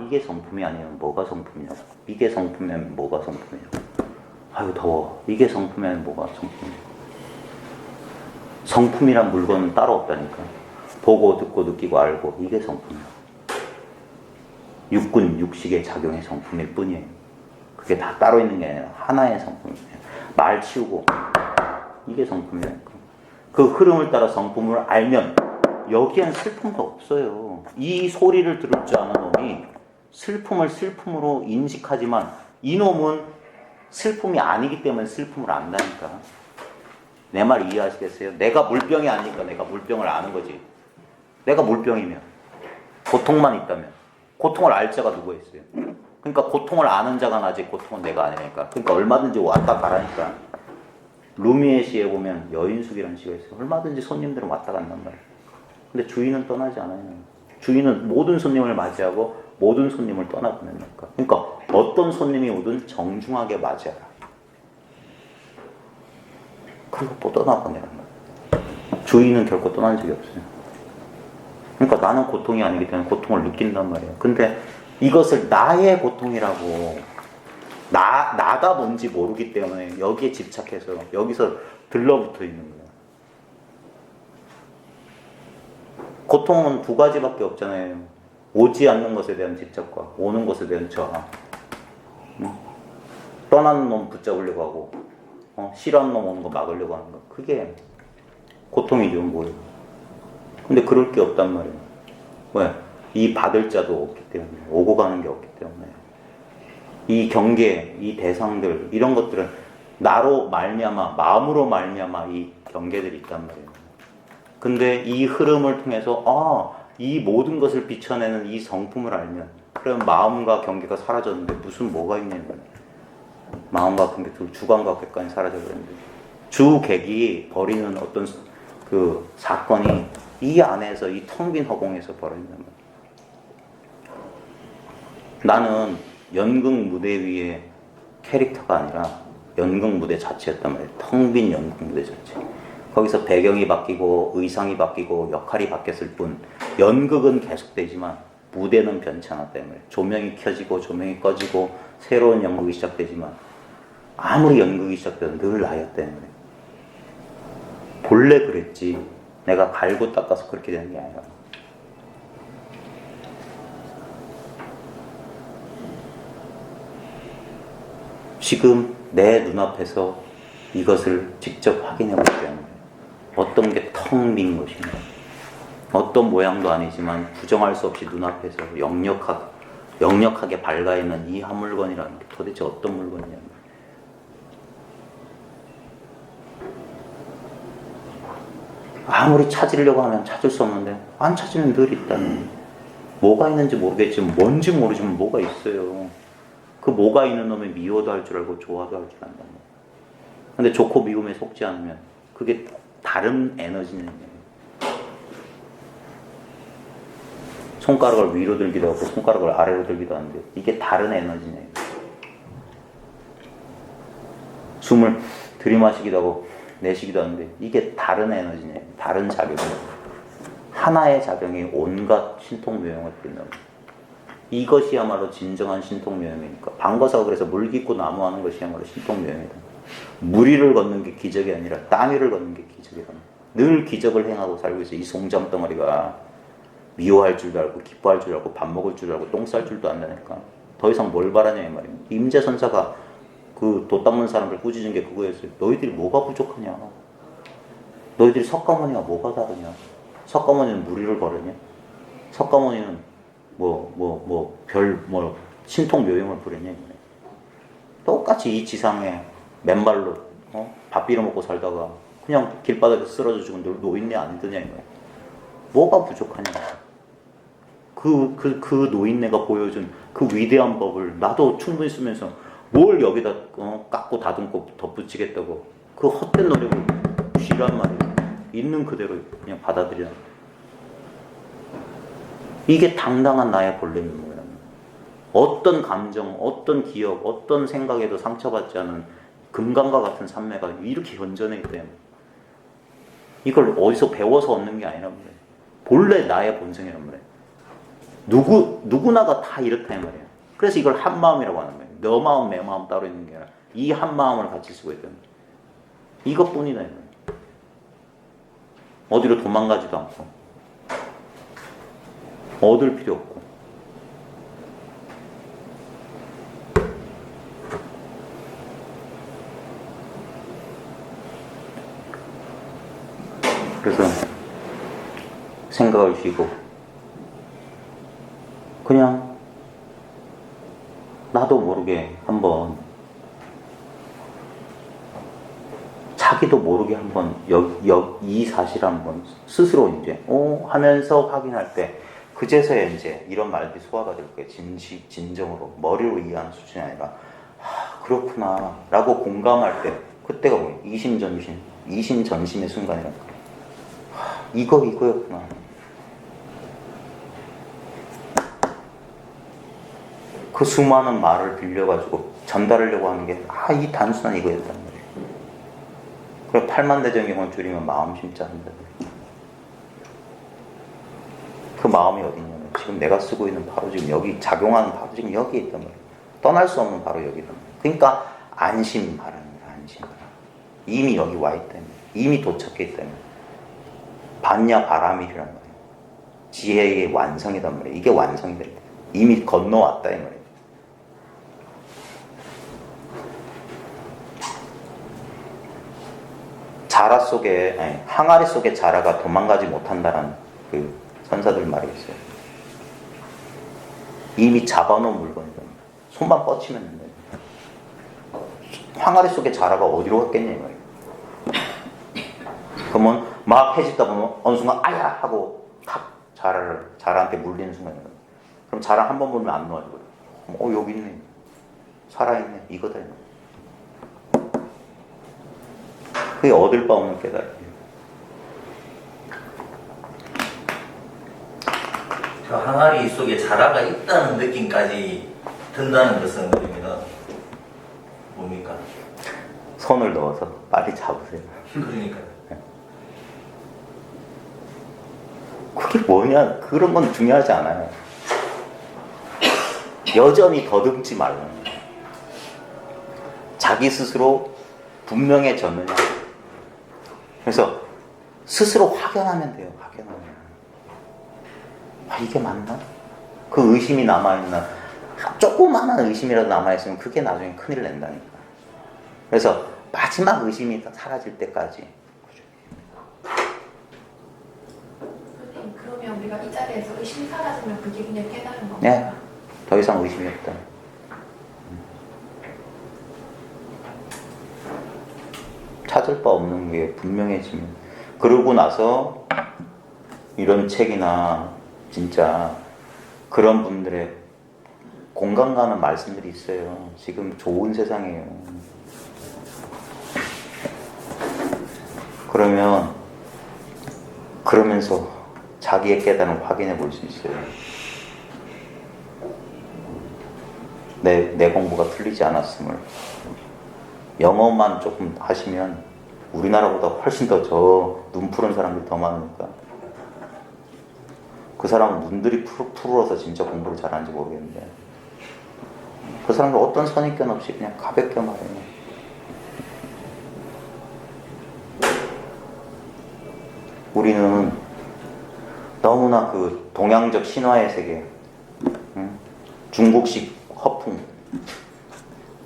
이게 성품이 아니면 뭐가 성품이냐고. 이게 성품이면 뭐가 성품이냐고. 아유 더워. 이게 성품이면 뭐가 성품이냐고. 성품이란 물건은 따로 없다니까. 보고 듣고 느끼고 알고 이게 성품이야. 육군, 육식의 작용의 성품일 뿐이에요. 그게 다 따로 있는 게 아니라 하나의 성품이에요. 말 치우고 이게 성품이라니까. 그 흐름을 따라 성품을 알면 여기엔 슬픔도 없어요. 이 소리를 들을 줄 아는 놈이 슬픔을 슬픔으로 인식하지만 이놈은 슬픔이 아니기 때문에 슬픔을 안다니까. 내 말 이해하시겠어요? 내가 물병이 아니니까 내가 물병을 아는 거지. 내가 물병이면 고통만 있다면 고통을 알 자가 누가 있어요? 그러니까 고통을 아는 자가 나지 고통은 내가 아니니까. 그러니까 얼마든지 왔다 가라니까. 루미의 시에 보면 여인숙이라는 시가 있어요. 얼마든지 손님들은 왔다 간단 말이에요. 근데 주인은 떠나지 않아요. 주인은 모든 손님을 맞이하고 모든 손님을 떠나보냅니까. 그러니까 어떤 손님이 오든 정중하게 맞이하라. 그리고 또 떠나보내란 말이에요. 주인은 결코 떠난 적이 없어요. 그러니까 나는 고통이 아니기 때문에 고통을 느낀단 말이에요. 근데 이것을 나의 고통이라고 나가 뭔지 모르기 때문에 여기에 집착해서 여기서 들러붙어 있는 거예요. 고통은 두 가지밖에 없잖아요. 오지 않는 것에 대한 집착과 오는 것에 대한 저항. 떠나는 놈 붙잡으려고 하고 싫어하는 놈 오는 거 막으려고 하는 거. 그게 고통이죠. 뭐예요. 근데 그럴 게 없단 말이에요. 왜? 이 받을 자도 없기 때문에. 오고 가는 게 없기 때문에. 이 경계, 이 대상들, 이런 것들은 나로 말미암아, 마음으로 말미암아 이 경계들이 있단 말이에요. 근데 이 흐름을 통해서 이 모든 것을 비춰내는 이 성품을 알면 그럼 마음과 경계가 사라졌는데 무슨 뭐가 있냐면 마음과 경계, 주관과 객관이 사라져버렸는데 주객이 벌이는 어떤 그 사건이 이 안에서 이 텅 빈 허공에서 벌어진단 말이에요. 나는 연극 무대 위에 캐릭터가 아니라 연극 무대 자체였단 말이에요. 텅 빈 연극 무대 자체. 거기서 배경이 바뀌고 의상이 바뀌고 역할이 바뀌었을 뿐 연극은 계속되지만 무대는 변치 않았다 말이에요. 조명이 켜지고 조명이 꺼지고 새로운 연극이 시작되지만 아무리 연극이 시작돼도 늘 나였다 말이에요. 본래 그랬지 내가 갈고 닦아서 그렇게 되는 게 아니라. 지금 내 눈앞에서 이것을 직접 확인해 보기 때문에 어떤 게 텅 빈 것인가, 어떤 모양도 아니지만 부정할 수 없이 눈앞에서 역력하게 밝아있는 이 한 물건이라는 게 도대체 어떤 물건이냐. 아무리 찾으려고 하면 찾을 수 없는데 안 찾으면 늘 있다는. 뭐가 있는지 모르겠지만 뭔지 모르지만 뭐가 있어요. 그 뭐가 있는 놈이 미워도 할 줄 알고 좋아도 할 줄 안다는 거예요. 근데 좋고 미움에 속지 않으면 그게 다른 에너지는 손가락을 위로 들기도 하고 손가락을 아래로 들기도 하는데 이게 다른 에너지네요. 숨을 들이마시기도 하고 내쉬기도 하는데 이게 다른 에너지네요. 다른 작용이에요. 하나의 작용이 온갖 신통묘용을 부린다고. 이것이야말로 진정한 신통묘용이니까. 방거사가 그래서 물 깊고 나무하는 것이야말로 신통묘용이다. 물 위를 걷는 게 기적이 아니라 땅 위를 걷는 게 기적이다. 늘 기적을 행하고 살고 있어. 이 송장덩어리가 미워할 줄도 알고 기뻐할 줄도 알고 밥 먹을 줄도 알고 똥 쌀 줄도 안다니까. 더 이상 뭘 바라냐 이 말이야. 임재선사가 그 도 닦는 사람들 꾸짖은 게 그거였어요. 너희들이 뭐가 부족하냐. 너희들이 석가모니가 뭐가 다르냐. 석가모니는 물 위를 걸으냐. 석가모니는 신통묘용을 부르냐. 똑같이 이 지상에 맨발로 밥 빌어먹고 살다가 그냥 길바닥에 쓰러져 죽은 노인네 아니더냐 이거야. 뭐가 부족하냐. 그 노인네가 보여준 그 위대한 법을 나도 충분히 쓰면서 뭘 여기다 깎고 다듬고 덧붙이겠다고 그 헛된 노력을 쉬란 말이야. 있는 그대로 그냥 받아들이라. 이게 당당한 나의 본래 면모라는 거야. 어떤 감정, 어떤 기억, 어떤 생각에도 상처받지 않은 금강과 같은 산매가 이렇게 현전해 있대요. 이걸 어디서 배워서 얻는 게 아니란 말이에요. 본래 나의 본성이란 말이에요. 누구나가 다 이렇다 이 말이에요. 그래서 이걸 한 마음이라고 하는 거예요. 너 마음, 내 마음 따로 있는 게 아니라 이 한 마음을 같이 쓰고 있다는 거예요. 이것뿐이다 이 말이에요. 어디로 도망가지도 않고 얻을 필요 없고 그래서 생각을 쉬고 그냥 나도 모르게 한번 자기도 모르게 한번 이 사실을 한번 스스로 이제 하면서 확인할 때 그제서야 이제 이런 말들이 소화가 될 거예요. 진정으로 머리로 이해하는 수준이 아니라 그렇구나 라고 공감할 때 그때가 뭐예요? 이심전심의 순간이랄까. 이거였구나. 그 수많은 말을 빌려가지고 전달하려고 하는 게 이 단순한 이거였단 말이에요. 그리고 8만 대정경을 줄이면 마음 심자 한다. 그 마음이 어디냐면 지금 내가 쓰고 있는 바로 지금 여기 작용하는 바로 지금 여기에 있단 말이에요. 떠날 수 없는 바로 여기란 말이에요. 그러니까 안심 바랍니다. 안심 바람. 이미 여기 와 있다면, 이미 도착해 있다면 반야 바람이란 말이에요. 지혜의 완성이란 말이에요. 이게 완성이 될 때 이미 건너왔다 이 말이에요. 항아리 속에 자라가 도망가지 못한다라는 그 선사들 말이 있어요. 이미 잡아놓은 물건이다. 손만 뻗치면 된다. 항아리 속에 자라가 어디로 갔겠냐 이 말이에요. 그러면 막 해집다 보면 어느 순간 아야 하고 탁 자라한테 물리는 순간이에요. 그럼 자라 한 번 보면 안 놓아지거든요. 여기 있네. 살아있네. 이거다. 그게 얻을 바 없는 깨달음이에요. 저 항아리 속에 자라가 있다는 느낌까지 든다는 것은 그러면 뭡니까? 손을 넣어서 빨리 잡으세요. 그러니까 그게 뭐냐? 그런 건 중요하지 않아요. 여전히 더듬지 말라는 거예요. 자기 스스로 분명해졌느냐. 그래서 스스로 확연하면 돼요. 확연하면. 이게 맞나? 그 의심이 남아있나? 조그마한 의심이라도 남아있으면 그게 나중에 큰일 낸다니까. 그래서 마지막 의심이 사라질 때까지. 선생님, 그러면 우리가 이 자리에서 의심이 사라지면 그게 그냥 깨달은 건가요? 네. 더 이상 의심이 없다. 찾을 바 없는 게 분명해지면. 그러고 나서 이런 책이나 진짜 그런 분들의 공감 가는 말씀들이 있어요. 지금 좋은 세상이에요. 그러면서 자기의 깨달음을 확인해 볼 수 있어요. 내 공부가 틀리지 않았음을. 영어만 조금 하시면 우리나라보다 훨씬 더 눈 푸른 사람들이 더 많으니까 그 사람은 눈들이 푸르러서 진짜 공부를 잘하는지 모르겠는데 그 사람들 어떤 선입견 없이 그냥 가볍게 말해요. 우리는 너무나 그 동양적 신화의 세계, 중국식 허풍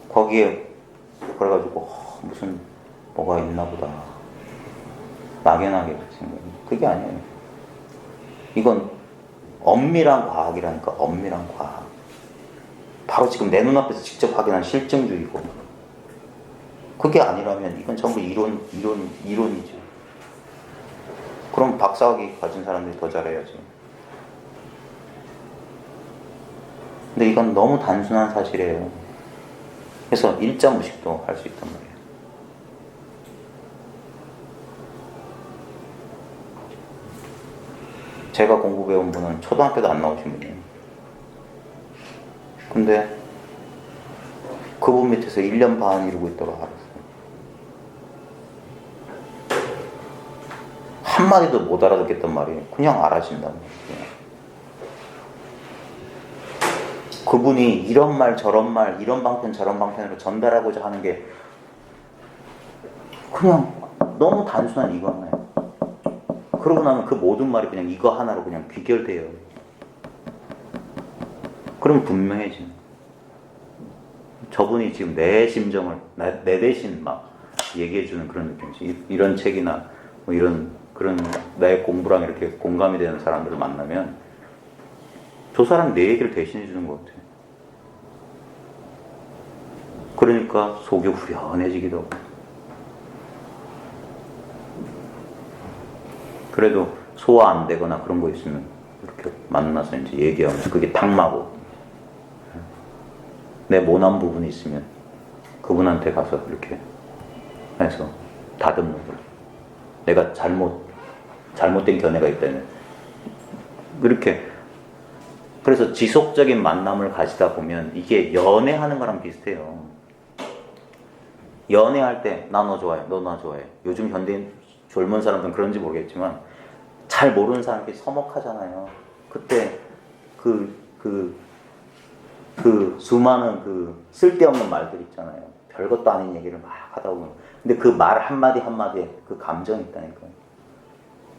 거기에 그래가지고 무슨 뭐가 있나 보다 막연하게 생각해요. 그게 아니에요. 이건 엄밀한 과학이라니까. 엄밀한 과학. 바로 지금 내 눈앞에서 직접 확인한 실증주의고. 그게 아니라면 이건 전부 이론이죠. 그럼 박사학위 가진 사람들이 더 잘해야지. 근데 이건 너무 단순한 사실이에요. 그래서 일자 무식도 할 수 있단 말이에요. 제가 공부 배운 분은 초등학교도 안 나오신 분이에요. 근데 그분 밑에서 1년 반 이루고 있다고 알았어요. 한마디도 못 알아듣겠단 말이에요. 그냥 알아진단 말이에요. 그분이 이런 말 저런 말 이런 방편 저런 방편으로 전달하고자 하는 게 그냥 너무 단순한 이거 하나예요. 그러고 나면 그 모든 말이 그냥 이거 하나로 그냥 귀결돼요. 그럼 분명해지는. 저분이 지금 내 심정을 내 대신 막 얘기해주는 그런 느낌이지. 이런 책이나 뭐 이런 그런 내 공부랑 이렇게 공감이 되는 사람들을 만나면 저 사람 내 얘기를 대신해 주는 것 같아. 그러니까 속이 후련해지기도 하고. 그래도 소화 안 되거나 그런 거 있으면 이렇게 만나서 이제 얘기하면서 그게 탁마고, 내 모난 부분이 있으면 그분한테 가서 이렇게 해서 다듬는 거죠. 내가 잘못된 견해가 있다면 그렇게. 그래서 지속적인 만남을 가지다 보면 이게 연애하는 거랑 비슷해요. 연애할 때 나 너 좋아해, 너 나 좋아해. 요즘 현대인 젊은 사람들은 그런지 모르겠지만 잘 모르는 사람들이 서먹하잖아요. 그때 그 수많은 그 쓸데없는 말들 있잖아요. 별것도 아닌 얘기를 막 하다 보면. 근데 그 말 한마디 한마디에 그 감정이 있다니까요.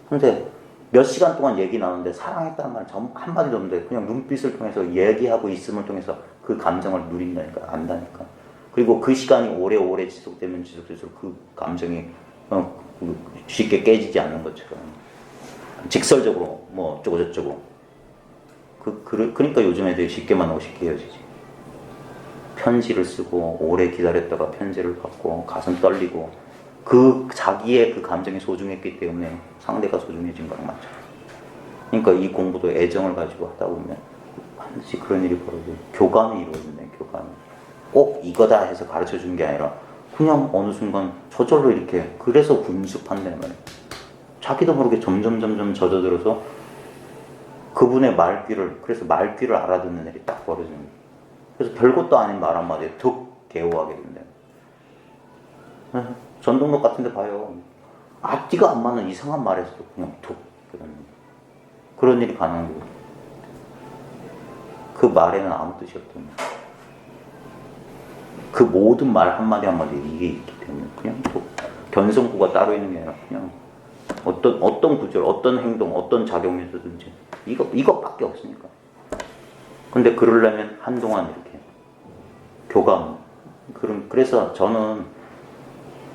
근데 몇 시간 동안 얘기 나누는데 사랑했다는 말 한마디도 없는데 그냥 눈빛을 통해서 얘기하고 있음을 통해서 그 감정을 누린다니까, 안다니까. 그리고 그 시간이 오래오래 지속되면 지속될수록 그 감정이 쉽게 깨지지 않는 것처럼 직설적으로 뭐 어쩌고저쩌고. 그러니까 요즘 애들이 쉽게 만나고 쉽게 헤어지지. 편지를 쓰고 오래 기다렸다가 편지를 받고 가슴 떨리고 그 자기의 그 감정이 소중했기 때문에 상대가 소중해진 거랑 맞죠. 그러니까 이 공부도 애정을 가지고 하다 보면 반드시 그런 일이 벌어져요. 교감이 이루어진다. 교감이 꼭 이거다 해서 가르쳐 준 게 아니라 그냥 어느 순간 저절로 이렇게. 그래서 분수판다는 말이에요. 자기도 모르게 점점 젖어들어서 그분의 말귀를, 그래서 말귀를 알아듣는 일이 딱 벌어지는 거예요. 그래서 별것도 아닌 말 한마디에 툭 개호하게 된다. 전동록 같은 데 봐요. 앞뒤가 안 맞는 이상한 말에서도 그냥 툭 그런 일이 가능한 거예요. 그 말에는 아무 뜻이 없던 거예요. 그 모든 말 한마디 한마디에 이게 있기 때문에 그냥 툭. 견성구가 따로 있는 게 아니라 그냥 어떤 구절, 어떤 행동, 어떤 작용에서든지 이것밖에 없으니까. 근데 그러려면 한동안 이렇게 교감. 그래서 저는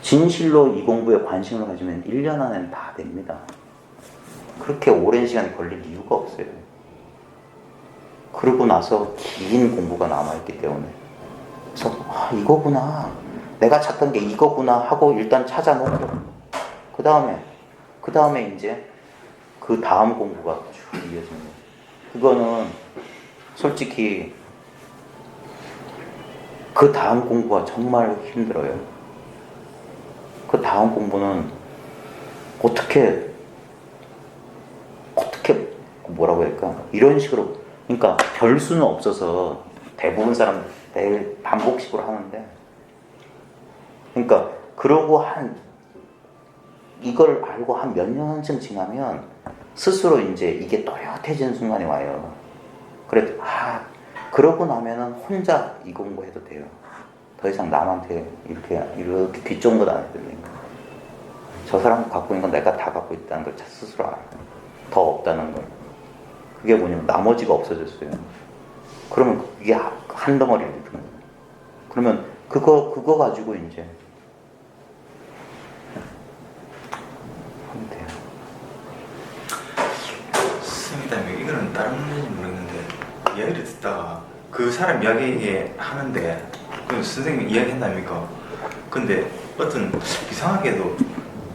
진실로 이 공부에 관심을 가지면 1년 안에는 다 됩니다. 그렇게 오랜 시간이 걸릴 이유가 없어요. 그러고 나서 긴 공부가 남아있기 때문에. 그래서 이거구나. 내가 찾던 게 이거구나 하고 일단 찾아놓고 그 다음에 이제 그 다음 공부가 쭉 이어지는 거예요. 그거는 솔직히 그 다음 공부가 정말 힘들어요. 그 다음 공부는 어떻게 뭐라고 해야 할까? 이런 식으로. 그러니까 별수는 없어서 대부분 사람 매일 반복식으로 하는데, 그러니까 그러고 이걸 알고 한 몇 년쯤 지나면 스스로 이제 이게 또렷해지는 순간이 와요. 그래, 그러고 나면은 혼자 이 공부해도 돼요. 더 이상 남한테 이렇게 귓정보도 안 해도 되니까. 저 사람 갖고 있는 건 내가 다 갖고 있다는 걸 스스로 알아요. 더 없다는 걸. 그게 뭐냐면 나머지가 없어졌어요. 그러면 이게 한 덩어리를 드는 거예요. 그러면 그거 가지고 이제 하면 돼요. 선생님, 이거는 다른 문제인지 모르겠는데 이야기를 듣다가 그 사람 이야기 하는데 그 선생님 이야기 한다니까. 근데 어떤 이상하게도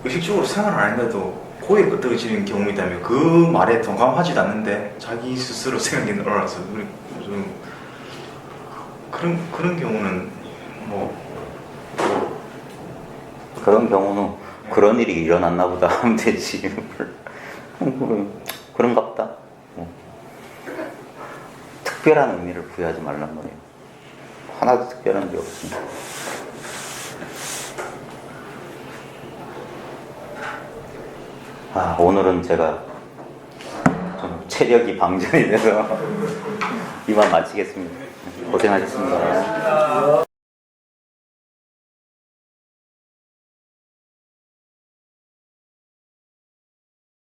의식적으로 생각을 안 했는데도 고에 끄덕여지는 경험이 있다면 그 말에 동감하지도 않는데 자기 스스로 생각이 늘어나서 좀 그런 경우는 그런 경우는 그런 일이 일어났나 보다 하면 되지. 그런가 보다. 특별한 의미를 부여하지 말란 말이에요. 하나도 특별한 게 없습니다. 오늘은 제가 좀 체력이 방전이 돼서 이만 마치겠습니다. 고생하셨습니다.